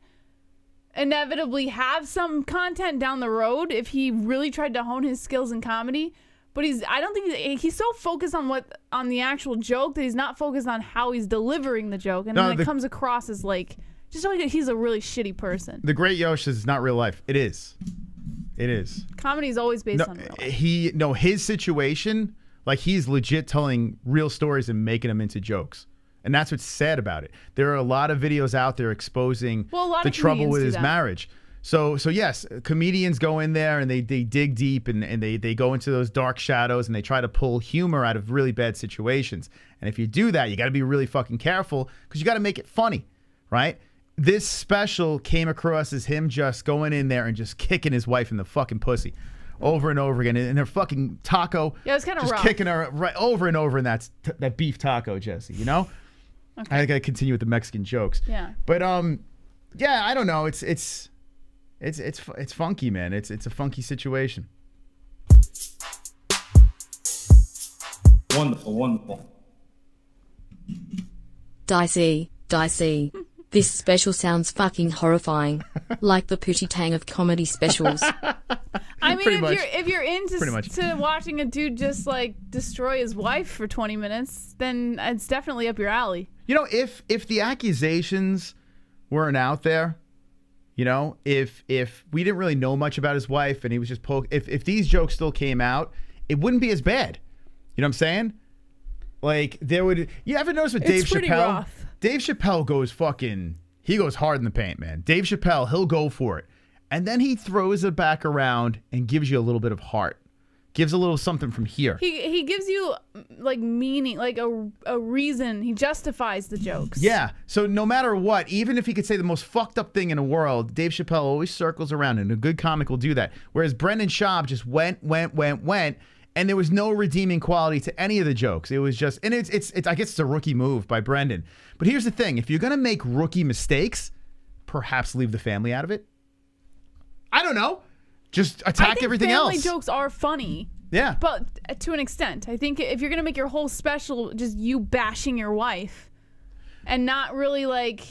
inevitably have some content down the road if he really tried to hone his skills in comedy. But I don't think he's so focused on the actual joke that he's not focused on how he's delivering the joke. And then it comes across as like, just like he's a really shitty person. The Great Yosh is not real life. It is. It is. Comedy is always based on real life. His situation, like, he's legit telling real stories and making them into jokes. And that's what's sad about it. There are a lot of videos out there exposing the trouble with his marriage. So yes, comedians go in there and they dig deep and they go into those dark shadows and they try to pull humor out of really bad situations. And if you do that, you got to be really fucking careful, because you got to make it funny, right? This special came across as him just going in there and just kicking his wife in the fucking pussy over and over again. And her fucking taco. Yeah, it was kind of rough. Kicking her right over and over in that beef taco, Jesse, you know? Okay. I got to continue with the Mexican jokes. Yeah. But, yeah, I don't know. It's funky, man. It's a funky situation. Wonderful, wonderful. Dicey. This special sounds fucking horrifying. Like the pootie tang of comedy specials. I mean, Pretty much. if you're into Pretty much. to watching a dude just like destroy his wife for 20 minutes, then it's definitely up your alley. You know, if the accusations weren't out there, you know, if we didn't really know much about his wife and he was just if these jokes still came out, it wouldn't be as bad. You know what I'm saying? Like there would. You ever notice with Dave It's pretty Chappelle? rough. Dave Chappelle goes he goes hard in the paint, man. Dave Chappelle, he'll go for it. And then he throws it back around and gives you a little bit of heart. Gives a little something from here. He gives you like meaning, like a reason. He justifies the jokes. Yeah. So no matter what, even if he could say the most fucked up thing in the world, Dave Chappelle always circles around, and a good comic will do that. Whereas Brendan Schaub just went, and there was no redeeming quality to any of the jokes. It was just, and it's I guess it's a rookie move by Brendan. But here's the thing: if you're gonna make rookie mistakes, perhaps leave the family out of it. I don't know. Just attack everything else. Family jokes are funny. Yeah. But to an extent, I think if you're gonna make your whole special just you bashing your wife, and not really like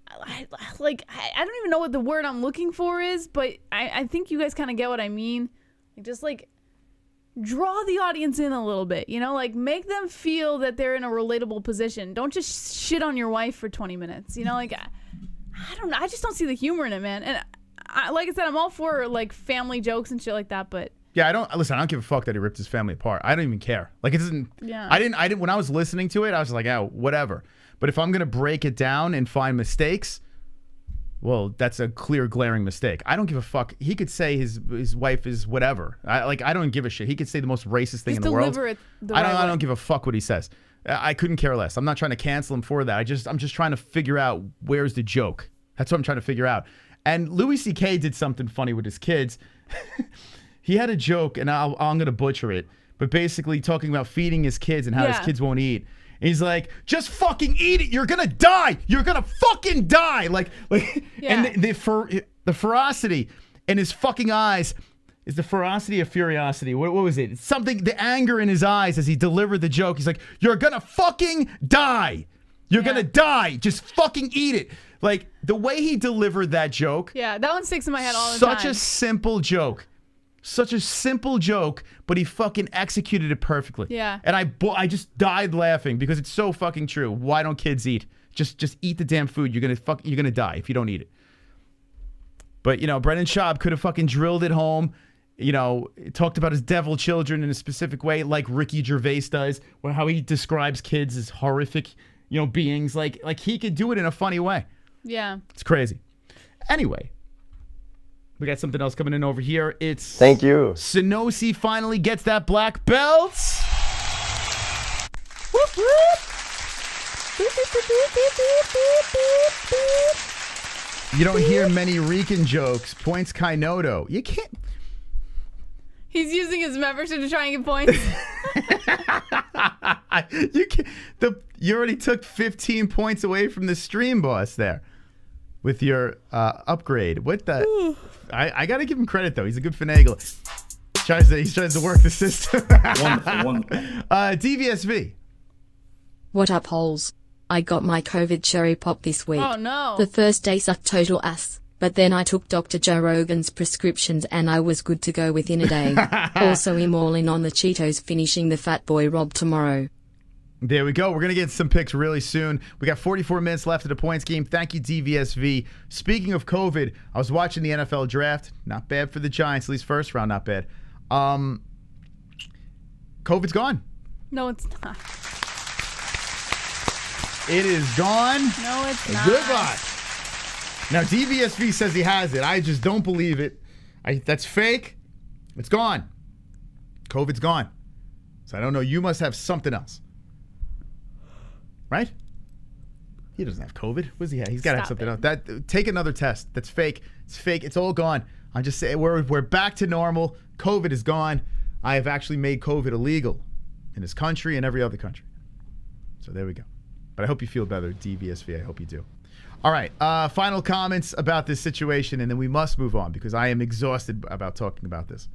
I don't even know what the word I'm looking for is, but I think you guys kind of get what I mean. Just like draw the audience in a little bit, you know, like make them feel that they're in a relatable position. Don't just shit on your wife for 20 minutes, you know, like I don't know. I just don't see the humor in it, man. And like I said, I'm all for like family jokes and shit like that, but yeah, I don't give a fuck that he ripped his family apart. I don't even care. Like it doesn't. Yeah. I didn't. When I was listening to it, I was like, oh, whatever. But if I'm gonna break it down and find mistakes, well, that's a clear, glaring mistake. I don't give a fuck. He could say his wife is whatever. I don't give a shit. He could say the most racist thing in the world. Deliver it the I right way. don't give a fuck what he says. I couldn't care less. I'm not trying to cancel him for that. I'm just trying to figure out where's the joke. That's what I'm trying to figure out. And Louis C.K. did something funny with his kids. He had a joke, and I'm going to butcher it, but basically talking about feeding his kids and how his kids won't eat. And he's like, just fucking eat it. You're going to die. You're going to fucking die. And the ferocity in his fucking eyes is the ferocity of furiosity. What was it? It's something, the anger in his eyes as he delivered the joke. He's like, you're going to fucking die. You're going to die. Just fucking eat it. Like, the way he delivered that joke. Yeah, that one sticks in my head all the time. Such a simple joke. Such a simple joke, but he fucking executed it perfectly. Yeah. And I just died laughing because it's so fucking true. Why don't kids eat? Just eat the damn food. You're gonna die if you don't eat it. But, you know, Brendan Schaub could have fucking drilled it home. You know, talked about his devil children in a specific way, like Ricky Gervais does, or how he describes kids as horrific, you know, beings. Like he could do it in a funny way. Yeah. It's crazy. Anyway, we got something else coming in over here. It's thank you. Sonosi finally gets that black belt. Whoop, whoop. You don't hear many Rican jokes. Points Kainoto. You can't. He's using his membership to try and get points. You already took 15 points away from the stream boss there with your upgrade. What the? I got to give him credit, though. He's a good finagler. He tries to work the system. Wonderful. DVSV. What up, holes? I got my COVID cherry pop this week. Oh, no. The first day sucked total ass, but then I took Dr. Joe Rogan's prescriptions and I was good to go within a day. Also, I'm all in on the Cheetos finishing the Fat Boy Rob tomorrow. There we go. We're going to get some picks really soon. We got 44 minutes left of the points game. Thank you, DVSV. Speaking of COVID, I was watching the NFL draft. Not bad for the Giants, at least first round, not bad. COVID's gone. No, it's not. It is gone. No, it's not. Goodbye. Now, DVSV says he has it. I just don't believe it. That's fake. It's gone. COVID's gone. So I don't know. You must have something else. Right? He doesn't have COVID. What does he have? He's got to have something else. Take another test. That's fake. It's fake. It's all gone. I'm just saying we're back to normal. COVID is gone. I have actually made COVID illegal in this country and every other country. So there we go. But I hope you feel better, DVSV. I hope you do. All right. Final comments about this situation, and then we must move on because I am exhausted about talking about this.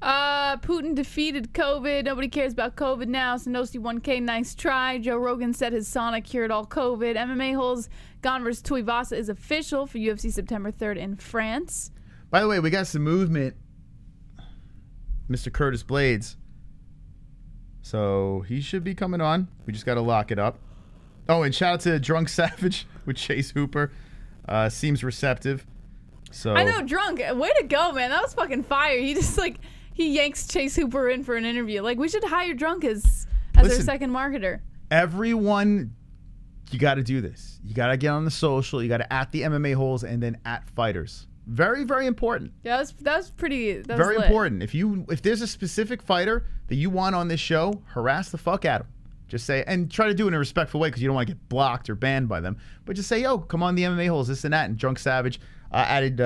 Putin defeated COVID. Nobody cares about COVID now. Sonosi 1K, nice try. Joe Rogan said his sauna cured all COVID. MMA-Holes Gone vs. Tuivasa is official for UFC September 3rd in France. By the way, we got some movement. Mr. Curtis Blades. So he should be coming on. We just got to lock it up. Oh, and shout out to Drunk Savage with Chase Hooper. Seems receptive. So I know, Drunk. Way to go, man. That was fucking fire. He just like he yanks Chase Hooper in for an interview. Like we should hire Drunk as our second marketer. Everyone, you got to do this. You got to get on the social. You got to at the MMA-Holes and then at fighters. Very, very important. Yeah, that was pretty. That very was important. If there's a specific fighter that you want on this show, harass the fuck out of them. Just say, and try to do it in a respectful way because you don't want to get blocked or banned by them. But just say, yo, come on the MMA-Holes, this and that. And Drunk Savage added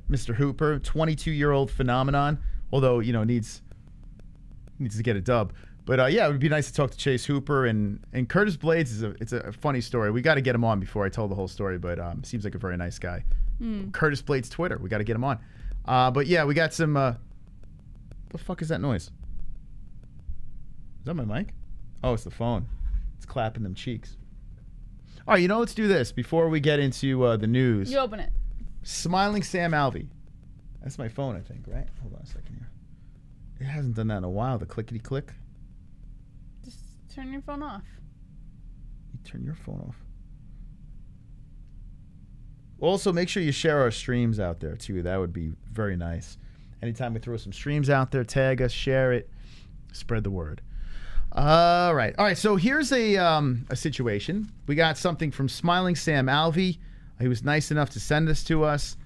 Mr. Hooper, 22-year-old phenomenon. Although, you know, needs to get a dub. But yeah, it would be nice to talk to Chase Hooper and Curtis Blades. It's a funny story. We got to get him on before I tell the whole story. But seems like a very nice guy. Curtis Blades Twitter. We got to get him on. But yeah, we got some. The fuck is that noise? Is that my mic? Oh, it's the phone. It's clapping them cheeks. All right, you know, let's do this before we get into the news. You open it. Smiling Sam Alvey. That's my phone, I think, right? Hold on a second here. It hasn't done that in a while, the clickety-click. Just turn your phone off. You turn your phone off. Also, make sure you share our streams out there, too. That would be very nice. Anytime we throw some streams out there, tag us, share it, spread the word. All right. So here's a situation. We got something from Smiling Sam Alvey. He was nice enough to send this to us.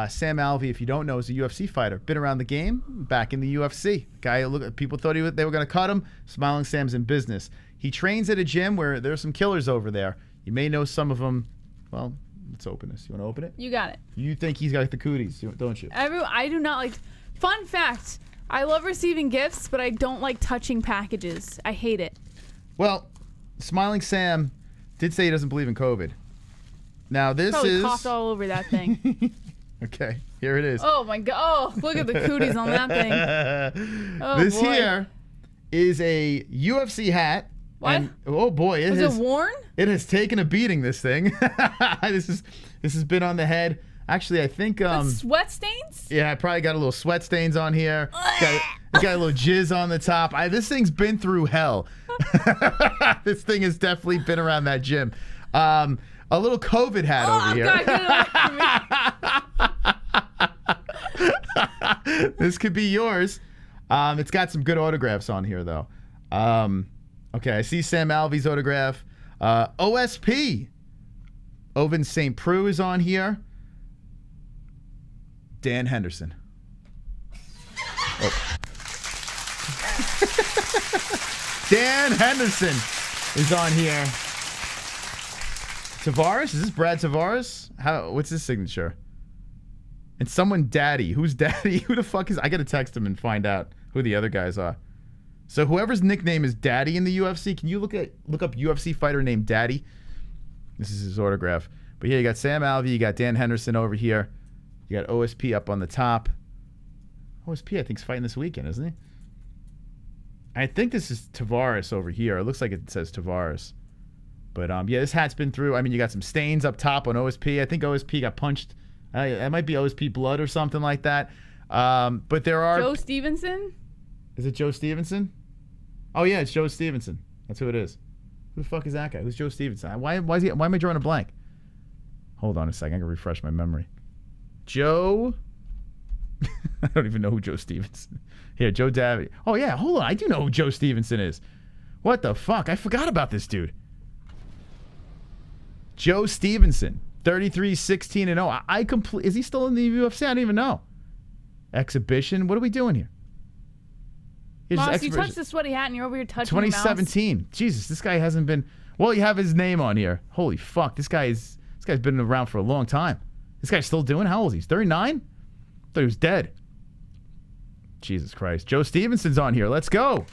Sam Alvey, if you don't know, is a UFC fighter. Been around the game, back in the UFC. Guy, people thought they were going to cut him. Smiling Sam's in business. He trains at a gym where there's some killers over there. You may know some of them. Well, let's open this. You want to open it? You got it. You think he's got the cooties, don't you? I do not like. Fun fact. I love receiving gifts, but I don't like touching packages. I hate it. Well, Smiling Sam did say he doesn't believe in COVID. Now, this Probably coughed all over that thing. Okay, here it is. Oh, my God. Oh, look at the cooties on that thing. Oh, this boy. Here is a UFC hat. What? And, oh, boy. Was it worn? It has taken a beating, this thing. This has been on the head. Actually, I think... sweat stains? Yeah, I probably got a little sweat stains on here. Got a little jizz on the top. This thing's been through hell. This thing has definitely been around that gym. A little COVID hat over here. God, this could be yours. It's got some good autographs on here, though. Okay, I see Sam Alvey's autograph. OSP. Oven St. Preux is on here. Dan Henderson. Oh. Dan Henderson is on here. Tavares? Is this Brad Tavares? What's his signature? And someone Daddy. Who's Daddy? Who the fuck is... I gotta text him and find out who the other guys are. So whoever's nickname is Daddy in the UFC, can you look up UFC fighter named Daddy? This is his autograph. But yeah, you got Sam Alvey, you got Dan Henderson over here. You got OSP up on the top. OSP, I think, is fighting this weekend, isn't he? I think this is Tavares over here. It looks like it says Tavares. But, yeah, this hat's been through. I mean, you got some stains up top on OSP. I think OSP got punched. That might be OSP blood or something like that. But there are... Joe Stevenson? Is it Joe Stevenson? Oh, yeah, it's Joe Stevenson. That's who it is. Who the fuck is that guy? Who's Joe Stevenson? Why am I drawing a blank? Hold on a second. I can refresh my memory. Joe... I don't even know who Joe Stevenson... Here, Joe Davy. Oh, yeah, hold on. I do know who Joe Stevenson is. What the fuck? I forgot about this dude. Joe Stevenson. 33-16-0. Is he still in the UFC? I don't even know. Exhibition? What are we doing here? Moss, you touched the sweaty hat and you're over here touching 2017. Jesus, this guy hasn't been... Well, you have his name on here. Holy fuck. This guy's been around for a long time. This guy's still doing? How old is he? 39? I thought he was dead. Jesus Christ. Joe Stevenson's on here. Let's go.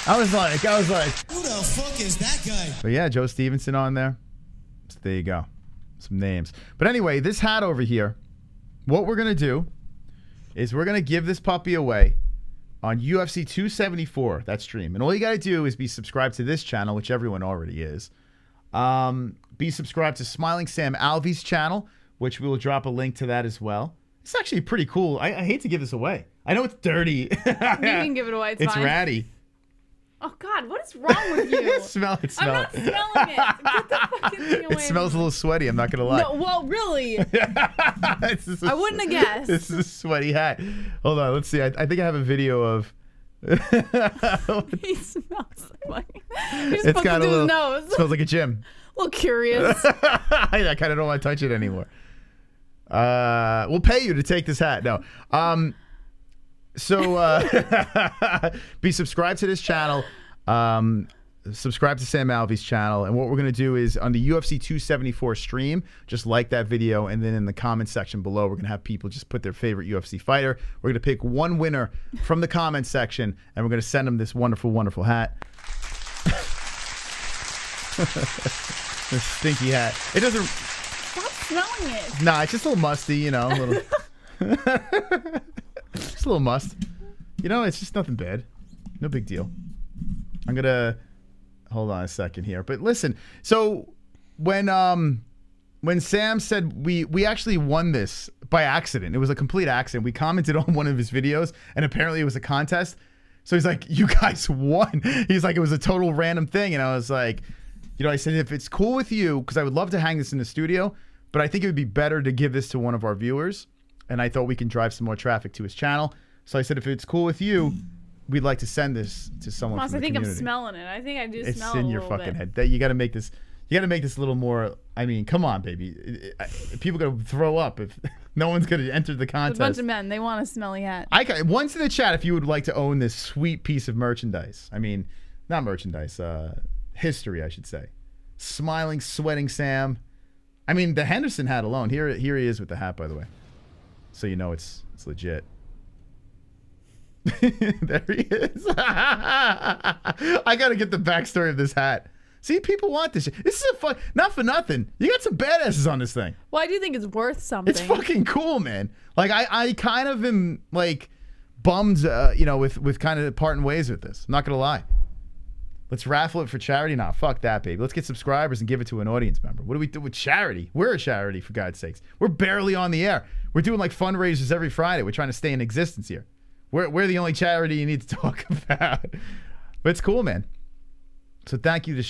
I was like, who the fuck is that guy? But yeah, Joe Stevenson on there. So there you go. Some names. But anyway, this hat over here, what we're going to do is we're going to give this puppy away on UFC 274, that stream. And all you got to do is be subscribed to this channel, which everyone already is. Be subscribed to Smiling Sam Alvey's channel, which we will drop a link to that as well. It's actually pretty cool. I hate to give this away. I know it's dirty. You can give it away. It's fine. Ratty. Oh God, what is wrong with you? Smell it. I'm not smelling it. Get the fucking thing away. It smells a little sweaty. I'm not gonna lie. No, well, really. I wouldn't have guessed. This is a sweaty hat. Hold on. Let's see. I think I have a video of. He smells like. It's got a little. Nose. Smells like a gym. A little curious. I kind of don't want to touch it anymore. We'll pay you to take this hat. No. So be subscribed to this channel. Subscribe to Sam Alvey's channel. And what we're going to do is on the UFC 274 stream, just like that video. And then in the comment section below, we're going to have people just put their favorite UFC fighter. We're going to pick one winner from the comment section. And we're going to send them this wonderful, wonderful hat. This stinky hat. It doesn't... Stop smelling it. Nah, it's just a little musty, you know. A little... Just a little must. You know, it's just nothing bad. No big deal. I'm gonna hold on a second here. But listen, so when Sam said we actually won this by accident. It was a complete accident. We commented on one of his videos and apparently it was a contest. So he's like, you guys won. He's like, it was a total random thing. And I was like, you know, I said, if it's cool with you, because I would love to hang this in the studio, but I think it would be better to give this to one of our viewers. And I thought we can drive some more traffic to his channel. So I said, if it's cool with you, we'd like to send this to someone from the community. I think I'm smelling it. I think I do smell it a little bit. It's in your fucking head. You got to make this. You got to make this a little more. I mean, come on, baby. People gonna throw up if no one's gonna enter the contest. It's a bunch of men. They want a smelly hat. Once in the chat, if you would like to own this sweet piece of merchandise. I mean, not merchandise. History, I should say. Smiling, sweating Sam. I mean, the Henderson hat alone. Here he is with the hat, by the way. So you know it's legit. There he is. I gotta get the backstory of this hat. See, people want this shit. This is not for nothing. You got some badasses on this thing. Well, I do think it's worth something. It's fucking cool, man. Like I kind of am like bummed, you know, with kind of parting ways with this. I'm not gonna lie. Let's raffle it for charity. Nah, fuck that, baby. Let's get subscribers and give it to an audience member. What do we do with charity? We're a charity, for God's sakes. We're barely on the air. We're doing like fundraisers every Friday. We're trying to stay in existence here. We're the only charity you need to talk about. But it's cool, man. So thank you to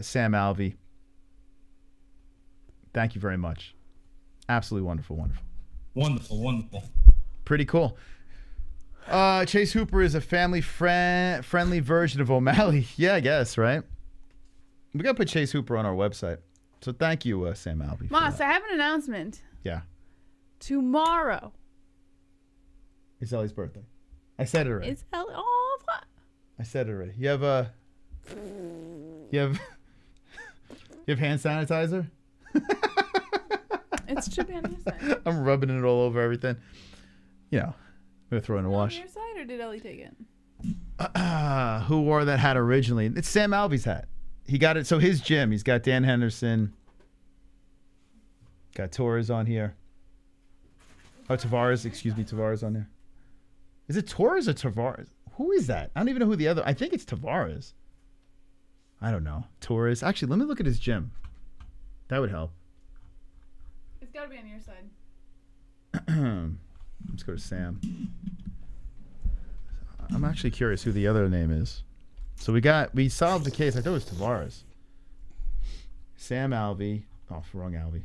Sam Alvey. Thank you very much. Absolutely wonderful, wonderful. Wonderful, wonderful. Pretty cool. Chase Hooper is a family-friendly version of O'Malley. Yeah, I guess, right? We got to put Chase Hooper on our website. So thank you, Sam Alvey. Moss, I have an announcement. Yeah. Tomorrow. It's Ellie's birthday. I said it already. It's Ellie. Oh, what? I said it already. You have hand sanitizer? It should be on your side. I'm rubbing it all over everything. You know, I'm gonna throw it in the wash. On your side, or did Ellie take it? Who wore that hat originally? It's Sam Alvey's hat. He got it. So his gym. He's got Dan Henderson. Got Torres on here. Oh, Tavares. Excuse me, Tavares on there. Is it Torres or Tavares? Who is that? I don't even know who the other. I think it's Tavares. I don't know. Torres. Actually, let me look at his gym. That would help. It's got to be on your side. Let's go to Sam. I'm actually curious who the other name is. So we solved the case. I thought it was Tavares. Sam Alvey. Oh, wrong Alvey.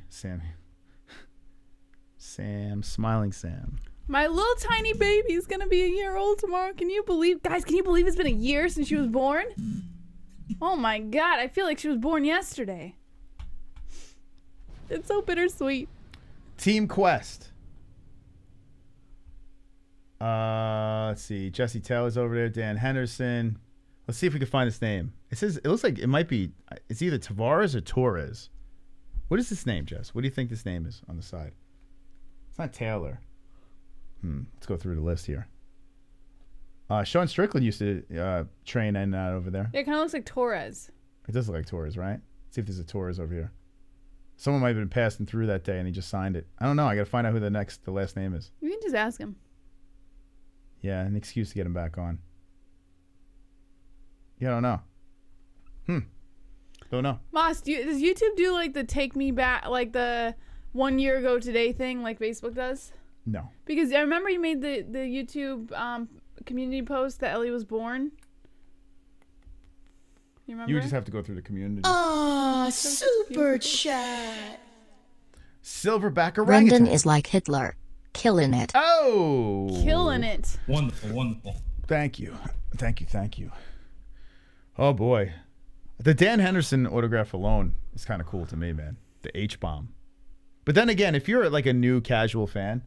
Sam, smiling Sam. My little tiny baby is going to be a year old tomorrow. Can you believe, guys, can you believe it's been a year since she was born? Oh my God, I feel like she was born yesterday. It's so bittersweet. Team Quest. Let's see. Jesse Taylor's over there. Dan Henderson. Let's see if we can find his name. It looks like it might be, it's either Tavares or Torres. What is this name, Jess? What do you think this name is on the side? It's not Taylor. Let's go through the list here. Sean Strickland used to train and over there. Yeah, it kind of looks like Torres. It does look like Torres, right? Let's see if there's a Torres over here. Someone might have been passing through that day and he just signed it. I don't know. I got to find out who the last name is. You can just ask him. Yeah, an excuse to get him back on. Yeah, I don't know. Don't know. Moss, does YouTube do like the take me back, like the 1 year ago today thing like Facebook does? No. Because I remember you made the YouTube community post that Ellie was born. You remember? You would just have to go through the community. Super chat. Silverback Brendan orangutan. is like Hitler. Killing it. Oh. Killing it. Wonderful, wonderful. Thank you. Thank you. Thank you. Oh, boy. The Dan Henderson autograph alone is kind of cool to me, man. The H-bomb. But then again, if you're like a new casual fan,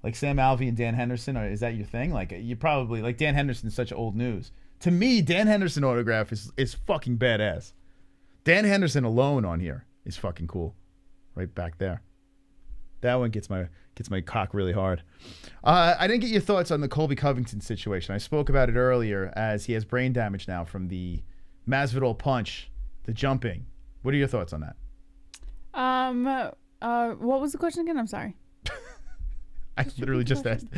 like Sam Alvey and Dan Henderson, is that your thing? Like, you probably, like Dan Henderson's such old news. To me, Dan Henderson autograph is fucking badass. Dan Henderson alone on here is fucking cool. Right back there. That one gets my cock really hard. I didn't get your thoughts on the Colby Covington situation. I spoke about it earlier as he has brain damage now from the Masvidal punch, the jumping. What are your thoughts on that? What was the question again? I'm sorry. I literally just asked.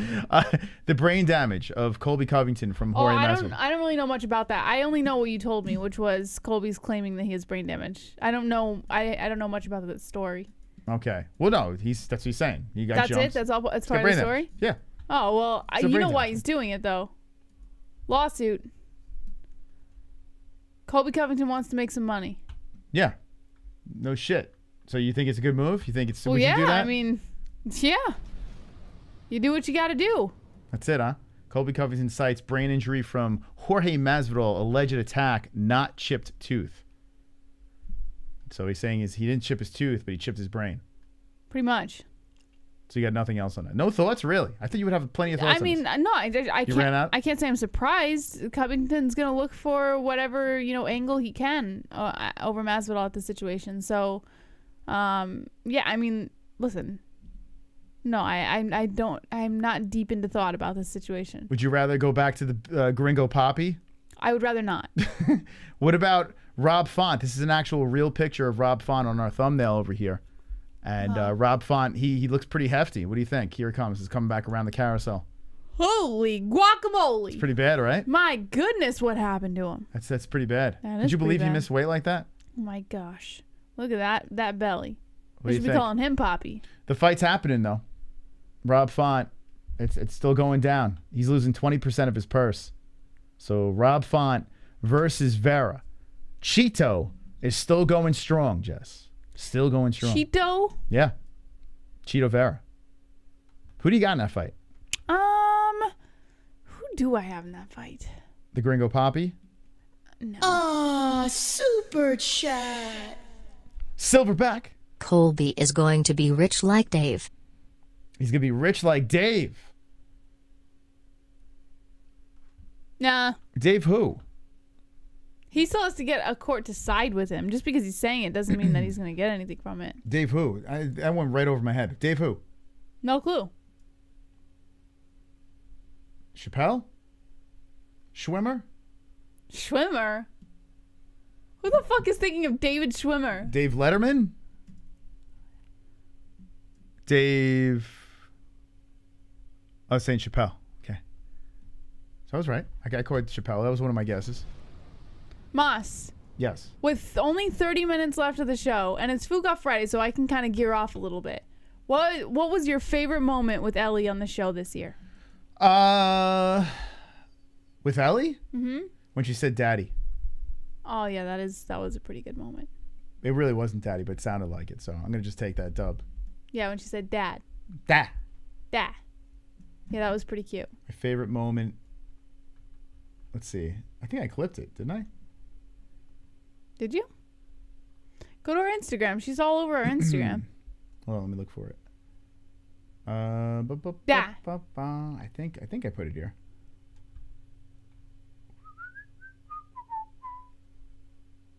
The brain damage of Colby Covington from Jorge Masvidal. I don't really know much about that. I only know what you told me, which was Colby's claiming that he has brain damage. I don't know. I don't know much about that story. Okay. Well, no, that's what he's saying. He got That's jumps. it. That's all. That's part of the story. Yeah. Oh well, you know why he's doing it though. Lawsuit. Colby Covington wants to make some money. Yeah. No shit. So you think it's a good move? You think it's? Well, would yeah. You do that? I mean, yeah. You do what you got to do. That's it, huh? Colby Covington cites brain injury from Jorge Masvidal, alleged attack, not chipped tooth. So he's saying he didn't chip his tooth, but he chipped his brain. Pretty much. So you got nothing else on that? No thoughts, really? I thought you would have plenty of thoughts. I mean, no, I can't. ran out? I can't say I'm surprised. Covington's gonna look for whatever angle he can over Masvidal at the situation. So, yeah. I mean, listen. No, I don't. I'm not deep into thought about this situation. Would you rather go back to the Gringo Papi? I would rather not. What about Rob Font? This is an actual real picture of Rob Font on our thumbnail over here. And Rob Font, he looks pretty hefty. What do you think? Here it comes. It's coming back around the carousel. Holy guacamole! It's pretty bad, right? My goodness, what happened to him? That's pretty bad. That Did is you believe pretty he bad. missed weight like that? Oh my gosh. Look at that belly. What We do should you be think? calling him Poppy. The fight's happening, though. Rob Font, it's still going down. He's losing 20% of his purse. So Rob Font versus Vera. Cheeto is still going strong, Jess. Still going strong. Cheeto? Yeah. Cheeto Vera. Who do you got in that fight? Who do I have in that fight? The Gringo Papi? No. Super chat. Silverback. Colby is going to be rich like Dave. He's going to be rich like Dave. Nah. Dave who? He still has to get a court to side with him. Just because he's saying it doesn't mean that he's going to get anything from it. Dave who? That went right over my head. Dave who? No clue. Chappelle? Schwimmer? Schwimmer? Who the fuck is thinking of David Schwimmer? Dave Letterman? Dave... I was saying Chappelle. Okay. So I was right. I got caught Chappelle. That was one of my guesses. Moss. Yes. With only 30 minutes left of the show, and it's Food Off Friday, so I can kind of gear off a little bit. What was your favorite moment with Ellie on the show this year? With Ellie? Mm-hmm. When she said daddy. Oh, yeah, that was a pretty good moment. It really wasn't daddy, but it sounded like it, so I'm going to just take that dub. Yeah, when she said dad. Dad. Dad. Yeah, that was pretty cute. My favorite moment. Let's see. I think I clipped it, didn't I? Did you? Go to our Instagram. She's all over our Instagram. Hold on, let me look for it. Yeah. I think I put it here.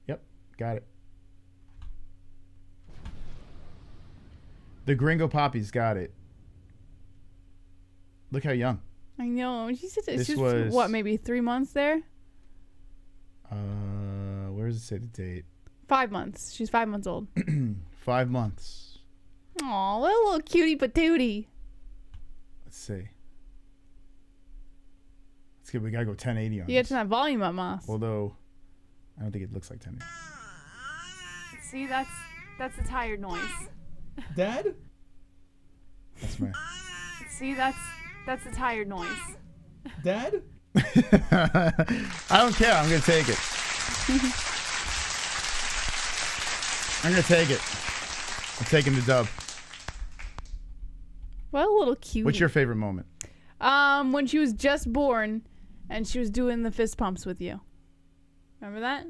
Yep, got it. The Gringo Papi's got it. Look how young. I know. She said This she's was- what, maybe 3 months there? Where does it say the date? 5 months. She's 5 months old. 5 months. Aw, little cutie patootie. Let's see. Let's get. We gotta go 1080 on You got to this. turn that volume up, Moss. Although, I don't think it looks like 1080. See, that's a tired noise. Dad? That's right. See, that's a tired noise. Dad? I don't care. I'm gonna take it. I'm gonna take it. I'm taking the dub. What a little cute. What's your favorite moment? When she was just born, and she was doing the fist pumps with you. Remember that?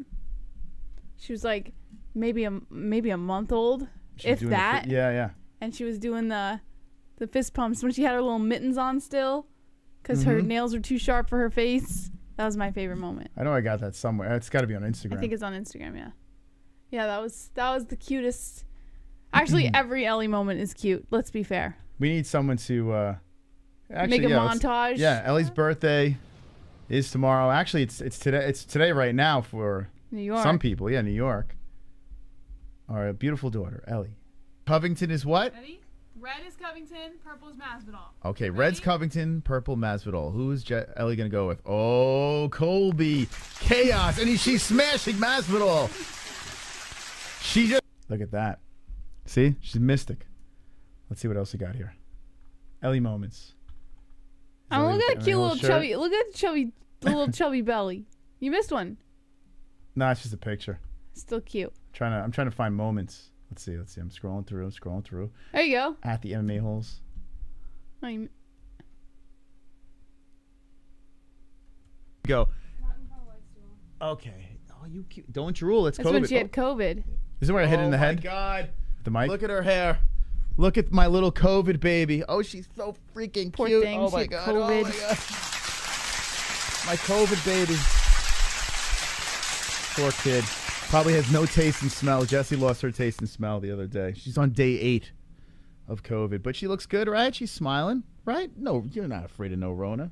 She was like maybe a month old, if that. Yeah, yeah. And she was doing the fist pumps when she had her little mittens on still, because her nails were too sharp for her face. That was my favorite moment. I know I got that somewhere. It's got to be on Instagram. I think it's on Instagram. Yeah. Yeah, that was the cutest. Actually, every Ellie moment is cute. Let's be fair. We need someone to actually, make a montage. Yeah, Ellie's birthday is tomorrow. Actually, it's today. It's today right now for New York. some people. Yeah, New York. Our beautiful daughter, Ellie. Covington is what? Ready? Red is Covington. Purple is Masvidal. Okay, red's Covington, purple Masvidal. Who is Ellie gonna go with? Oh, Colby, chaos, and she's smashing Masvidal. She just look at that. See, she's mystic. Let's see what else we got here. Ellie moments. Oh, look at that cute little chubby. Look at the little chubby belly. You missed one. No, it's just a picture. Still cute. I'm trying to find moments. Let's see. I'm scrolling through. There you go. At the MMA-Holes. Go. Okay. Oh, you cute. Don't drool. It's COVID. That's when she had COVID. Is it where I hit it in the head? Oh my God. The mic. Look at her hair. Look at my little COVID baby. Oh, she's so freaking Poor cute. thing. Oh she my had God. COVID. Oh my God. My COVID baby. Poor kid. Probably has no taste and smell. Jessie lost her taste and smell the other day. She's on day 8 of COVID, but she looks good, right? She's smiling, right? No, you're not afraid of no Rona.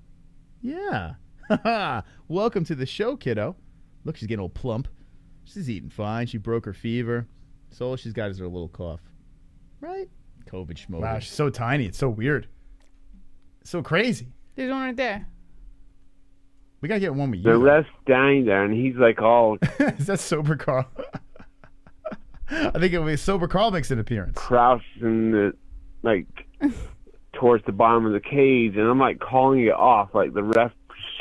Yeah. Welcome to the show, kiddo. Look, she's getting all plump. She's eating fine. She broke her fever. So all she's got is her little cough. Right? COVID schmo. Wow, she's so tiny. It's so weird. It's so crazy. There's one right there. We gotta get one with you. The ref's standing there, and he's like all... Is that Sober Carl? I think it was Sober Carl makes an appearance. Crouching towards the bottom of the cage, and I'm like calling it off like the ref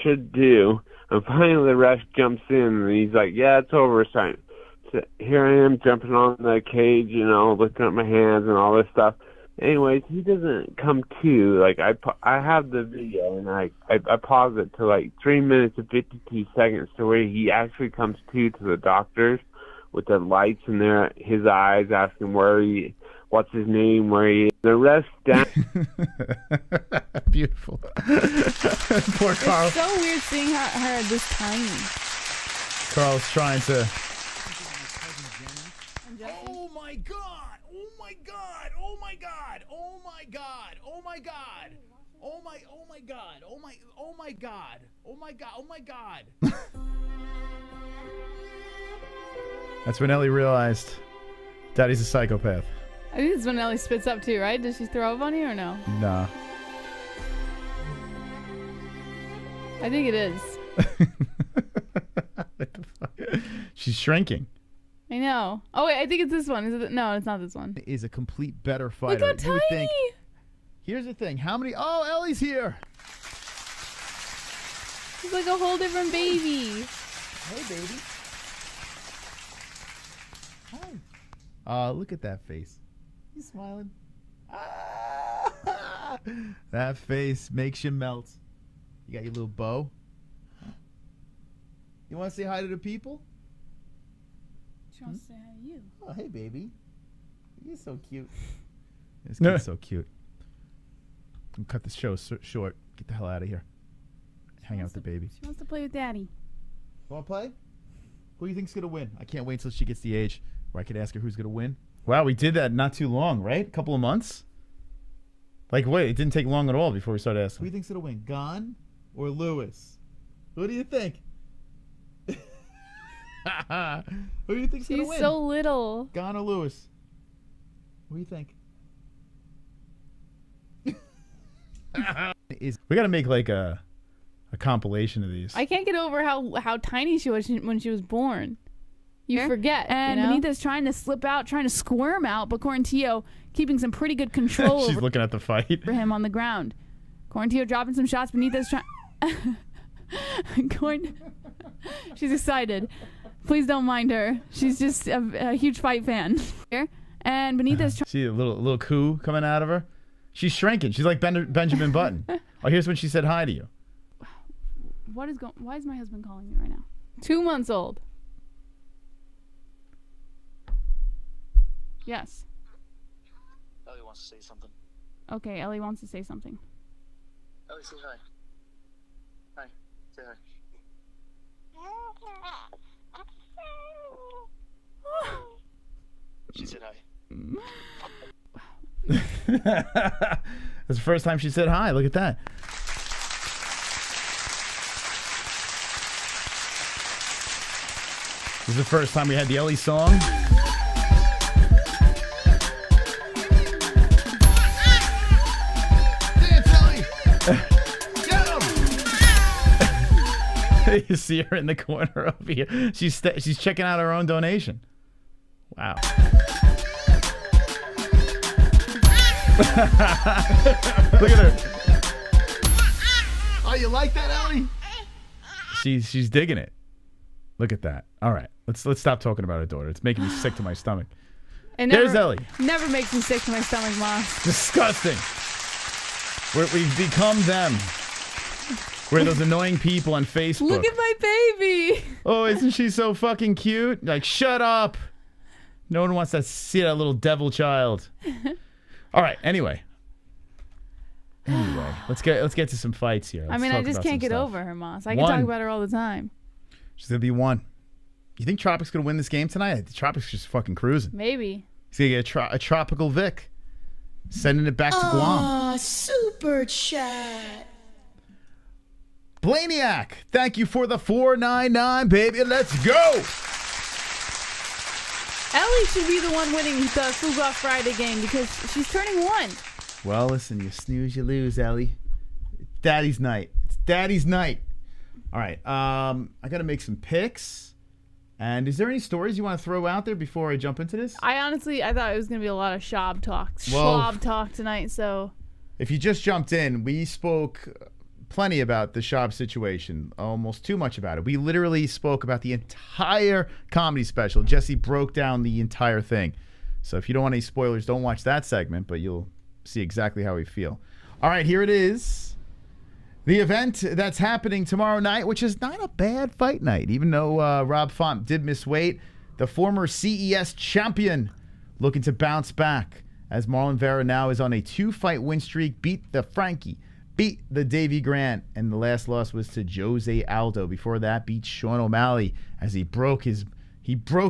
should do. And finally the ref jumps in, and he's like, yeah, it's over. So here I am jumping on the cage, you know, lifting up my hands and all this stuff. Anyways, he doesn't come to. Like, I have the video, and I pause it to like 3 minutes and 52 seconds to where he actually comes to the doctors with the lights in his eyes, asking what's his name, where he is. The rest down. Beautiful. Poor Carl. It's so weird seeing her this tiny. Carl's trying to... Oh my God! Oh my God! Oh my God! Oh my God! Oh my God! Oh my God! Oh my God! Oh my God! Oh my God! That's when Ellie realized Daddy's a psychopath. I think this is when Ellie spits up too, right? Does she throw up on you or no? Nah. I think it is. What the fuck? She's shrinking. I know. Oh wait, I think it's this one. Is it? No, it's not this one. Is a complete better fighter. Look how tiny. Here's the thing. How many? Oh, Ellie's here. She's like a whole different baby. Hey, baby. Hi. Look at that face. You smiling? Ah! That face makes you melt. You got your little bow. You want to say hi to the people? She wants to say hi to you. Oh, hey, baby. You're so cute. This kid's so cute. I'm cut this show short. Get the hell out of here. Hang out with the baby. She wants to play with Daddy. Want to play? Who do you think's going to win? I can't wait until she gets the age where I could ask her who's going to win. Wow, we did that not too long, right? A couple of months? Like, wait, it didn't take long at all before we started asking. Who do you think's going to win? Gon or Lewis? Who do you think? Who do you think's going to win? She's so little. Gon or Lewis? What do you think? We got to make like a compilation of these. I can't get over how tiny she was when she was born. You forget. And Benitez trying to slip out, trying to squirm out, but Quarantillo keeping some pretty good control. She's looking at the fight. For him on the ground. Quarantillo dropping some shots. Benitez trying. She's excited. Please don't mind her. She's just a huge fight fan. And Benitez. See a little coo coming out of her. She's shrinking. She's like Benjamin Button. Oh, here's when she said hi to you. What is going? Why is my husband calling me right now? 2 months old. Yes. Ellie wants to say something. Okay, Ellie wants to say something. Ellie, say hi. Hi. Say hi. She said hi. That's the first time she said hi. Look at that. This is the first time we had the Ellie song. You see her in the corner over here. She's checking out her own donation. Wow. Look at her. Oh, you like that, Ellie? She's digging it. Look at that. All right, let's stop talking about her daughter. It's making me sick to my stomach. There's Ellie. Never makes me sick to my stomach, Mom. Disgusting. We've become them. We're those annoying people on Facebook. Look at my baby. Oh, isn't she so fucking cute? Like, shut up. No one wants to see that little devil child. All right. Anyway, let's get to some fights here. I mean, I just can't get over her, Moss. I can talk about her all the time. She's gonna be one. You think Tropic's gonna win this game tonight? Tropic's just fucking cruising. Maybe. He's gonna get a tropical Vic, sending it back to Guam. Super chat. Blaniac, thank you for the $4.99, baby. Let's go. Ellie should be the one winning the Fuga Friday game because she's turning 1. Well, listen, you snooze, you lose, Ellie. Daddy's night. It's Daddy's night. All right, I got to make some picks. And is there any stories you want to throw out there before I jump into this? I thought it was going to be a lot of Schaub talk tonight, so. If you just jumped in, we spoke plenty about the Schaub situation, almost too much about it. We literally spoke about the entire comedy special. Jesse broke down the entire thing. So if you don't want any spoilers, don't watch that segment, but you'll see exactly how we feel. All right, here it is. The event that's happening tomorrow night, which is not a bad fight night, even though Rob Font did miss weight. The former CES champion looking to bounce back as Marlon Vera now is on a 2-fight win streak, beat the Frankie, beat the Davy Grant, and the last loss was to Jose Aldo. Before that, beat Sean O'Malley as he broke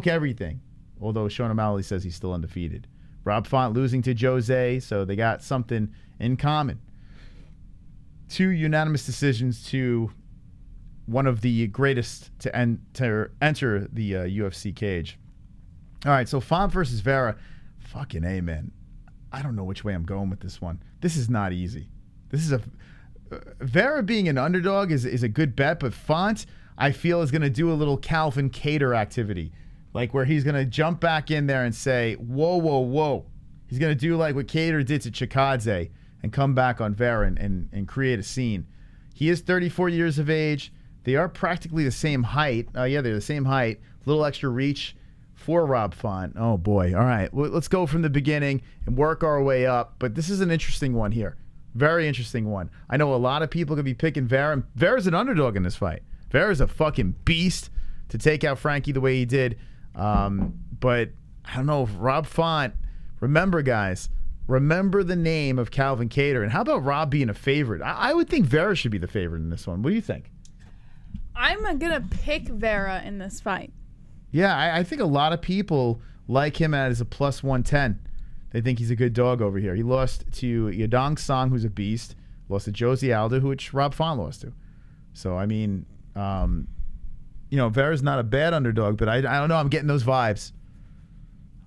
everything, although Sean O'Malley says he's still undefeated. Rob Font losing to Jose, so they got something in common. 2 unanimous decisions to one of the greatest to enter the UFC cage. All right, so Font versus Vera. Fucking A, man. I don't know which way I'm going with this one. This is not easy. This is Vera being an underdog is a good bet, but Font, I feel, is going to do a little Calvin Kattar activity, like where he's going to jump back in there and say, whoa, whoa, whoa. He's going to do like what Kattar did to Chikadze and come back on Vera and create a scene. He is 34 years of age. They are practically the same height. Yeah, they're the same height. A little extra reach for Rob Font. Oh, boy. All right. Well, let's go from the beginning and work our way up. But this is an interesting one here. Very interesting one. I know a lot of people could be picking Vera. Vera's an underdog in this fight. Vera's a fucking beast to take out Frankie the way he did. But I don't know if Rob Font, remember, guys, remember the name of Calvin Kattar. And how about Rob being a favorite? I would think Vera should be the favorite in this one. What do you think? I'm going to pick Vera in this fight. Yeah, I think a lot of people like him as a plus 110. They think he's a good dog over here. He lost to Yadong Song, who's a beast. Lost to Jose Aldo, which Rob Font lost to. So, I mean, Vera's not a bad underdog, but I don't know. I'm getting those vibes.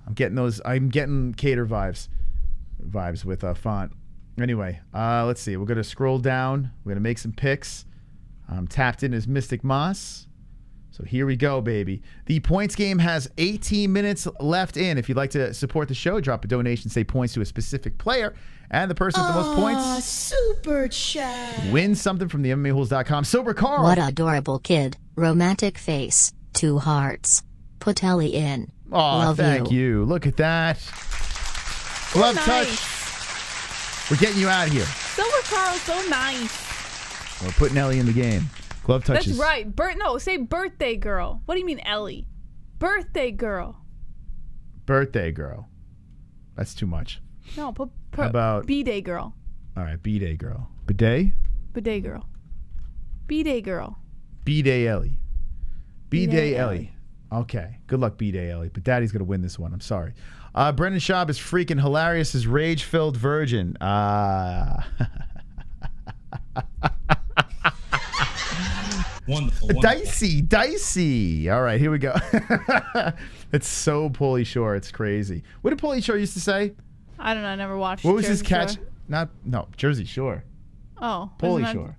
I'm getting Kattar vibes with Font. Anyway, let's see. We're going to scroll down. We're going to make some picks. Tapped in is Mystic Moss. So here we go, baby. The points game has 18 minutes left in. If you'd like to support the show, drop a donation, say points to a specific player, and the person with the most points super chat wins something from the MMA-Holes.com. Sober Carl. What adorable kid. Romantic face. 2 hearts. Put Ellie in. Oh, Love thank you. Look at that. Glove touch. We're getting you out of here. Silver Carl's so nice. We're putting Ellie in the game. Glove touches. That's right. No, say birthday girl. What do you mean, Ellie? Birthday girl. Birthday girl. That's too much. No, put How about B-day girl. All right, B-day girl. Bidet? Bidet girl. B-day girl. B-day Ellie. B-day B-day Ellie. Okay. Good luck, B-day Ellie. But Daddy's going to win this one. I'm sorry. Brendan Schaub is freaking hilarious as rage-filled virgin. Wonderful. Dicey. All right, here we go. It's so Pauly Shore. It's crazy. What did Pauly Shore used to say? I don't know. I never watched. What was Jersey his catch? Shore. No, Jersey Shore. Oh, Pauly Shore.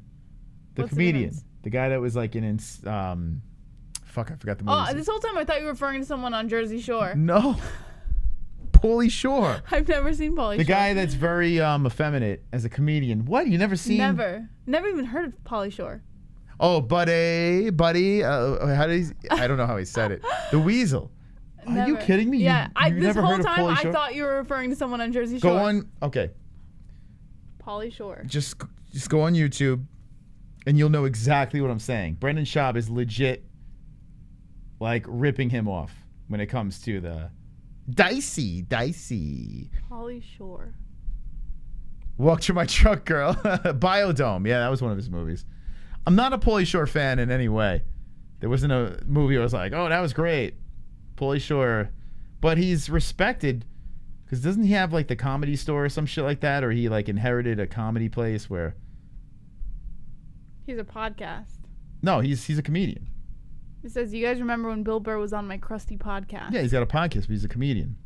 The what's the comedian. difference? The guy that was like in fuck, I forgot the movie. Oh, this whole time I thought you were referring to someone on Jersey Shore. No. Pauly Shore. I've never seen Pauly Shore. The guy that's very effeminate as a comedian. What? You never seen? Never even heard of Pauly Shore. Oh, buddy. How did he? I don't know how he said it. The Weasel. Are you kidding me? Yeah, you this never whole heard of time Pauly I Shore? thought you were referring to someone on Jersey Shore. Go on. Okay. Pauly Shore. Just go on YouTube, and you'll know exactly what I'm saying. Brendan Schaub is legit, like ripping him off when it comes to the dicey. Pauly Shore. Walk through my truck, girl. Biodome. Yeah, that was one of his movies. I'm not a Pauly Shore fan in any way. There wasn't a movie where I was like, oh, that was great. Pauly Shore. But he's respected because doesn't he have like the Comedy Store or some shit like that? Or he like inherited a comedy place where... He's a podcast. No, he's a comedian. It says, you guys remember when Bill Burr was on my crusty podcast? Yeah, he's got a podcast, but he's a comedian.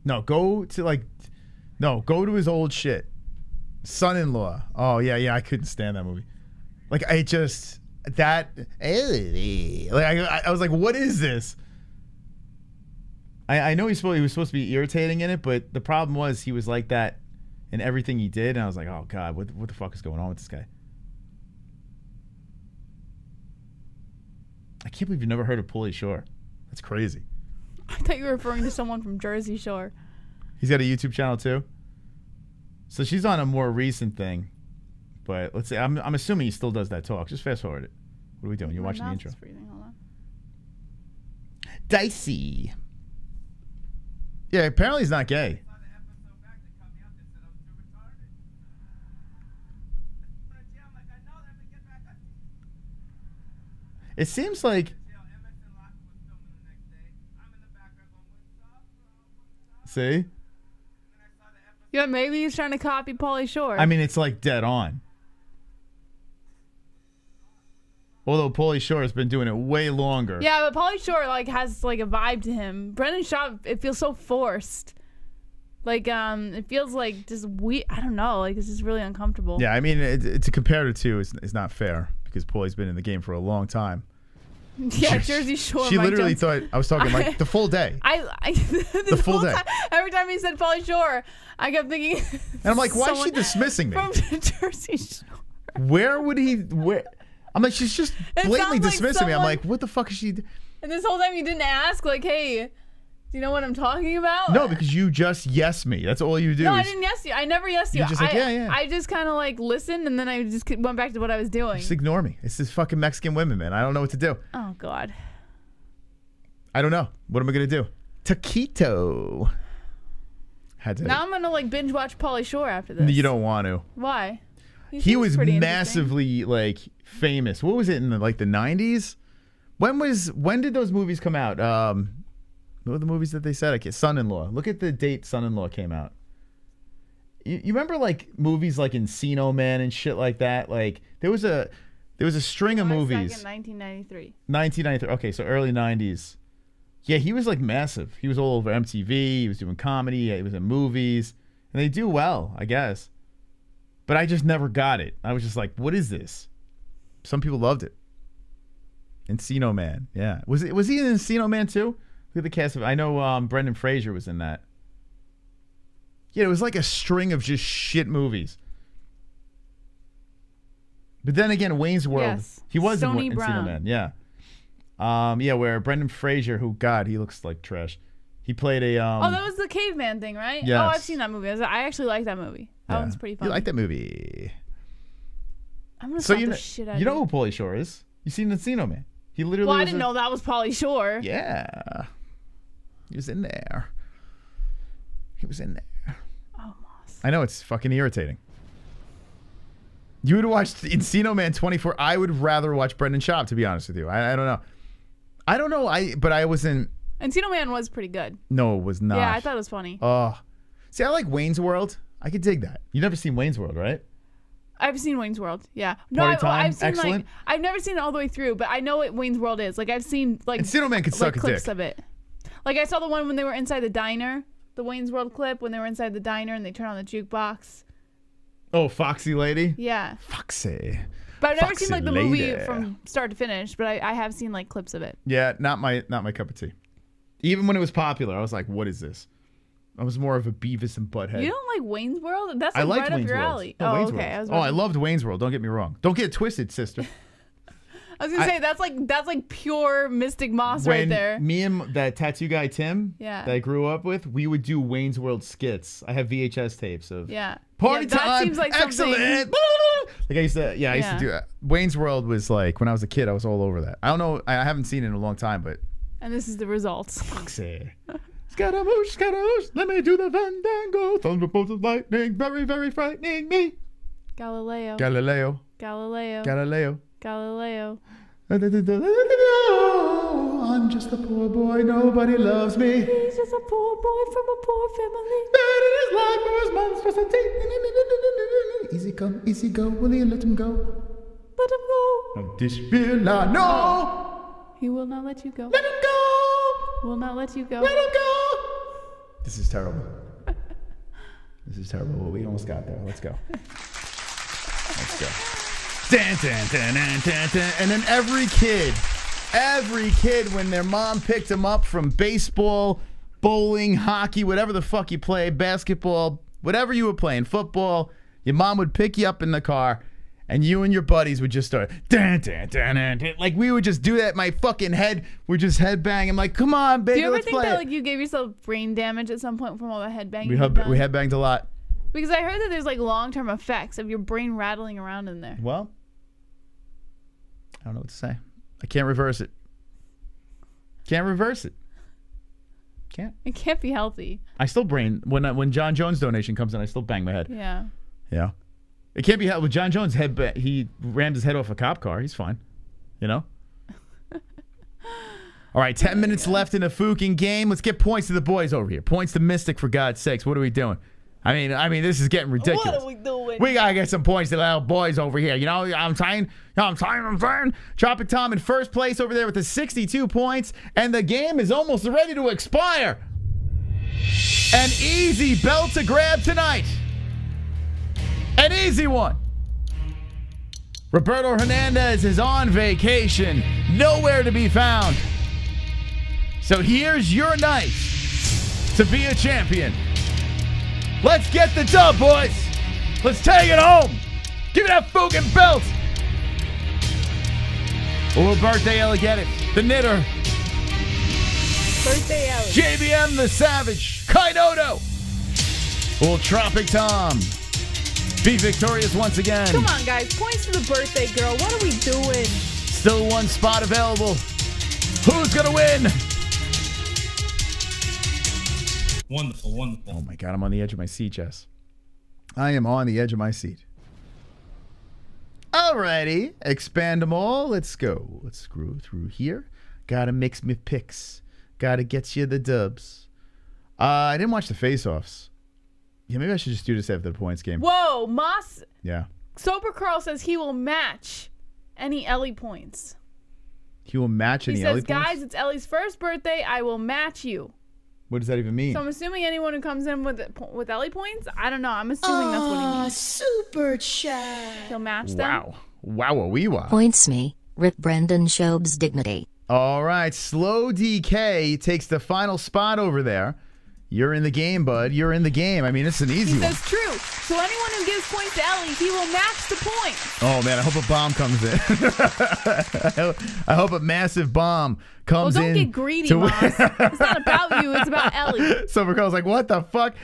No, go to his old shit. Son-in-Law. Oh, yeah, I couldn't stand that movie. Like, I was like, what is this? I know he was supposed to be irritating in it, but the problem was he was like that in everything he did, and I was like, oh, God, what the fuck is going on with this guy? I can't believe you've never heard of Pauly Shore. That's crazy. I thought you were referring to someone from Jersey Shore. He's got a YouTube channel, too? So she's on a more recent thing, but let's see. I'm assuming he still does that talk. Just fast forward it. What are we doing? You're watching the intro. Hold on. Dicey. Yeah, apparently he's not gay. It seems like. See? Yeah, maybe he's trying to copy Pauly Shore. I mean, it's like dead on. Although Pauly Shore has been doing it way longer. Yeah, but Pauly Shore like has like a vibe to him. Brendan Schaub, it feels so forced. Like it feels like just weird. I don't know. Like this is really uncomfortable. Yeah, I mean, to compare the two is not fair because Pauly's been in the game for a long time. Yeah, Jersey Shore. She literally thought I was talking like the full day. The full day. Every time he said Pauly Shore, I kept thinking. And I'm like, why is she dismissing me? From Jersey Shore. Where would he? I'm like, she's just blatantly dismissing me. I'm like, what the fuck is she? And this whole time you didn't ask, like, hey, do you know what I'm talking about? No, because you just yes me. That's all you do. No, I didn't yes you. I never yes you. You're just like, yeah. I just kind of like listened, and then I just went back to what I was doing. Just ignore me. It's this fucking Mexican women, man. I don't know what to do. Oh, God. I don't know. What am I going to do? Taquito. Now I'm going to like binge watch Pauly Shore after this. You don't want to. Why? He was massively like famous. What was it in the 90s? When did those movies come out? What were the movies that they said? Son-in-Law. Look at the date Son-in-Law came out. You remember like movies like Encino Man and shit like that? Like there was a string of movies. 1993. 1993. Okay, so early 90s. Yeah, he was like massive. He was all over MTV. He was doing comedy. He was in movies, and they do well, I guess. But I just never got it. I was just like, what is this? Some people loved it. Encino Man. Yeah. Was he in Encino Man too? Look at the cast of. I know Brendan Fraser was in that. Yeah, it was like a string of just shit movies. But then again, Wayne's World. Yes. He was Stoney in Brown. Encino Man. Yeah. Yeah, where Brendan Fraser, who God, he looks like trash. He played a. Oh, that was the caveman thing, right? Yes. Oh, I've seen that movie. I actually like that movie. That one's pretty fun. You like that movie? I'm gonna So slap the shit out of you know who Pauly Shore is? You seen Encino Man? He literally. Well, I didn't know that was Pauly Shore. Yeah. He was in there. He was in there. Oh, Moss. I know, it's fucking irritating. You would have watched Encino Man 24. I would rather watch Brendan Schaub, to be honest with you. I don't know. I don't know. But I wasn't. Encino Man was pretty good. No, it was not. Yeah, I thought it was funny. Oh. See, I like Wayne's World. I could dig that. You've never seen Wayne's World, right? I've seen Wayne's World. Yeah. No, Party Time? I've seen Excellent. like I've never seen it all the way through, but I know what Wayne's World is. Like I've seen like Encino Man could suck a clips dick. of it. Like I saw the one when they were inside the diner, the Wayne's World clip when they were inside the diner and they turn on the jukebox. Oh, Foxy Lady? Yeah. Foxy. But I've never Foxy seen like the lady. movie from start to finish, but I have seen like clips of it. Yeah, not my cup of tea. Even when it was popular, I was like, what is this? I was more of a Beavis and Butthead. You don't like Wayne's World? That's I like liked right up Wayne's your World. alley. No, Oh, Wayne's okay. World. I loved Wayne's World. Don't get me wrong. Don't get it twisted, sister. I was gonna say that's like pure Mystic Moss right there. Me and that tattoo guy Tim, Yeah. that I grew up with, we would do Wayne's World skits. I have VHS tapes of party that time. seems like excellent. something. Like I used to, I used to do that. Wayne's World was like when I was a kid. I was all over that. I don't know. I haven't seen it in a long time, but And this is the results. Foxy. Scaramouche, Scaramouche, let me do the fandango. Thunderbolts of lightning, very, very frightening me. Galileo. Galileo. Galileo. Galileo. Galileo. I'm just a poor boy, nobody loves me. He's just a poor boy from a poor family. Bad in his life for his monstrosity. Easy come, easy go, will you let him go? Let him go. No, this will I know. He will not let you go. Let him go. Will not let you go. Let him go. This is terrible. This is terrible. Well, we almost got there. Let's go. Let's go. Dan, dan, dan, dan, dan, dan. And then every kid, when their mom picked them up from baseball, bowling, hockey, whatever the fuck you play, basketball, whatever you were playing, football, your mom would pick you up in the car, and you and your buddies would just start, dan, dan, dan, dan, dan. Like we would just do that. My fucking head would just headbang. I'm like, come on, baby, Do you ever let's think play that it. like you gave yourself brain damage at some point from all the headbanging? We headbanged a lot. Because I heard that there's like long-term effects of your brain rattling around in there. Well, I don't know what to say. I can't reverse it. Can't reverse it. Can't. It can't be healthy. I still brain when John Jones donation comes in. I still bang my head. Yeah. Yeah. It can't be healthy. With John Jones he rammed his head off a cop car. He's fine. You know. All right, 10 minutes left in the fucking game. Let's get points to the boys over here. Points to Mystic, for God's sakes. What are we doing? I mean, this is getting ridiculous. What are we doing? We gotta get some points to the little boys over here. You know, I'm saying. Tropic Tom in first place over there with the 62 points, and the game is almost ready to expire. An easy belt to grab tonight. An easy one. Roberto Hernandez is on vacation, nowhere to be found. So here's your night to be a champion. Let's get the dub, boys. Let's take it home. Give me that fucking belt. Will Birthday Ellie get it? The knitter. Birthday Ellie. JBM the Savage. Kainoto. Will Tropic Tom be victorious once again? Come on, guys. Points to the birthday girl. What are we doing? Still one spot available. Who's going to win? Wonderful, wonderful. Oh my God, I'm on the edge of my seat, Jess. I am on the edge of my seat. Alrighty, expand them all. Let's go. Let's screw through here. Gotta mix me picks. Gotta get you the dubs. I didn't watch the face-offs. Yeah, maybe I should just do this after the points game. Whoa, Moss. Yeah. Sober Carl says he will match any Ellie points. He will match any Ellie He says, points? guys, it's Ellie's first birthday. I will match you. What does that even mean? So I'm assuming anyone who comes in with Ellie points, I don't know. I'm assuming that's what he means. Super chat. He'll match them. Wow. Wow, wee wow. Points me. Rip Brendan Schaub's dignity. All right, Slow DK takes the final spot over there. You're in the game, bud. You're in the game. I mean, it's an easy one. That's true. So anyone who gives points to Ellie, he will max the points. Oh, man, I hope a bomb comes in. I hope a massive bomb comes in. Well, don't get greedy, Moss. It's not about you. It's about Ellie. Silver Carl's like, what the fuck?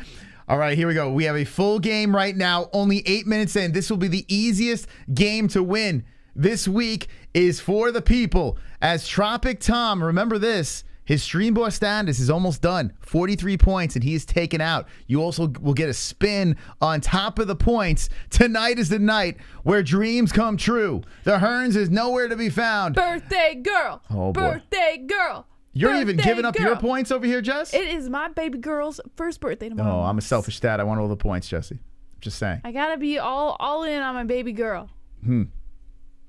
All right, here we go. We have a full game right now, only 8 minutes in. This will be the easiest game to win. This week is for the people. As Tropic Tom, remember this, his Stream Boss status is almost done. 43 points, and he is taken out. You also will get a spin on top of the points. Tonight is the night where dreams come true. The Hearns is nowhere to be found. Birthday girl. Oh, boy. Birthday girl. You're birthday even giving up girl. your points over here, Jess? It is my baby girl's first birthday tomorrow. Oh, I'm a selfish dad. I want all the points, Jesse. Just saying. I gotta be all in on my baby girl.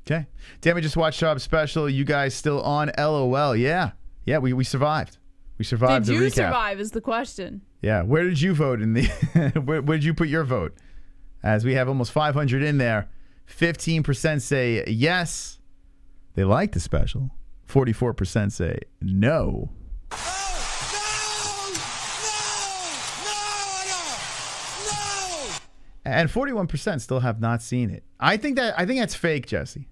Okay. Damn, we just watched Schaub's special. You guys still on LOL? Yeah. Yeah, we survived. We survived the recap. Did you survive is the question. Yeah. Where did you vote in the where did you put your vote? As we have almost 500 in there. 15% say yes. They like the special. 44% say no. And 41% still have not seen it. I think that's fake, Jesse.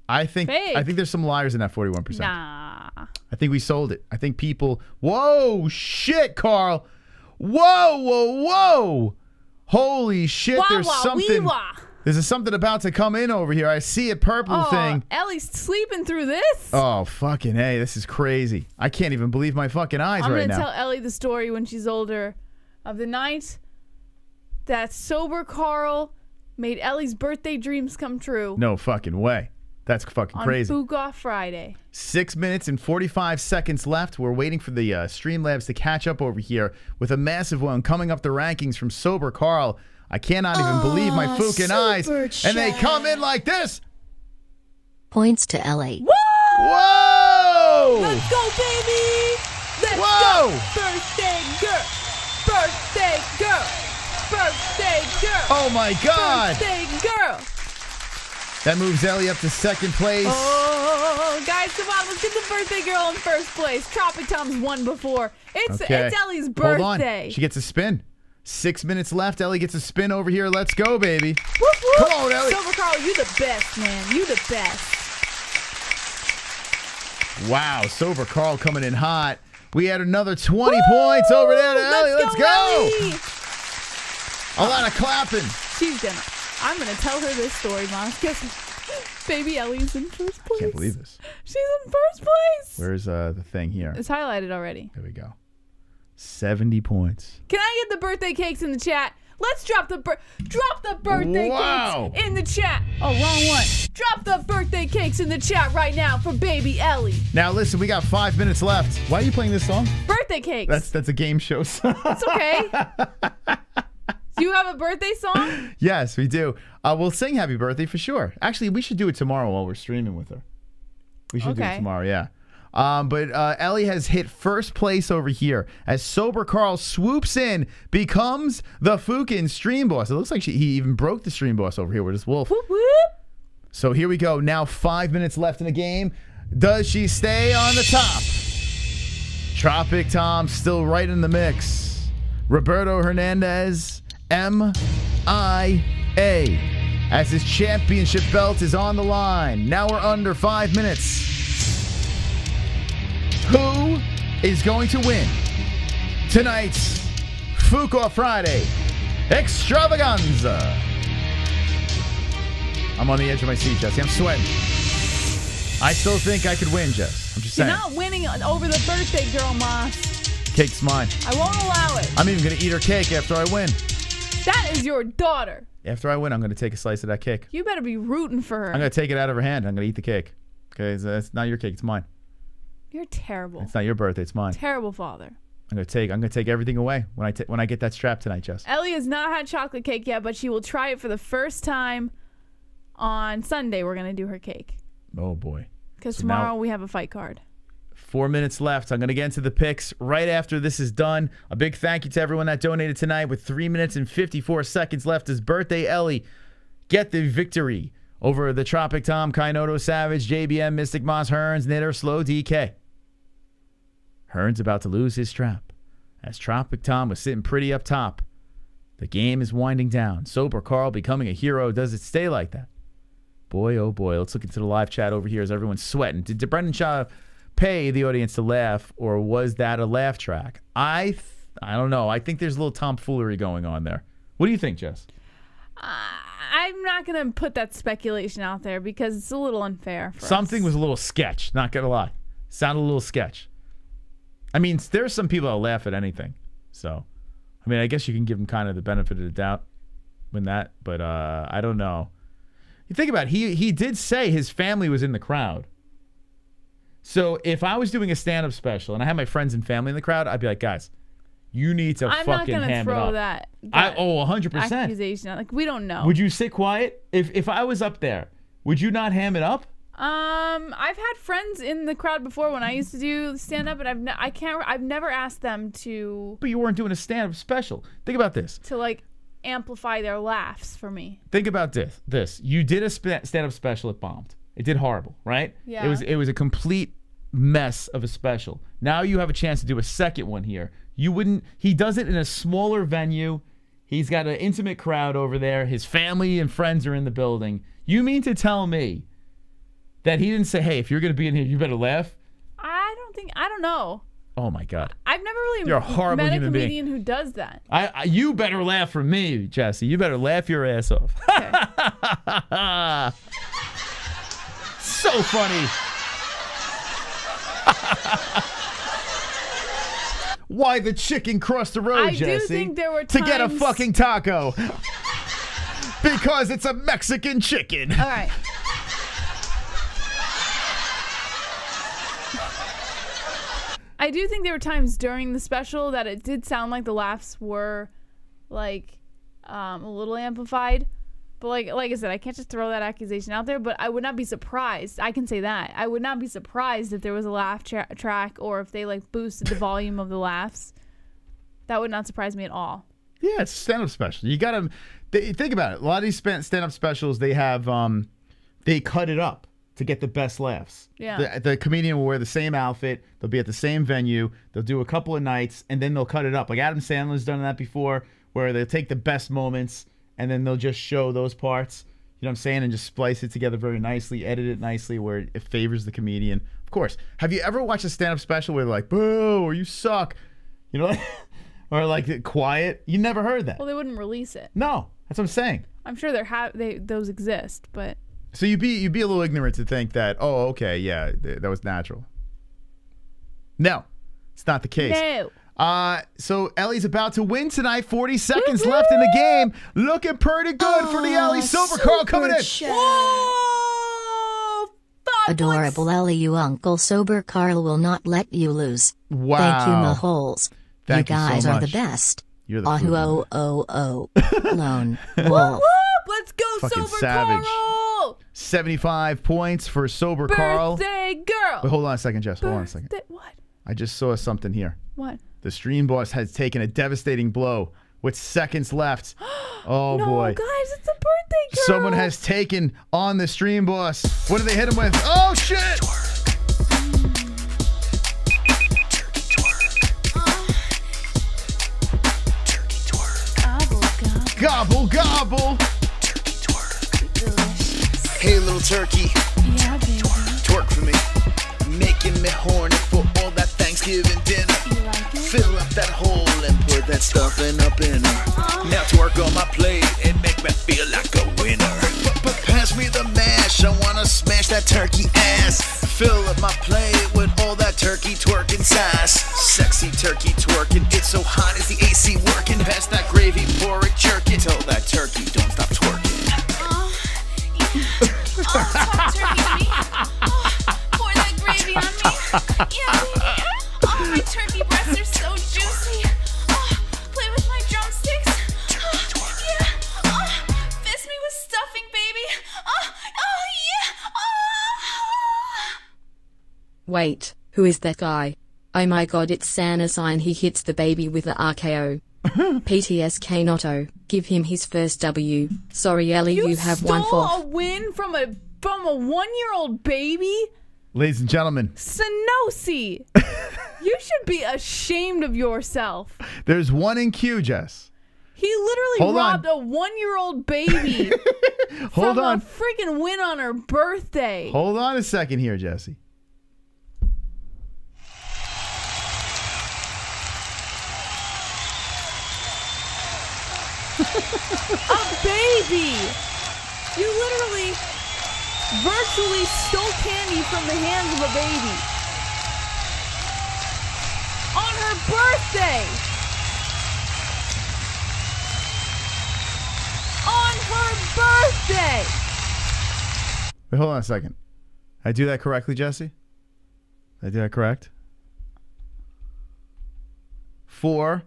I think there's some liars in that 41%. Nah. I think we sold it. I think people. Whoa, shit, Carl. Whoa. Holy shit! There's something. There's something about to come in over here. I see a purple thing. Ellie's sleeping through this. Oh, fucking hey, this is crazy. I can't even believe my fucking eyes right now. I'm gonna tell Ellie the story when she's older of the night that sober Carl made Ellie's birthday dreams come true. No fucking way. That's fucking crazy. On Book Off Friday. 6 minutes and 45 seconds left. We're waiting for the Streamlabs to catch up over here with a massive one coming up the rankings from Sober Carl. I cannot even believe my fucking eyes. And they come in like this. Points to Ellie. Whoa! Let's go, baby! Let's Whoa! go! Birthday girl! Birthday girl! Birthday girl! Oh my God! Birthday girl! That moves Ellie up to second place. Oh, guys, come on. Let's get the birthday girl in first place. Tropic Tom's won before. It's Ellie's birthday. Hold on. She gets a spin. 6 minutes left. Ellie gets a spin over here. Let's go, baby. Whoop, whoop. Come on, Ellie. Silver Carl, you the best, man. You the best. Wow, Sober Carl coming in hot. We had another 20 points over there to Ellie. Let's go. Ellie. A lot of clapping. I'm going to tell her this story, Mom, because baby Ellie's in first place. I can't believe this. She's in first place. Where's the thing here? It's highlighted already. There we go. 70 points. Can I get the birthday cakes in the chat? Let's drop the birthday cakes in the chat. Oh, wrong one. Drop the birthday cakes in the chat right now for baby Ellie. Now listen, we got 5 minutes left. Why are you playing this song? Birthday cakes. That's a game show song. It's okay. Do you have a birthday song? Yes, we do. We'll sing happy birthday for sure. Actually, we should do it tomorrow while we're streaming with her. We should do it tomorrow, yeah. But Ellie has hit first place over here as Sober Carl swoops in, becomes the fucking stream boss. It looks like he even broke the stream boss over here with his wolf. Whoop, whoop. So here we go. Now 5 minutes left in the game. Does she stay on the top? Tropic Tom still right in the mix. Roberto Hernandez, MIA, as his championship belt is on the line. Now we're under 5 minutes. Who is going to win tonight's Fuko Friday Extravaganza? I'm on the edge of my seat, Jesse. I'm sweating. I still think I could win, Jess. I'm just saying. You're not winning over the birthday girl, Moss. Cake's mine. I won't allow it. I'm even going to eat her cake after I win. That is your daughter. After I win, I'm going to take a slice of that cake. You better be rooting for her. I'm going to take it out of her hand. I'm going to eat the cake. Okay, it's not your cake. It's mine. You're terrible. It's not your birthday. It's mine. Terrible father. I'm gonna take everything away when I get that strap tonight, Jess. Ellie has not had chocolate cake yet, but she will try it for the first time on Sunday. We're gonna do her cake. Oh boy. Because tomorrow we have a fight card. 4 minutes left. I'm gonna get into the picks right after this is done. A big thank you to everyone that donated tonight. With 3 minutes and 54 seconds left, his birthday Ellie get the victory Over the Tropic Tom, Kainoto Savage, JBM, Mystic Moss, Hearns, Knitter, Slow DK. Hearns about to lose his strap. As Tropic Tom was sitting pretty up top. The game is winding down. Sober Carl becoming a hero. Does it stay like that? Boy, oh boy. Let's look into the live chat over here as everyone's sweating. Did Brendan Shaw pay the audience to laugh, or was that a laugh track? I don't know. I think there's a little tomfoolery going on there. What do you think, Jess? I'm not going to put that speculation out there because it's a little unfair for Something us. was a little sketch, not going to lie. Sounded a little sketch. I mean, there's some people that laugh at anything. So, I mean, I guess you can give them kind of the benefit of the doubt when that, but I don't know. You think about it, he did say his family was in the crowd. So if I was doing a stand-up special and I had my friends and family in the crowd, I'd be like, guys, you need to fucking ham it up. I'm not going to throw that 100%. accusation. Like, we don't know. Would you sit quiet? If I was up there, would you not ham it up? I've had friends in the crowd before when I used to do stand-up, and I've never asked them to. But you weren't doing a stand-up special. Think about this. To like amplify their laughs for me. Think about this. You did a stand-up special. It bombed. It did horrible, right? Yeah. It was a complete mess of a special. Now you have a chance to do a second one here. You wouldn't. He does it in a smaller venue. He's got an intimate crowd over there. His family and friends are in the building. You mean to tell me that he didn't say, hey, if you're going to be in here, you better laugh? I don't know. Oh, my God. I've never really You're a horrible met a human comedian being. who does that. You better laugh for me, Jesse. You better laugh your ass off. Okay. So funny. Why the chicken crossed the road, Jesse? I do think there were to get a times- fucking taco. Because it's a Mexican chicken. All right. I do think there were times during the special that it did sound like the laughs were like a little amplified. But like I said, I can't just throw that accusation out there, but I would not be surprised. I can say that. I would not be surprised if there was a laugh track or if they like boosted the volume of the laughs. That would not surprise me at all. Yeah, it's a stand-up special. You got to think about it. A lot of these stand-up specials, they have they cut it up to get the best laughs. Yeah. The comedian will wear the same outfit. They'll be at the same venue. They'll do a couple of nights, and then they'll cut it up. Like Adam Sandler's done that before, where they'll take the best moments, and then they'll just show those parts, you know what I'm saying, and just splice it together very nicely, edit it nicely where it favors the comedian. Of course. Have you ever watched a stand-up special where they're like, boo, or you suck? You know, or like quiet? You never heard that. Well, they wouldn't release it. No, that's what I'm saying. I'm sure those exist, but... So you'd be a little ignorant to think that, oh, okay, yeah, that was natural. No, it's not the case. No. So Ellie's about to win tonight. 40 seconds left in the game. Looking pretty good for the Ellie. Sober Carl coming in. Whoa! Adorable Ellie, you Uncle Sober Carl will not let you lose. Wow. Thank you, Maholes. Thank you you so guys are the much. best. You're the Lone Whoop, Wolf. let's go, Fucking Sober savage. Carl! 75 points for Sober Carl. Birthday girl! But hold on a second, Jess. Hold on a second. What? I just saw something here. What? The stream boss has taken a devastating blow with seconds left. Oh, no, boy. guys, it's a birthday girl! Someone has taken on the stream boss. What did they hit him with? Oh, shit! Gobble, gobble. Hey, little turkey, Yeah, baby. twerk for me. Making me horny for all that Thanksgiving dinner. You like it? Fill up that hole and put that stuffing up in her. Now twerk on my plate and make me feel like a winner. But pass me the mash, I wanna smash that turkey ass. Fill up my plate with all that turkey twerking sass. Sexy turkey twerking, it's so hot, is the AC working? Pass that gravy, pour it, jerk it. Tell that turkey, don't stop twerking. Talk turkey to me. Pour that gravy on me. Yeah, baby. Oh, my turkey breasts are so juicy. Play with my drumsticks. Yeah. Fist me with stuffing, baby. Yeah. Wait, who is that guy? Oh my god, it's Santa sign he hits the baby with the RKO. PTSK Notto. Give him his first W. Sorry, Ellie, you have one stole for. a win from a 1-year-old baby? Ladies and gentlemen. Senosi. You should be ashamed of yourself. There's one in queue, Jess. He literally robbed a 1-year-old baby from a freaking win on her birthday. Hold on a second here, Jesse. A baby! You literally virtually stole candy from the hands of a baby. On her birthday! On her birthday! Wait, hold on a second. Did I do that correctly, Jesse? Did I do that correct? 4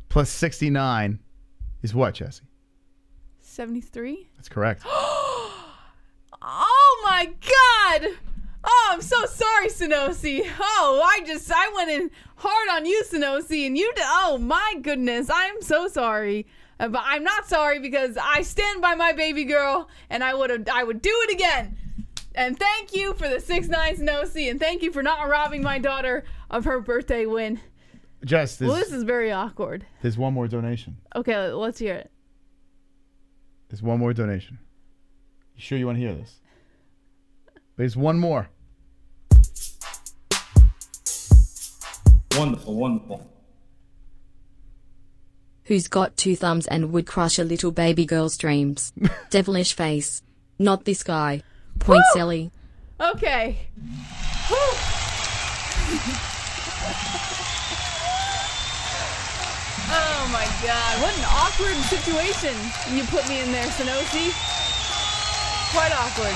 plus 69 is what, Jesse? 73? That's correct. Oh my God! Oh, I'm so sorry, Senosi. Oh, I went in hard on you, Senosi, and you did. Oh my goodness, I'm so sorry. But I'm not sorry because I stand by my baby girl, and I would do it again. And thank you for the 6'9" Senosi, and thank you for not robbing my daughter of her birthday win. Jess, Well, this is very awkward. There's one more donation. Okay, let's hear it. There's one more donation. You sure you want to hear this? There's one more. Wonderful, wonderful. Who's got 2 thumbs and would crush a little baby girl's dreams? Devilish face. Not this guy. Points, Ellie. Okay. Oh my God, what an awkward situation you put me in there, Senosi. Quite awkward.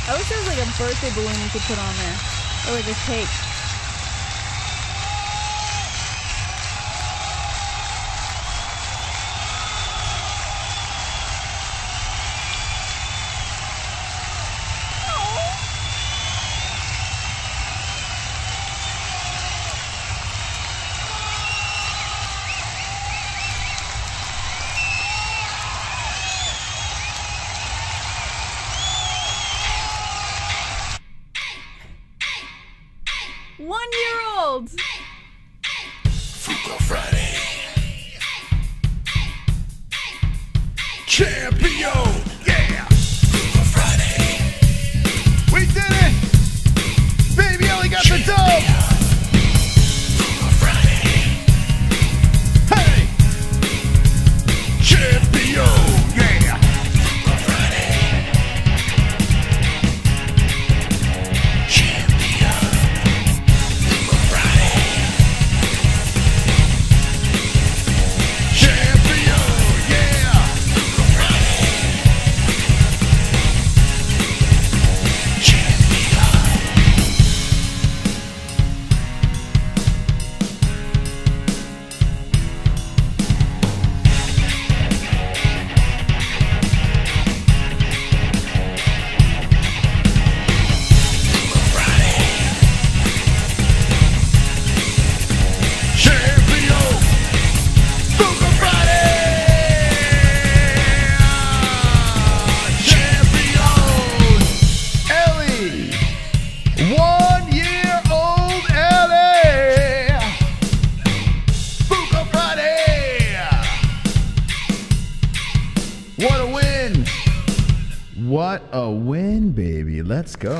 I wish there was like a birthday balloon you could put on there. Or like a cake. One-year-old. Fuka Friday. Champion. Yeah. Fuka Friday. We did it. Baby Ellie got the dub. Fuka Friday. Hey. Champion. Yeah. Fuka Friday. Champion. Fuka Friday. Champion. Yeah. Fuka Friday. Champion. Fuka Friday. Champion. Ellie. 1-year-old Ellie. Fuka Friday. What a win. What a win, baby. Let's go.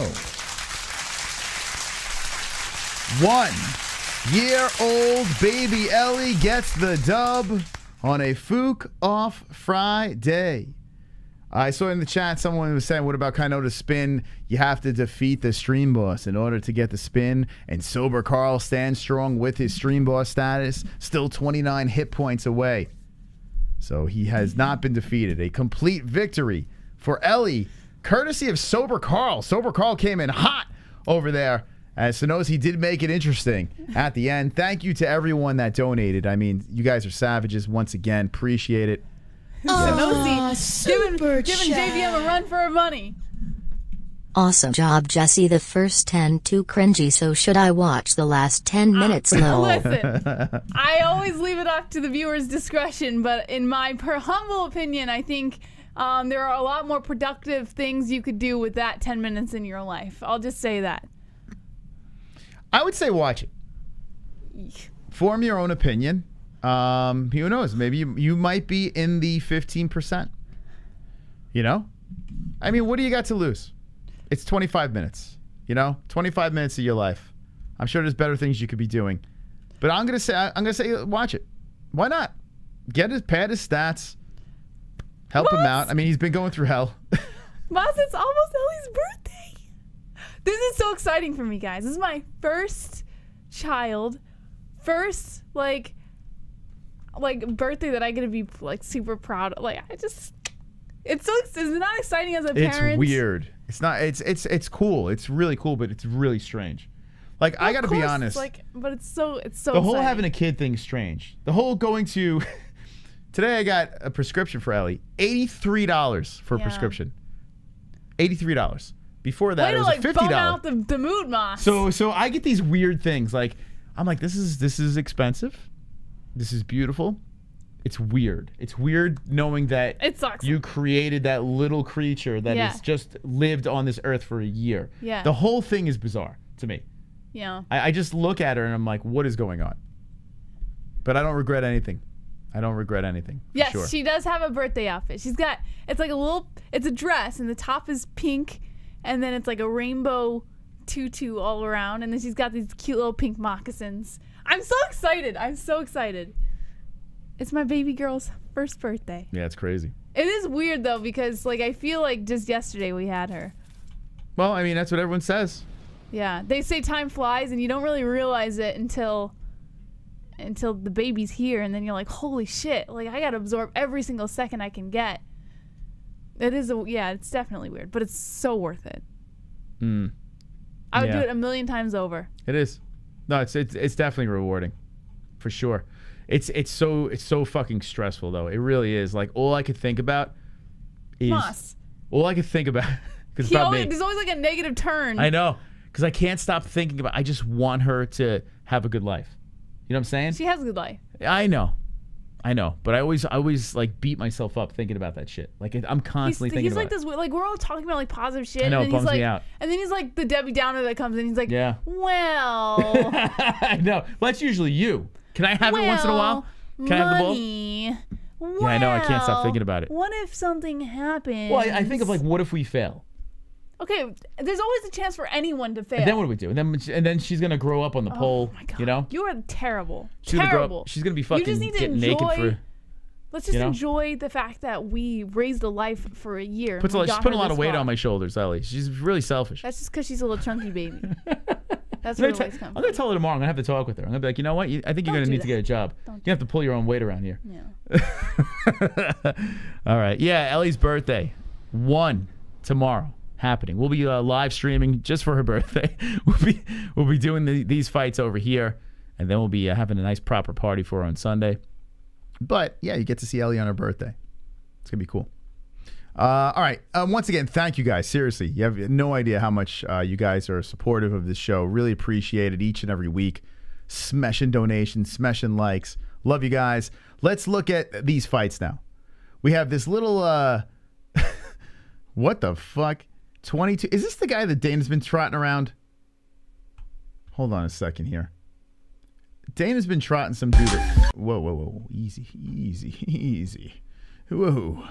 1-year-old baby Ellie gets the dub on a Fook Off Friday. I saw in the chat someone was saying, what about Kanota's spin? You have to defeat the stream boss in order to get the spin. And Sober Carl stands strong with his stream boss status, still 29 hit points away. So he has not been defeated. A complete victory for Ellie, courtesy of Sober Carl. Sober Carl came in hot over there. As Senosi did make it interesting at the end. Thank you to everyone that donated. I mean, you guys are savages once again. Appreciate it. Giving JVM a run for her money. Awesome job, Jesse. The first 10 too cringy, so should I watch the last 10 minutes? No. Listen, I always leave it up to the viewer's discretion, but in my humble opinion, I think there are a lot more productive things you could do with that 10 minutes in your life. I'll just say that. I would say watch it. Form your own opinion. Who knows? Maybe you might be in the 15%. You know? I mean, what do you got to lose? It's 25 minutes. You know? 25 minutes of your life. I'm sure there's better things you could be doing. But I'm gonna say watch it. Why not? Pad his stats. Help him out. I mean, he's been going through hell. Boss, it's almost Ellie's birthday. This is so exciting for me, guys. This is my first child. First, like birthday that I get to be like super proud of. Like, it's not exciting as a parent. It's weird. It's not. It's cool. It's really cool, but it's really strange. Like, I got to be honest. But it's so. The whole having a kid thing is strange. The whole going to. Today I got a prescription for Ellie. $83 for a prescription. $83. Before that, it was $50. Bum out the mood, Moss. So I get these weird things. Like, I'm like, this is expensive. This is beautiful. It's weird. It's weird knowing that it sucks. You created that little creature that has just lived on this earth for a year. Yeah. The whole thing is bizarre to me. Yeah. I just look at her and I'm like, what is going on? But I don't regret anything. I don't regret anything. Yes, sure. She does have a birthday outfit. She's got, it's like it's a dress, and the top is pink, and then it's like a rainbow tutu all around, and then she's got these cute little pink moccasins. I'm so excited. I'm so excited. It's my baby girl's first birthday. Yeah, it's crazy. It is weird, though, because like I feel like just yesterday we had her. Well, I mean, that's what everyone says. Yeah, they say time flies, and you don't really realize it until the baby's here, and then you're like, holy shit, like I gotta absorb every single second I can get. It's definitely weird, but it's so worth it. I would do it 1,000,000 times over. It is. No, it's definitely rewarding, for sure. It's so fucking stressful though. It really is. Like, all I could think about is Moss. All I could think about because there's always like a negative turn. I know, because I can't stop thinking about. I just want her to have a good life. You know what I'm saying? She has a good life. I know, but I always like beat myself up thinking about that shit. Like, I'm constantly thinking about it. He's like this, like we're all talking about like positive shit. I know, and it bums me like, out. And then he's like the Debbie Downer that comes in. He's like, yeah. Well. I know. Well, that's usually you. Can I have it once in a while? Can I have the ball? Well, yeah, I know. I can't stop thinking about it. What if something happens? Well, I think of like, what if we fail? Okay, there's always a chance for anyone to fail. And then what do we do? And then she's gonna grow up on the pole. My God. You know? You are terrible. She's gonna grow up, she's gonna be fucking getting naked for. Let's just enjoy the fact that we raised a life for a year. She's putting a lot of weight on my shoulders, Ellie. She's really selfish. That's just because she's a little chunky baby. That's where the weights come from. I'm gonna tell her tomorrow. I'm gonna have to talk with her. I'm gonna be like, you know what? I think you're gonna need to get a job. You have to pull your own weight around here. Yeah. All right. Yeah, Ellie's birthday. 1 tomorrow. Happening. We'll be live streaming just for her birthday. We'll be doing these fights over here, and then we'll be having a nice proper party for her on Sunday. But yeah, you get to see Ellie on her birthday. It's gonna be cool. All right. Once again, thank you guys. Seriously, you have no idea how much you guys are supportive of this show. Really appreciate it each and every week. Smeshing donations, smeshing likes. Love you guys. Let's look at these fights now. We have this little what the fuck? 22. Is this the guy that Dana's been trotting around? Hold on a second here. Dana's been trotting some dude. Whoa. Easy. Whoa.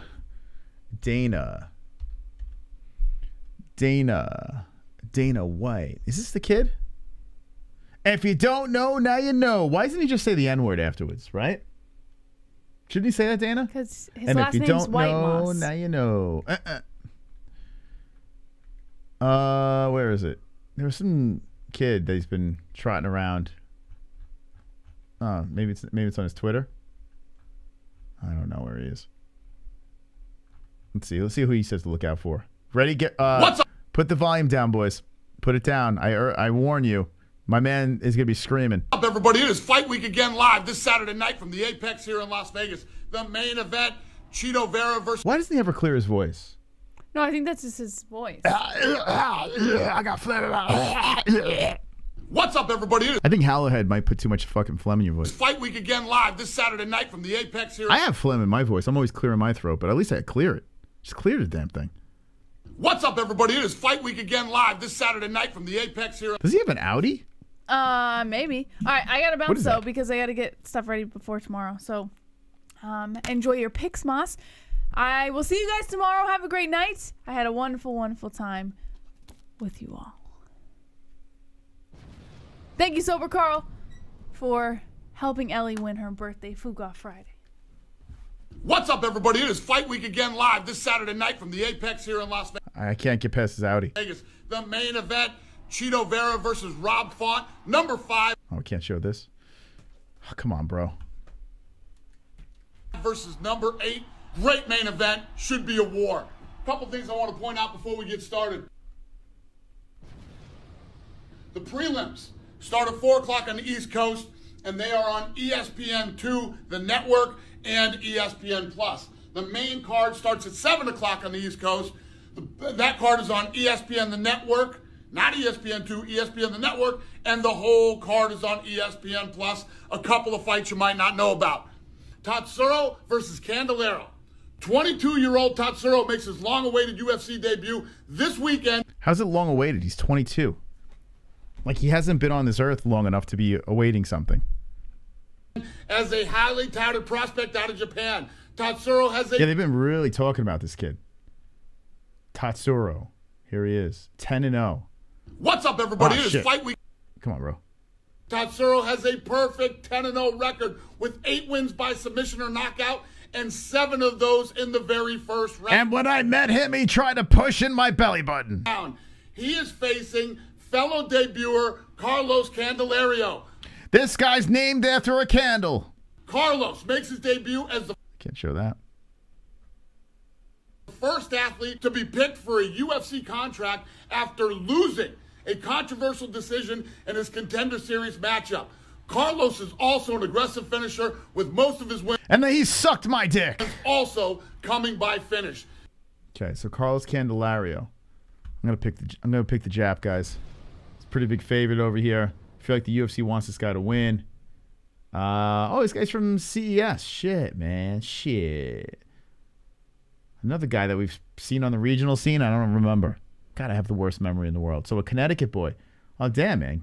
Dana White. Is this the kid? If you don't know, now you know. Why doesn't he just say the N-word afterwards, right? Shouldn't he say that, Dana? Because his last name's White Moss. Now you know. Where is it? There was some kid that he's been trotting around. Maybe it's on his Twitter. I don't know where he is. Let's see who he says to look out for. Ready? Get. What's up? Put the volume down, boys. Put it down. I warn you. My man is gonna be screaming. Up, everybody! It is Fight Week again, live this Saturday night from the Apex here in Las Vegas. The main event. Chito Vera versus... Why doesn't he ever clear his voice? No, I think that's just his voice. I got phlegm. What's up, everybody? I think Hallowhead might put too much fucking phlegm in your voice. Fight Week again live this Saturday night from the Apex here. I have phlegm in my voice. I'm always clearing my throat, but at least I clear it. Just clear the damn thing. What's up, everybody? It is Fight Week again live this Saturday night from the Apex here. Does he have an Audi? Maybe. All right, I gotta bounce though because I gotta get stuff ready before tomorrow. So, enjoy your picks, Moss. I will see you guys tomorrow. Have a great night. I had a wonderful, wonderful time with you all. Thank you, Sober Carl, for helping Ellie win her birthday Fuga Friday. What's up, everybody? It is Fight Week again live this Saturday night from the Apex here in Las I can't get past his Audi. Vegas. The main event, Chito Vera versus Rob Font, number 5. Oh, I can't show this. Oh, come on, bro. Versus number 8. Great main event. Should be a war. Couple things I want to point out before we get started. The prelims start at 4 o'clock on the East Coast, and they are on ESPN2, the network, and ESPN+. The main card starts at 7 o'clock on the East Coast. That card is on ESPN, the network, not ESPN2, ESPN, the network, and the whole card is on ESPN+. A couple of fights you might not know about. Tatsuro versus Candelero. 22-year-old Tatsuro makes his long-awaited UFC debut this weekend. How's it long-awaited? He's 22. Like, he hasn't been on this earth long enough to be awaiting something. As a highly touted prospect out of Japan, Tatsuro has a... Yeah, they've been really talking about this kid. Tatsuro. Here he is. 10-0. What's up, everybody? Oh, it is Fight Week. Come on, bro. Tatsuro has a perfect 10-0 record with 8 wins by submission or knockout and 7 of those in the very first round. And when I met him, he tried to push in my belly button. He is facing fellow debuter Carlos Candelario. This guy's named after a candle. Carlos makes his debut as the Can't show that. first athlete to be picked for a UFC contract after losing a controversial decision in his Contender Series matchup. Carlos is also an aggressive finisher with most of his wins. And then he sucked my dick. Also coming by finish. Okay, so Carlos Candelario. I'm gonna pick the Jap, guys. It's a pretty big favorite over here. I feel like the UFC wants this guy to win. Oh, this guy's from CES. Shit, man. Shit. Another guy that we've seen on the regional scene. I don't remember. God, I have the worst memory in the world. So a Connecticut boy. Oh damn, man.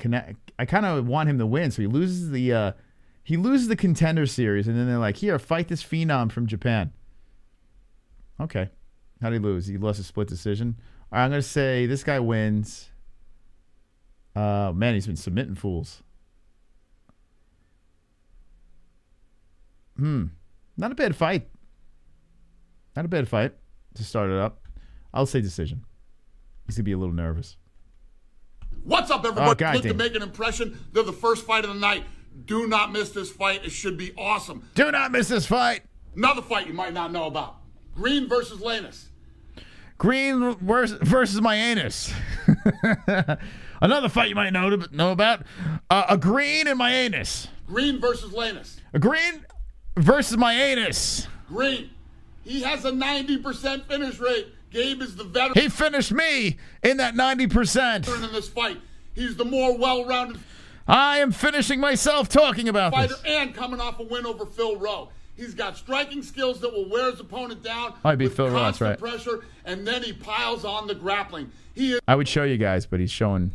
I kind of want him to win. So he loses the Contender Series, and then they're like, here, fight this phenom from Japan. Okay. How did he lose? He lost a split decision. All right, I'm gonna say this guy wins. Man, he's been submitting fools. Not a bad fight. Not a bad fight to start it up. I'll say decision. He's gonna be a little nervous. What's up, everybody? Oh, Look to make an impression. They're the first fight of the night. Do not miss this fight. It should be awesome. Do not miss this fight. Another fight you might not know about. Green versus Lanus. Green versus my anus. Another fight you might know about. A green and my anus. Green versus Lanus. A green versus my anus. Green. He has a 90% finish rate. Gabe is the veteran. He finished me in that 90%. In this fight. He's the more well-rounded. I am finishing myself talking about fighter this. And coming off a win over Phil Rowe. He's got striking skills that will wear his opponent down. I beat Phil Rowe, that's right. Pressure, and then he piles on the grappling. I would show you guys, but he's showing.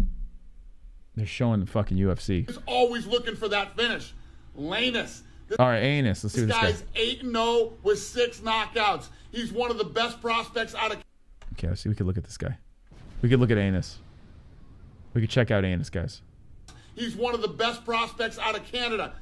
They're showing the fucking UFC. He's always looking for that finish. Lanus. All right, anus. Let's see what this guy's 8-0 with 6 knockouts. He's one of the best prospects out of. Okay, let's see. We could look at this guy. We could look at anus. We could check out anus, guys. He's one of the best prospects out of Canada.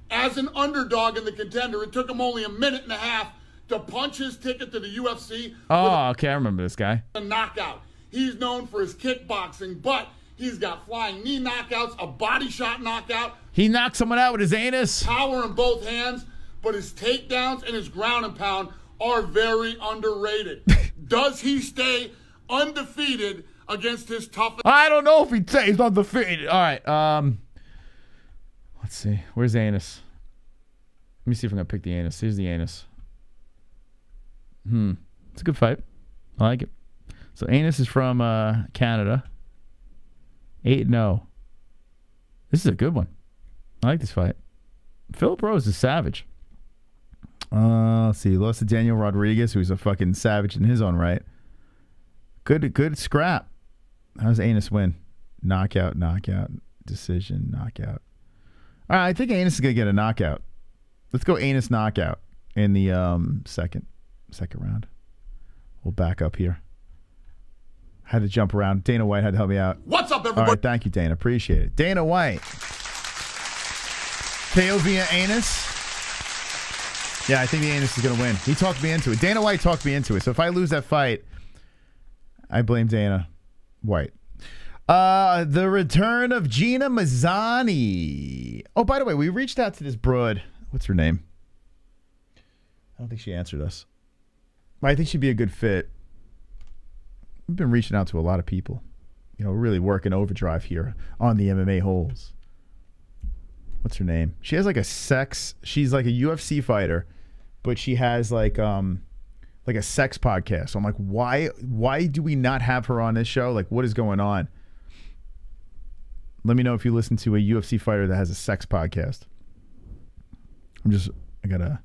As an underdog in the Contender, it took him only a minute and a half to punch his ticket to the UFC. Oh, okay, I remember this guy. A knockout. He's known for his kickboxing, but he's got flying knee knockouts, a body shot knockout. He knocked someone out with his anus. Power in both hands, but his takedowns and his ground and pound are very underrated. Does he stay undefeated against his toughest? I don't know if he stays undefeated. All right, let's see. Where's the anus? Let me see if I'm going to pick the anus. Here's the anus. It's a good fight. I like it. So Anus is from Canada. 8-0. This is a good one. I like this fight. Philip Rose is savage. Let's see. Lost to Daniel Rodriguez, who's a fucking savage in his own right. Good scrap. How does Anus win? Knockout, decision, knockout. All right, I think Anus is going to get a knockout. Let's go Anus knockout in the second round. We'll back up here. Had to jump around. Dana White had to help me out. What's up, everybody? All right, thank you, Dana. Appreciate it. Dana White. KO via Anus. Yeah, I think the Anus is going to win. He talked me into it. Dana White talked me into it. So if I lose that fight, I blame Dana White. The return of Gina Mazzani. Oh, by the way, we reached out to this broad. What's her name? I don't think she answered us. I think she'd be a good fit. We've been reaching out to a lot of people. You know, really working overdrive here on the MMA-Holes. What's her name? She has like a sex. She's like a UFC fighter, but she has like a sex podcast. So I'm like, why do we not have her on this show? Like, what is going on? Let me know if you listen to a UFC fighter that has a sex podcast. I gotta,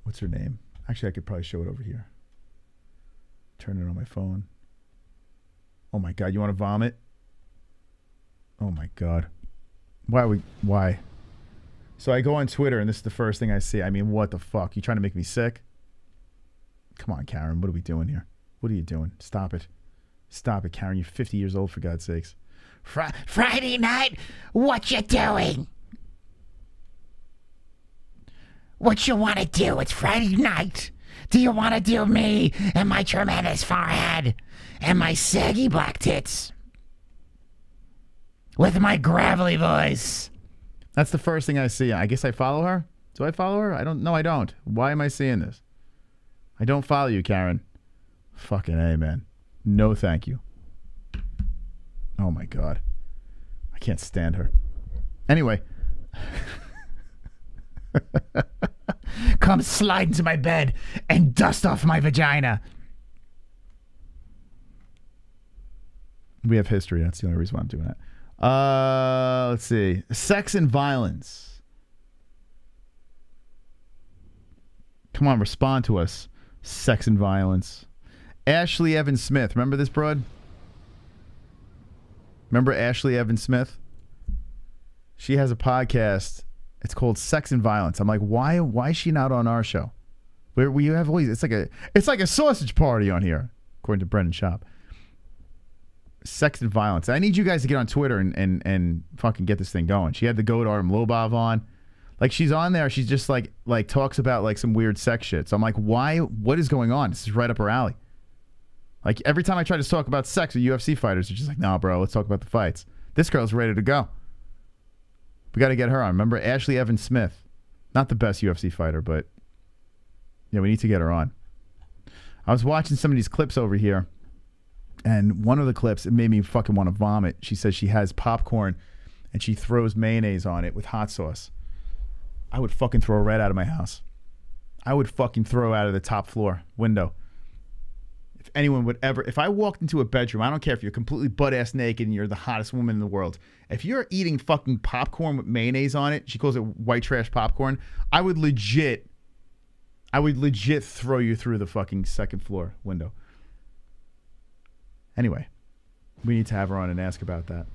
what's her name? Actually, I could probably show it over here. Turn it on my phone. Oh my God, you want to vomit? Oh my God. Why? So I go on Twitter and this is the first thing I see. I mean, what the fuck? You trying to make me sick? Come on, Karen. What are we doing here? What are you doing? Stop it. Stop it, Karen. You're 50 years old, for God's sakes. Friday night? What you doing? What you want to do? It's Friday night. Do you want to do me and my tremendous forehead and my saggy black tits with my gravelly voice? That's the first thing I see. I guess I follow her. Do I follow her? I don't. No, I don't. Why am I seeing this? I don't follow you, Karen. Fucking A, man. No, thank you. Oh my God. I can't stand her. Anyway. Come slide into my bed and dust off my vagina. We have history. That's the only reason why I'm doing that. Let's see. Sex and violence. Come on, respond to us. Sex and violence. Ashley Evans Smith. Remember this broad? Remember Ashley Evans Smith? She has a podcast. It's called Sex and Violence. I'm like, why is she not on our show? Where we have always it's like a sausage party on here, according to Brendan Schaub. Sex and Violence. I need you guys to get on Twitter and fucking get this thing going. She had the goat Artem Lobov on. Like, she's on there, she's just like talks about like some weird sex shit. So I'm like, why? What is going on? This is right up her alley. Like, every time I try to talk about sex with UFC fighters, they're just like, nah, bro, let's talk about the fights. This girl's ready to go. We got to get her on. Remember Ashley Evans Smith? Not the best UFC fighter, but yeah, we need to get her on. I was watching some of these clips over here, and one of the clips, it made me fucking want to vomit. She says she has popcorn, and she throws mayonnaise on it with hot sauce. I would fucking throw a rat out of my house. I would fucking throw out of the top floor window. If anyone would ever, if I walked into a bedroom, I don't care if you're completely butt-ass naked and you're the hottest woman in the world. If you're eating fucking popcorn with mayonnaise on it, she calls it white trash popcorn, I would legit throw you through the fucking second floor window. Anyway, we need to have her on and ask about that.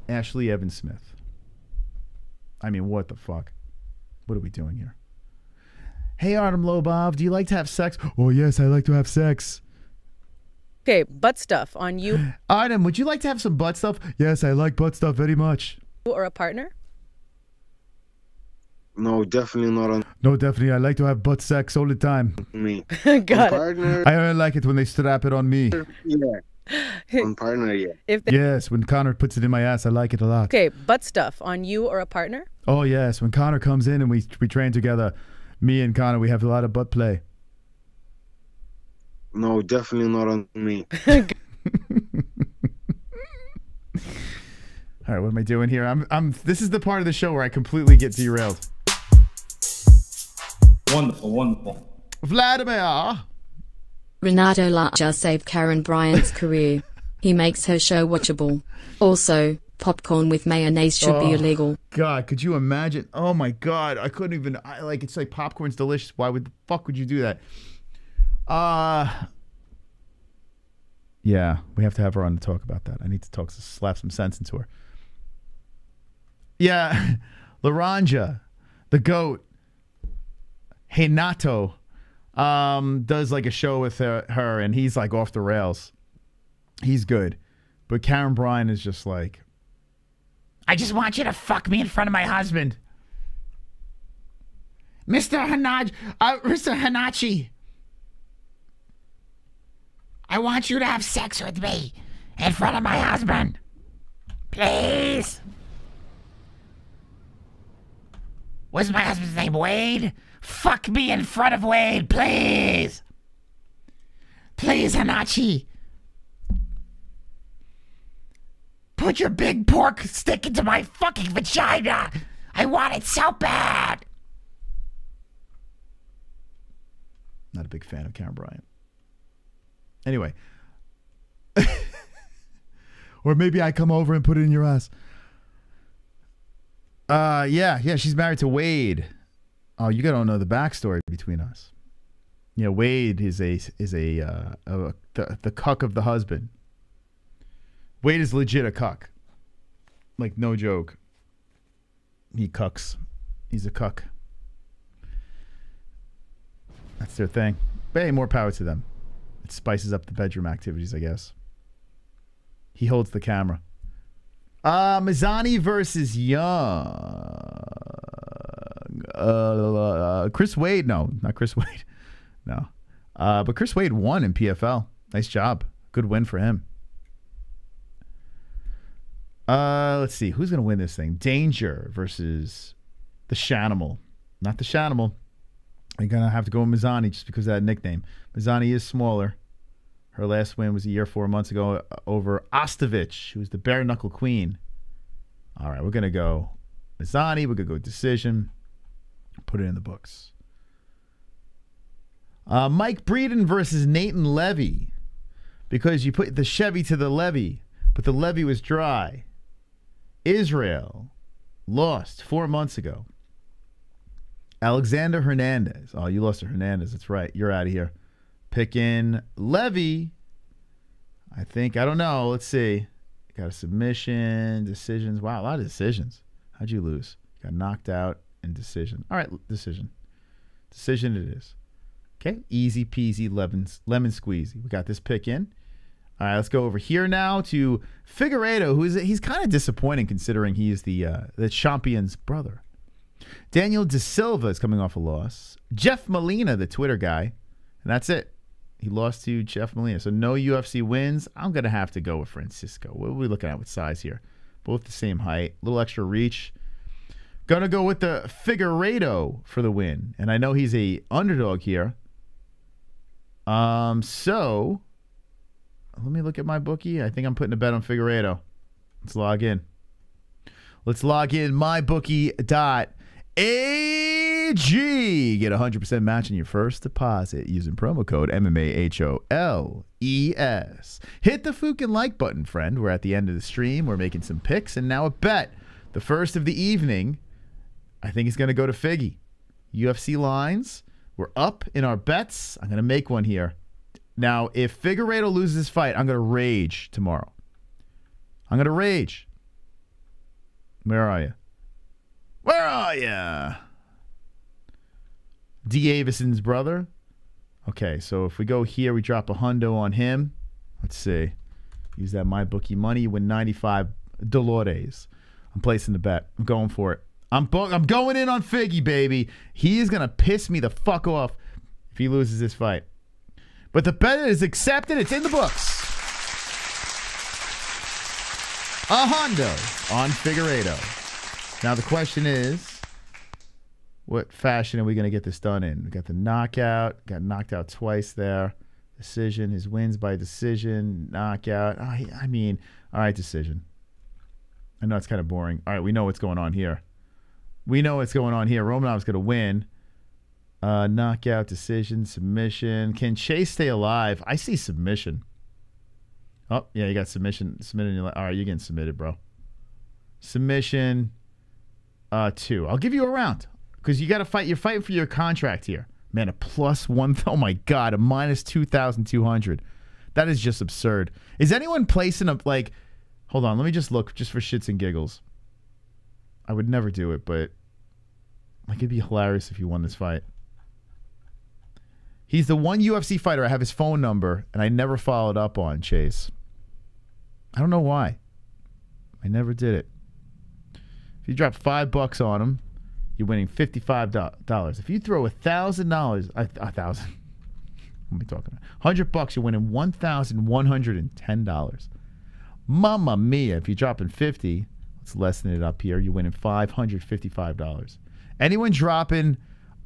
Ashley Evans Smith. I mean, what the fuck? What are we doing here? Hey, Artem Lobov, do you like to have sex? Oh, yes, I like to have sex. Okay, butt stuff on you. Artem, would you like to have some butt stuff? Yes, I like butt stuff very much. Or a partner? No, definitely not on. No, definitely. I like to have butt sex all the time. Me. Got it. Partner. I like it when they strap it on me. Yeah. On partner, yeah. Yes, when Conor puts it in my ass, I like it a lot. Okay, butt stuff on you or a partner? Oh, yes. When Conor comes in and we train together, me and Conor, we have a lot of butt play. No, definitely not on me. All right, what am I doing here? This is the part of the show where I completely get derailed. Wonderful, wonderful. Vladimir. Renato Larcher saved Karen Bryant's career. He makes her show watchable. Also, popcorn with mayonnaise should be illegal. God, could you imagine? Oh my God, I couldn't even. It's like popcorn's delicious. Why would the fuck would you do that? Yeah, we have to have her on to talk about that. I need to slap some sense into her. Yeah, Laranja, the goat, Renato, does like a show with her, and he's like off the rails. He's good, but Karen Bryant is just like, I just want you to fuck me in front of my husband. Mr. Hanachi. I want you to have sex with me in front of my husband. Please. What's my husband's name? Wade? Fuck me in front of Wade, please. Please, Hanachi. Put your big pork stick into my fucking vagina. I want it so bad. Not a big fan of Karen Bryant. Anyway. Or maybe I come over and put it in your ass. Yeah, she's married to Wade. Oh, you gotta know the backstory between us. Yeah, Wade is the cuck of the husband. Wade is legit a cuck. Like, no joke. He cucks. He's a cuck. That's their thing. But hey, more power to them. It spices up the bedroom activities, I guess. He holds the camera. Mazzani versus Young. Chris Wade. No, not Chris Wade. No. But Chris Wade won in PFL. Nice job. Good win for him. Let's see. Who's going to win this thing? Danger versus the Shanimal. Not the Shanimal. I'm going to have to go with Mazzani just because of that nickname. Mazzani is smaller. Her last win was a year, 4 months ago over Ostovich, who was the bare knuckle queen. All right, we're going to go Mazzani. We're going to go decision. Put it in the books. Mike Breeden versus Nathan Levy. Because you put the Chevy to the levee, but the levee was dry. Israel lost 4 months ago. Alexander Hernandez. Oh, you lost to Hernandez. That's right. You're out of here. Pick in Levy. I think. I don't know. Let's see. Got a submission, decisions. Wow, a lot of decisions. How'd you lose? Got knocked out and decision. All right, decision. Decision it is. Okay, easy peasy lemon squeezy. We got this pick in. All right, let's go over here now to Figueiredo, he's kind of disappointing considering he is the champion's brother. Daniel De Silva is coming off a loss. Jeff Molina, the Twitter guy, and that's it. He lost to Jeff Molina, so no UFC wins. I'm gonna have to go with Francisco. What are we looking at with size here? Both the same height, a little extra reach. Gonna go with the Figueiredo for the win, and I know he's a underdog here. So let me look at my bookie. I think I'm putting a bet on Figueiredo. Let's log in. Let's log in mybookie.ag. Get a 100% match on your first deposit using promo code MMAHOLES. Hit the fucking like button, friend. We're at the end of the stream. We're making some picks and now a bet. The first of the evening, I think it's going to go to Figgy. UFC lines. We're up in our bets. I'm going to make one here. Now, if Figueiredo loses this fight, I'm going to rage tomorrow. I'm going to rage. Where are you? Where are you? D. Avison's brother. Okay, so if we go here, we drop a hundo on him. Let's see. Use that MyBookie money. You win 95 Dolores. I'm placing the bet. I'm going for it. I'm going in on Figgy, baby. He is going to piss me the fuck off if he loses this fight. But the bet is accepted. It's in the books. A hundo on Figueiredo. Now the question is, what fashion are we going to get this done in? We got the knockout. Got knocked out twice there. Decision. His wins by decision. Knockout. I mean, all right, decision. I know it's kind of boring. All right, we know what's going on here. We know what's going on here. Romanov's going to win. Knockout, decision, submission. Can Chase stay alive? I see submission. Oh, yeah, you got submission. Submitted. All right, you're getting submitted, bro. Submission 2. I'll give you a round because you got to fight. You're fighting for your contract here. Man, a +1. Oh, my God, a -2,200. That is just absurd. Is anyone placing a, like, hold on, let me just look just for shits and giggles. I would never do it, but like it'd be hilarious if you won this fight. He's the one UFC fighter I have his phone number and I never followed up on, Chase. I don't know why. I never did it. If you drop $5 on him, you're winning $55. If you throw $1,000, $1,000. What am I talking about? $100, you're winning $1,110. Mamma mia! If you're dropping 50, let's lessen it up here. You're winning $555. Anyone dropping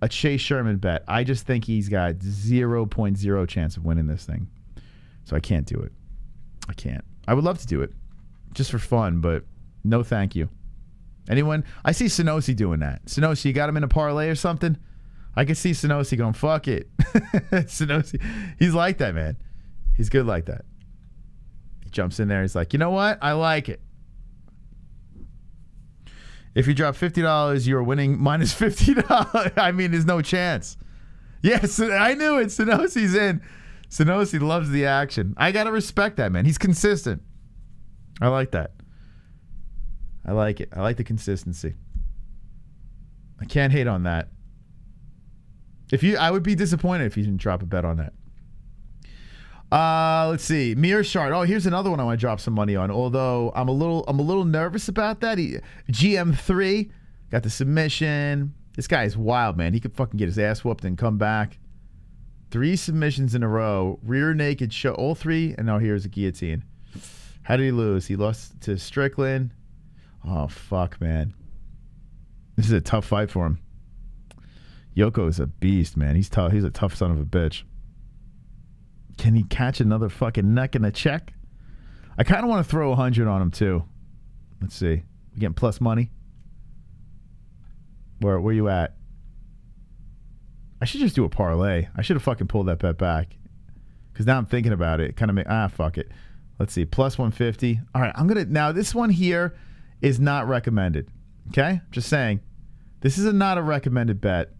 a Chase Sherman bet, I just think he's got 0.0 chance of winning this thing. So I can't do it. I can't. I would love to do it, just for fun, but no, thank you. Anyone? I see Sonosi doing that. Sonosi, you got him in a parlay or something? I can see Sonosi going, fuck it. Sonosi, he's like that, man. He's good like that. He jumps in there. He's like, you know what? I like it. If you drop $50, you're winning -$50. I mean, there's no chance. Yes, I knew it. Sonosi's in. Sonosi loves the action. I got to respect that, man. He's consistent. I like that. I like it. I like the consistency. I can't hate on that. I would be disappointed if you didn't drop a bet on that. Let's see. Mirror Shard. Oh, here's another one I want to drop some money on. Although I'm a little nervous about that. GM3 got the submission. This guy is wild, man. He could fucking get his ass whooped and come back. 3 submissions in a row. Rear naked show. All 3. And now here's a guillotine. How did he lose? He lost to Strickland. Oh, fuck, man. This is a tough fight for him. Yoko is a beast, man. He's tough. He's a tough son of a bitch. Can he catch another fucking neck in a check? I kind of want to throw 100 on him, too. Let's see. We getting plus money? Where you at? I should just do a parlay. I should have fucking pulled that bet back. Because now I'm thinking about it. Kind of fuck it. Let's see. Plus 150. All right, I'm going to... Now, this one here is not recommended. Okay? Just saying. This is not a recommended bet.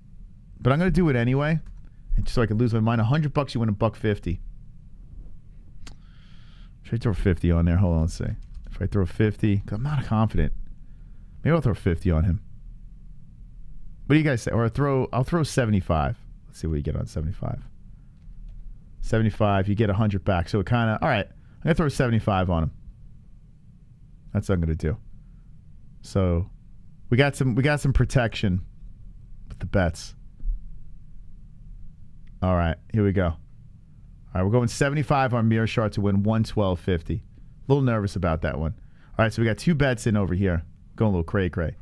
But I'm going to do it anyway. So I can lose my mind. $100, you win $150. Should I throw 50 on there? Hold on, let's see. If I throw 50, because I'm not confident. Maybe I'll throw 50 on him. What do you guys say? Or I'll throw 75. Let's see what you get on 75. 75, you get 100 back. So it kind of, all right, I'm going to throw 75 on him. That's what I'm going to do. So we got some protection with the bets. All right, here we go. All right, we're going 75 on Mirror Shard to win 112.50. A little nervous about that one. All right, so we got 2 bets in over here. Going a little cray-cray.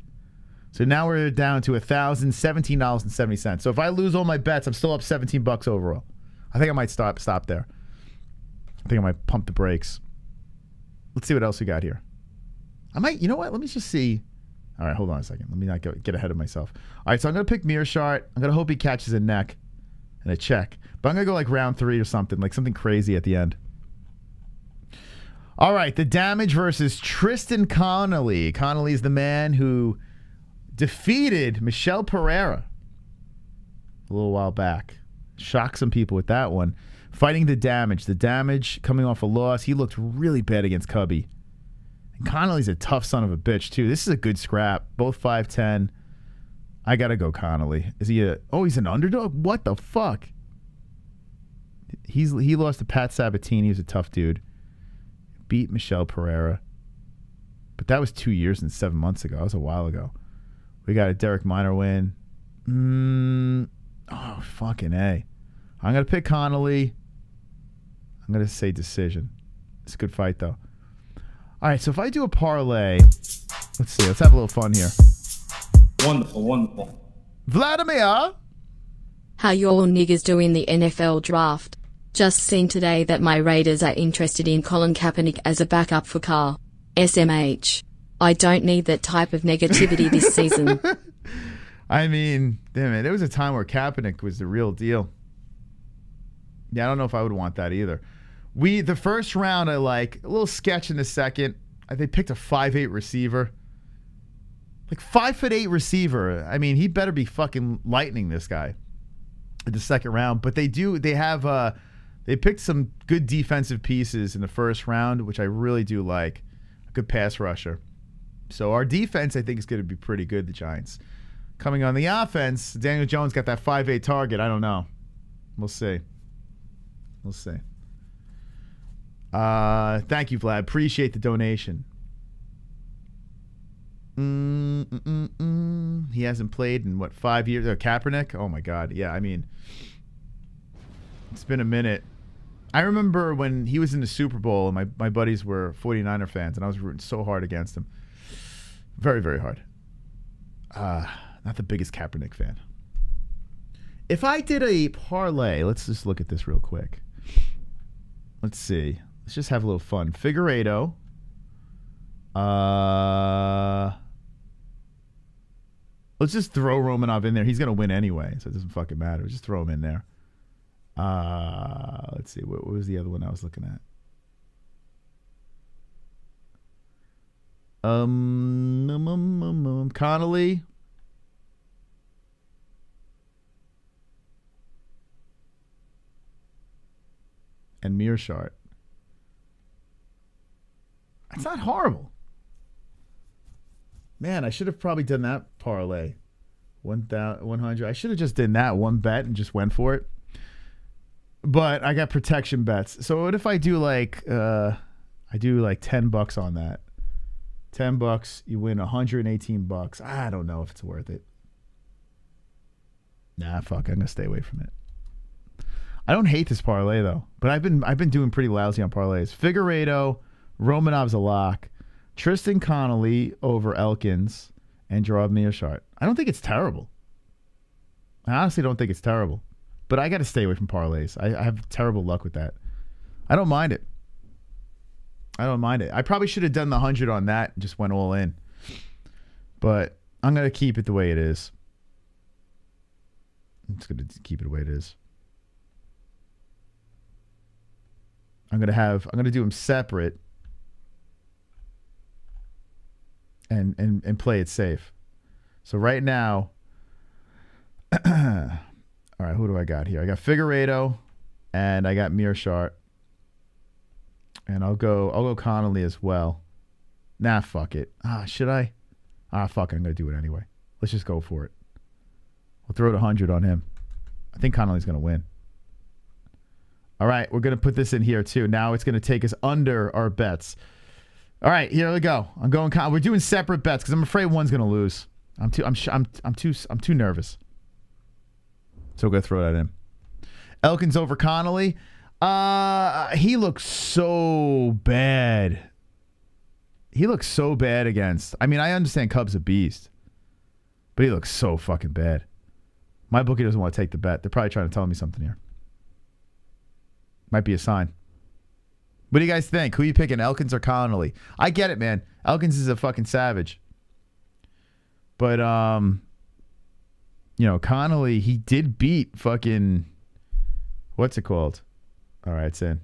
So now we're down to $1,017.70. So if I lose all my bets, I'm still up $17 overall. I think I might stop there. I think I might pump the brakes. Let's see what else we got here. I might, you know what? Let me just see. All right, hold on a second. Let me not get ahead of myself. All right, so I'm going to pick Mirror Shard. I'm going to hope he catches a neck and a check. But I'm going to go like round 3 or something, like something crazy at the end. All right, the damage versus Tristan Connolly. Connolly is the man who defeated Michel Pereira a little while back. Shocked some people with that one. Fighting the damage. The damage coming off a loss. He looked really bad against Cubby. And Connolly's a tough son of a bitch, too. This is a good scrap. Both 5'10". I got to go Connolly. Is he he's an underdog? What the fuck? He lost to Pat Sabatini. He was a tough dude. Beat Michel Pereira. But that was 2 years and 7 months ago. That was a while ago. We got a Derek Minor win. Oh, fucking A. I'm going to pick Connolly. I'm going to say decision. It's a good fight, though. All right, so if I do a parlay, let's see. Let's have a little fun here. Wonderful, wonderful. Vladimir! How y'all niggas doing the NFL draft? Just seen today that my Raiders are interested in Colin Kaepernick as a backup for Carl. SMH. I don't need that type of negativity this season. I mean, damn it. There was a time where Kaepernick was the real deal. Yeah, I don't know if I would want that either. The first round, I like. A little sketch in the second. They picked a 5'8" receiver. Like 5'8" receiver. I mean, he better be fucking lightning this guy in the second round. But they picked some good defensive pieces in the first round, which I really do like. A good pass rusher. So our defense, I think, is going to be pretty good, the Giants. Coming on the offense, Daniel Jones got that 5'8" target. I don't know. We'll see. We'll see. Thank you, Vlad. Appreciate the donation. He hasn't played in, what, 5 years? Kaepernick? Oh, my God. Yeah, I mean, it's been a minute. I remember when he was in the Super Bowl, and my buddies were 49er fans, and I was rooting so hard against him. Very, very hard. Not the biggest Kaepernick fan. If I did a parlay, let's just look at this real quick. Let's see. Let's just have a little fun. Figueiredo. Let's just throw Romanov in there. He's going to win anyway, so it doesn't fucking matter. Just throw him in there. Let's see. What was the other one I was looking at? Connolly. And Mearshart. That's not horrible. Man, I should have probably done that parlay. 100. I should have just done that one bet and just went for it. But I got protection bets. So what if I do like I do like $10 on that? $10, you win $118. I don't know if it's worth it. Nah, fuck. I'm gonna stay away from it. I don't hate this parlay though, but I've been doing pretty lousy on parlays. Figueiredo, Romanov's a lock. Tristan Connolly over Elkins and Gerard Mearshart. I don't think it's terrible. I honestly don't think it's terrible, but I got to stay away from parlays. I have terrible luck with that. I don't mind it. I don't mind it. I probably should have done the 100 on that and just went all in, but I'm gonna keep it the way it is. I'm just gonna keep it the way it is. I'm gonna do them separate and play it safe. So right now, all right, who do I got here? I got Figueiredo and I got Mearshart. And I'll go Connolly as well. Nah, fuck it. Should I? Fuck it. I'm gonna do it anyway. Let's just go for it. We'll throw the 100 on him. I think Connolly's gonna win. All right, we're gonna put this in here too. Now it's gonna take us under our bets. All right, here we go. I'm going. We're doing separate bets because I'm afraid one's gonna lose. I'm too nervous. So we're gonna throw that in. Elkins over Connolly. He looks so bad. He looks so bad against. I mean, I understand Cub's a beast, but he looks so fucking bad. My bookie doesn't want to take the bet. They're probably trying to tell me something here. Might be a sign. What do you guys think? Who you picking, Elkins or Connolly? I get it, man. Elkins is a fucking savage. But, you know, Connolly, he did beat fucking, what's it called? All right, it's in.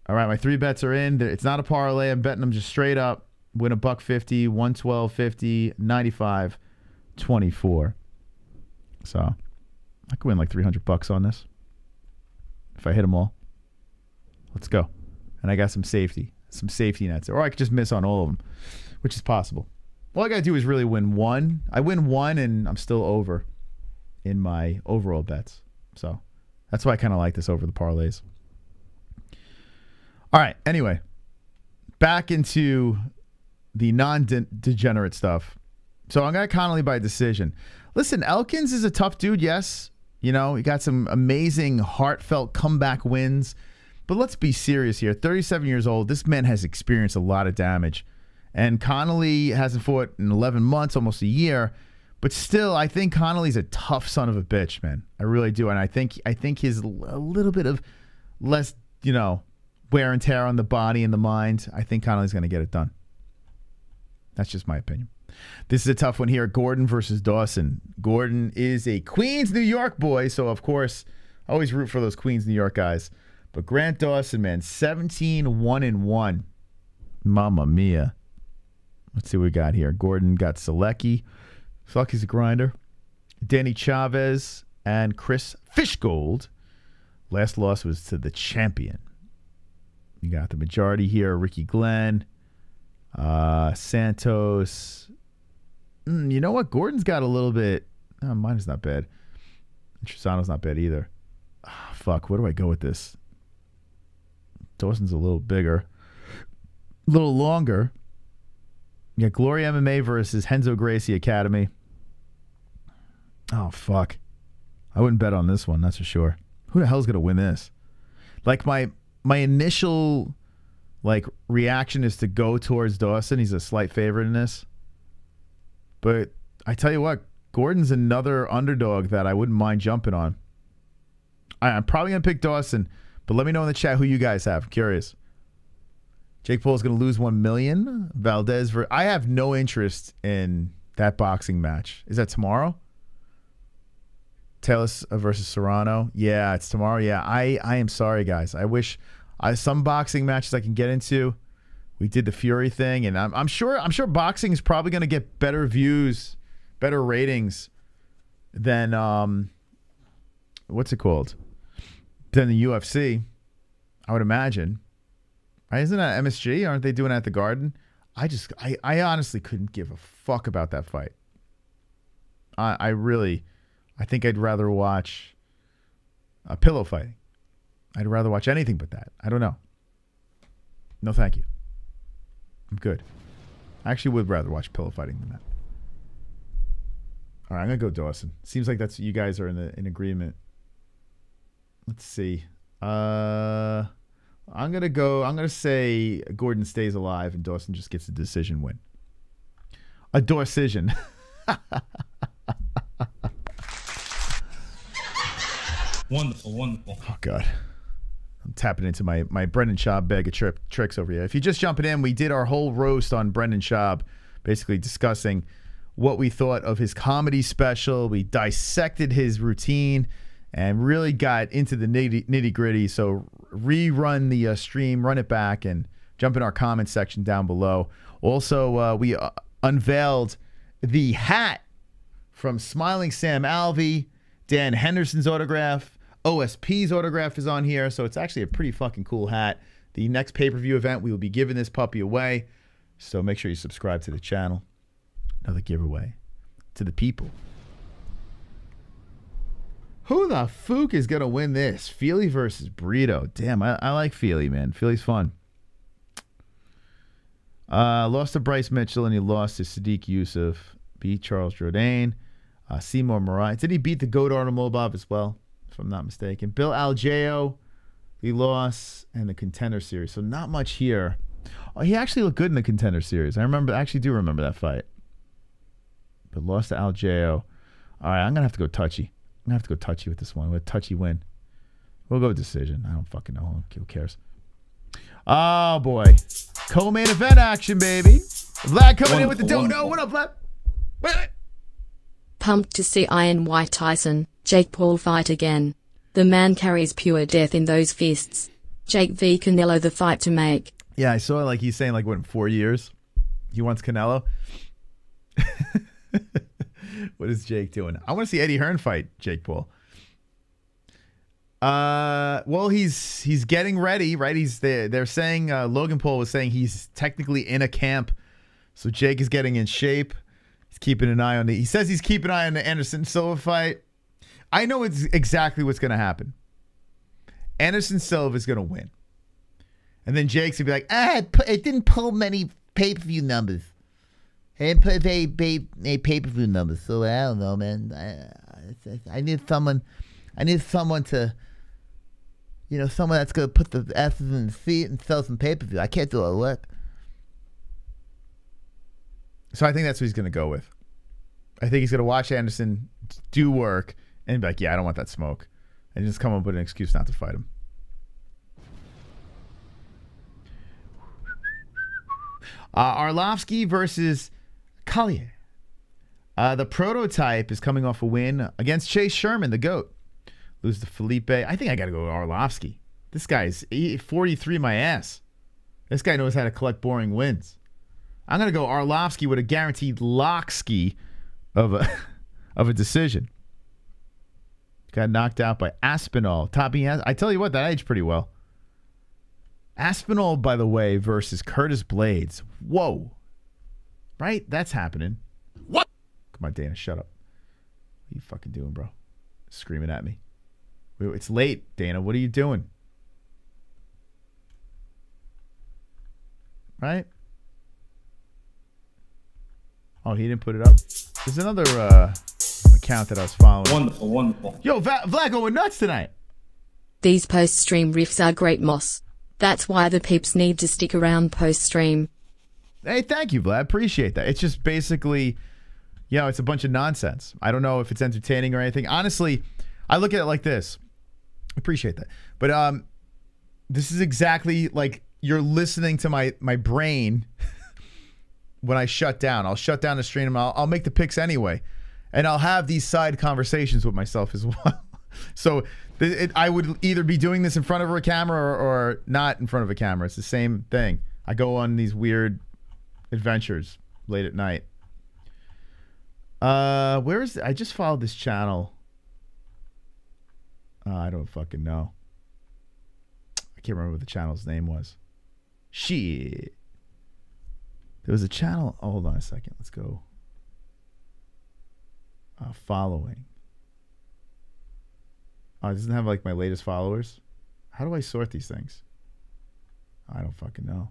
All right, my 3 bets are in. It's not a parlay. I'm betting them just straight up. Win $1.50, 112.50, 95, 24. So I could win like $300 on this if I hit them all. Let's go. And I got some safety nets. Or I could just miss on all of them, which is possible. All I got to do is really win one. I win one, and I'm still over in my overall bets. So that's why I kind of like this over the parlays. All right. Anyway, back into the non-degenerate stuff. So I'm going to Connolly by decision. Listen, Elkins is a tough dude, yes. You know, he got some amazing, heartfelt comeback wins. But let's be serious here. 37 years old. This man has experienced a lot of damage. And Connolly hasn't fought in 11 months, almost a year. But still, I think Connolly's a tough son of a bitch, man. I really do. And I think his a little bit of less, you know, wear and tear on the body and the mind. I think Connolly's going to get it done. That's just my opinion. This is a tough one here. Gordon versus Dawson. Gordon is a Queens, New York boy, so of course, I always root for those Queens, New York guys. But Grant Dawson, man, 17-1-1. Mamma mia. Let's see what we got here. Gordon got Selecki. Selecki's a grinder. Danny Chavez and Chris Fishgold. Last loss was to the champion. You got the majority here. Ricky Glenn. Santos. You know what? Gordon's got a little bit. Oh, mine is not bad. Trisano's not bad either. Oh, fuck. Where do I go with this? Dawson's a little bigger. A little longer. You got Glory MMA versus Henzo Gracie Academy. Oh, fuck. I wouldn't bet on this one, that's for sure. Who the hell's going to win this? Like, my initial, like, reaction is to go towards Dawson. He's a slight favorite in this. But I tell you what, Gordon's another underdog that I wouldn't mind jumping on. I'm probably going to pick Dawson, but let me know in the chat who you guys have. I'm curious. Jake Paul's going to lose $1 million. Valdez. I have no interest in that boxing match. Is that tomorrow? Taylor versus Serrano. Yeah, it's tomorrow. Yeah, I am sorry, guys. I wish some boxing matches I can get into. We did the Fury thing, and I'm sure boxing is probably going to get better views, better ratings than what's it called? Than the UFC. I would imagine. Right? Isn't that MSG? Aren't they doing it at the Garden? I honestly couldn't give a fuck about that fight. I think I'd rather watch a pillow fighting. I'd rather watch anything but that. I don't know. No, thank you. I'm good. I actually would rather watch pillow fighting than that. All right, I'm gonna go Dawson. Seems like that's you guys are in agreement. Let's see. I'm gonna say Gordon stays alive and Dawson just gets a decision win. A Dorcision. Wonderful, wonderful. Oh, God. I'm tapping into my Brendan Schaub bag of tricks over here. If you're just jumping in, we did our whole roast on Brendan Schaub, basically discussing what we thought of his comedy special. We dissected his routine and really got into the nitty-gritty. So rerun the stream, run it back, and jump in our comment section down below. Also, we unveiled the hat from Smiling Sam Alvey, Dan Henderson's autograph. OSP's autograph is on here, so it's actually a pretty fucking cool hat. The next pay-per-view event, we will be giving this puppy away, so make sure you subscribe to the channel. Another giveaway to the people. Who the fuck is going to win this? Feely versus Brito. Damn, I like Feely, man. Feely's fun. Lost to Bryce Mitchell, and he lost to Sadiq Yusuf. Beat Charles Jourdain. Seymour Moraes. Did he beat the GOAT Arnamovov as well? If I'm not mistaken. Bill Algeo, he lost, and the Contender Series. So not much here. Oh, he actually looked good in the Contender Series. I actually do remember that fight. But lost to Algeo. All right, I'm going to have to go touchy. I'm going to have to go touchy with this one. With a touchy win. We'll go decision. I don't fucking know. Who cares? Oh, boy. Co-main event action, baby. Vlad coming in with the dono. What up, Vlad? Wait. Pumped to see Iron White Tyson, Jake Paul fight again. The man carries pure death in those fists. Jake v Canelo, the fight to make. Yeah, I saw like he's saying like what, in 4 years he wants Canelo. What is Jake doing? I want to see Eddie Hearn fight Jake Paul. Well, he's getting ready, right? He's there. They're saying Logan Paul was saying he's technically in a camp, so Jake is getting in shape. He's keeping an eye on he says he's keeping an eye on the Anderson Silva fight. I know it's exactly what's going to happen. Anderson Silva is going to win. And then Jake's going to be like, it didn't pull many pay-per-view numbers. It didn't put any pay-per-view numbers, so I don't know, man. I need someone to, someone that's going to put the asses in the seat and sell some pay-per-view. I can't do all the work. So I think that's what he's going to go with. I think he's going to watch Anderson do work and be like, yeah, I don't want that smoke. And just come up with an excuse not to fight him. Arlovsky versus Collier. The prototype is coming off a win against Chase Sherman, the GOAT. Lose to Felipe. I think I got to go with Arlovsky. This guy's 43 my ass. This guy knows how to collect boring wins. I'm going to go Arlovsky with a guaranteed lock-ski of a decision. Got knocked out by Aspinall. I tell you what, that aged pretty well. Aspinall, by the way, versus Curtis Blades. Whoa. Right? That's happening. What? Come on, Dana, shut up. What are you fucking doing, bro? Screaming at me. It's late, Dana. What are you doing? Right? Oh, he didn't put it up. There's another account that I was following. Wonderful, wonderful. Yo, Vlad going nuts tonight. These post-stream riffs are great, Moss. That's why the peeps need to stick around post-stream. Hey, thank you, Vlad. Appreciate that. It's just basically, you know, it's a bunch of nonsense. I don't know if it's entertaining or anything. Honestly, I look at it like this. Appreciate that. But this is exactly like you're listening to my brain when I shut down. I'll shut down the stream. I'll make the picks anyway. And I'll have these side conversations with myself as well. So I would either be doing this in front of a camera or not in front of a camera. It's the same thing. I go on these weird adventures late at night. Where is it? I just followed this channel. I don't fucking know. I can't remember what the channel's name was. Shit. There was a channel. Oh, hold on a second. Let's go. Following. Oh, it doesn't have like my latest followers. How do I sort these things? I don't fucking know.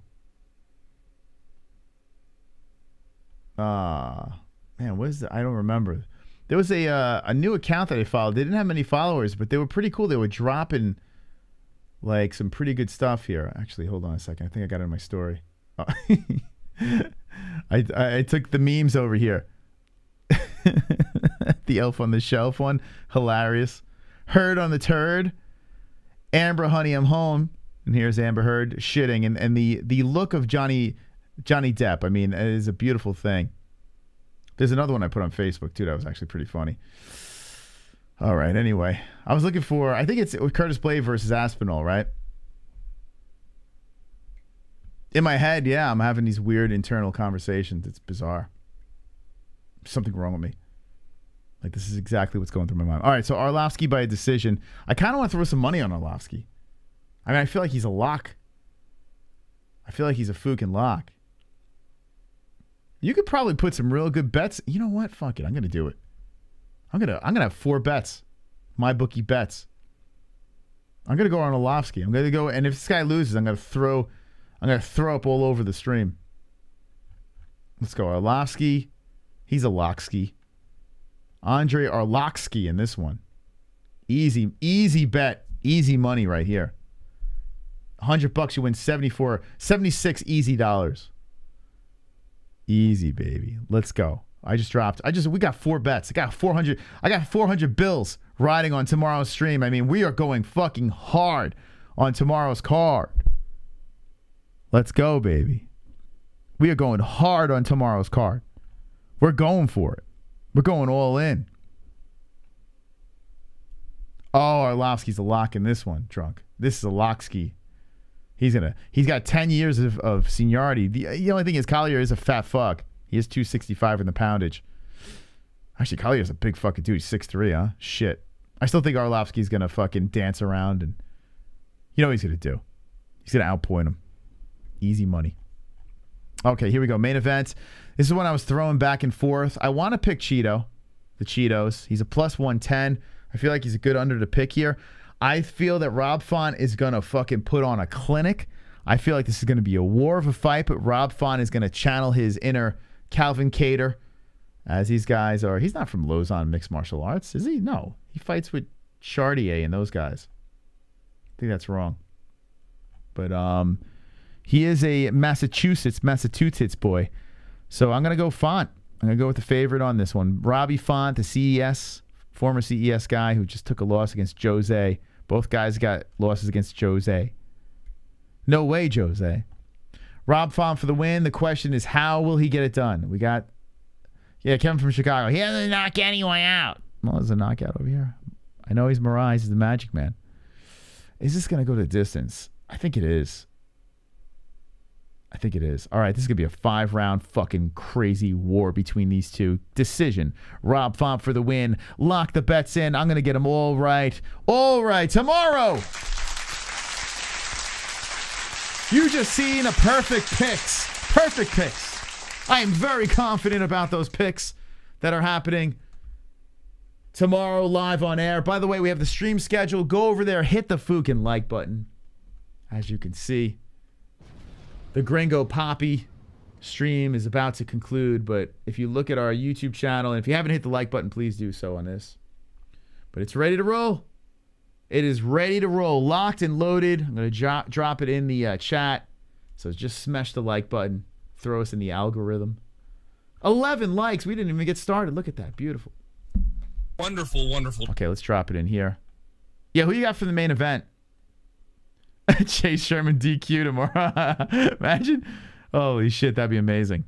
Man, what is it? I don't remember. There was a new account that I followed. They didn't have many followers, but they were pretty cool. They were dropping like some pretty good stuff here. Actually, hold on a second. I think I got it in my story. Oh. I took the memes over here. The elf on the shelf one, hilarious. Heard on the turd. Amber, honey, I'm home. And here's Amber Heard shitting, and the look of Johnny Depp. I mean, it is a beautiful thing. There's another one I put on Facebook too that was actually pretty funny. All right. Anyway, I was looking for. I think it's Curtis Blade versus Aspinall, right? In my head, yeah, I'm having these weird internal conversations. It's bizarre. Something wrong with me. Like, this is exactly what's going through my mind. All right, so Arlovsky by a decision. I kind of want to throw some money on Arlovsky. I mean, I feel like he's a lock. I feel like he's a fucking lock. You could probably put some real good bets. You know what? Fuck it. I'm gonna do it. I'm gonna have 4 bets. My bookie bets. I'm gonna go on Arlovsky. I'm gonna go, and if this guy loses, I'm gonna throw up all over the stream. Let's go. Arlovsky. He's a locksky. Andre Arlovsky in this one. Easy bet. Easy money right here. $100, you win 76 easy dollars. Easy, baby. Let's go. We got 4 bets. I got 400 bills riding on tomorrow's stream. I mean, we are going fucking hard on tomorrow's card. Let's go, baby. We are going hard on tomorrow's card. We're going for it. We're going all in. Oh, Arlovsky's a lock in this one, drunk. This is a locksky. He's got 10 years of seniority. The only thing is Collier is a fat fuck. He is 265 in the poundage. Actually, Collier's a big fucking dude. He's 6'3", huh? Shit. I still think Arlovsky's gonna fucking dance around, and you know what he's gonna do. He's gonna outpoint him. Easy money. Okay, here we go. Main event. This is one I was throwing back and forth. I want to pick Cheeto. The Cheetos. He's a plus 110. I feel like he's a good under to pick here. I feel that Rob Font is going to fucking put on a clinic. I feel like this is going to be a war of a fight, but Rob Font is going to channel his inner Calvin Cater, as these guys are. He's not from Lausanne Mixed Martial Arts, is he? No. He fights with Chartier and those guys. I think that's wrong. But he is a Massachusetts boy. So I'm going to go Font. I'm going to go with the favorite on this one. Robbie Font, the CES, former CES guy who just took a loss against Jose. Both guys got losses against Jose. No way, Jose. Rob Font for the win. The question is, how will he get it done? We got Yeah, Kevin from Chicago. He doesn't knock anyone out. Well, there's a knockout over here. I know he's Mirage. He's the Magic Man. Is this going to go to distance? I think it is. I think it is. All right, this is going to be a 5-round fucking crazy war between these two. Decision. Rob Font for the win. Lock the bets in. I'm going to get them all right. All right, tomorrow. You just seen a perfect picks. Perfect picks. I am very confident about those picks that are happening tomorrow live on air. By the way, we have the stream schedule. Go over there. Hit the fucking like button. As you can see, the Gringo Papi stream is about to conclude, but if you look at our YouTube channel, and if you haven't hit the like button, please do so on this. But it's ready to roll. It is ready to roll. Locked and loaded. I'm going to drop it in the chat. So just smash the like button. Throw us in the algorithm. 11 likes. We didn't even get started. Look at that. Beautiful. Wonderful, wonderful. Okay, let's drop it in here. Yeah, who you got for the main event? Chase Sherman DQ tomorrow. Imagine. Holy shit, that'd be amazing.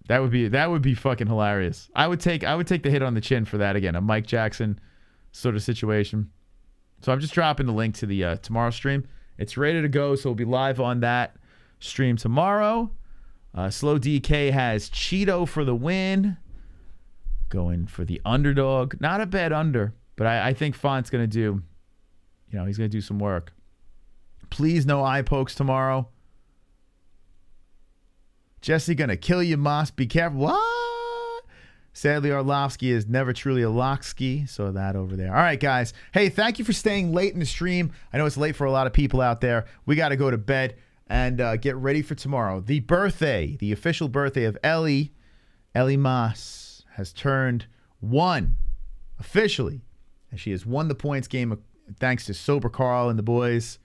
That would be fucking hilarious. I would take the hit on the chin for that again. A Mike Jackson sort of situation. So I'm just dropping the link to the tomorrow stream. It's ready to go, so we'll be live on that stream tomorrow. Slow DK has Cheeto for the win. Going for the underdog. Not a bad under, but I think Font's gonna do, he's gonna do some work. Please no eye pokes tomorrow. Jesse gonna kill you, Moss. Be careful. What? Sadly, Arlovsky is never truly a Locksky. So that over there. All right, guys. Hey, thank you for staying late in the stream. I know it's late for a lot of people out there. We got to go to bed and get ready for tomorrow. The birthday, the official birthday of Ellie Moss has turned 1 officially. And she has won the points game thanks to Sober Carl and the boys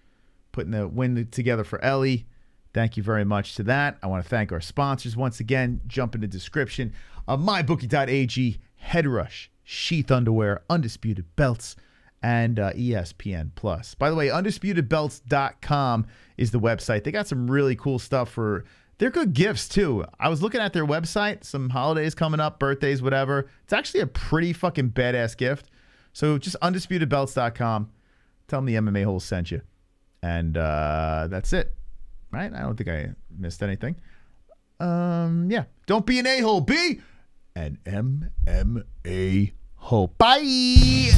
putting the win together for Ellie. Thank you very much to that. I want to thank our sponsors once again. Jump in the description of mybookie.ag, Head Rush, Sheath Underwear, Undisputed Belts, and ESPN Plus. By the way, undisputedbelts.com is the website. They got some really cool stuff for. They're good gifts too. I was looking at their website. Some holidays coming up, birthdays, whatever. It's actually a pretty fucking badass gift. So just undisputedbelts.com. Tell them the MMA-Holes sent you. And that's it. Right? I don't think I missed anything. Yeah. Don't be an a-hole. Be an MMA-hole. Bye!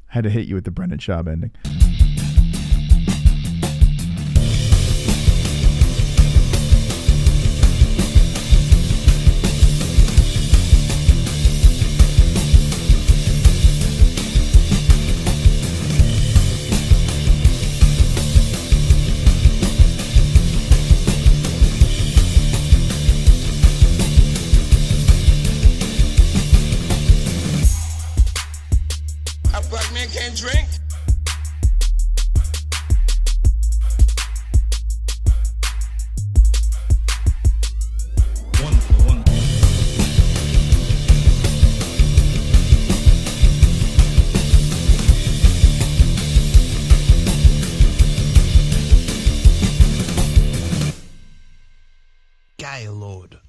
Had to hit you with the Brendan Schaub ending. Drink. Wonderful, wonderful. Gaylord.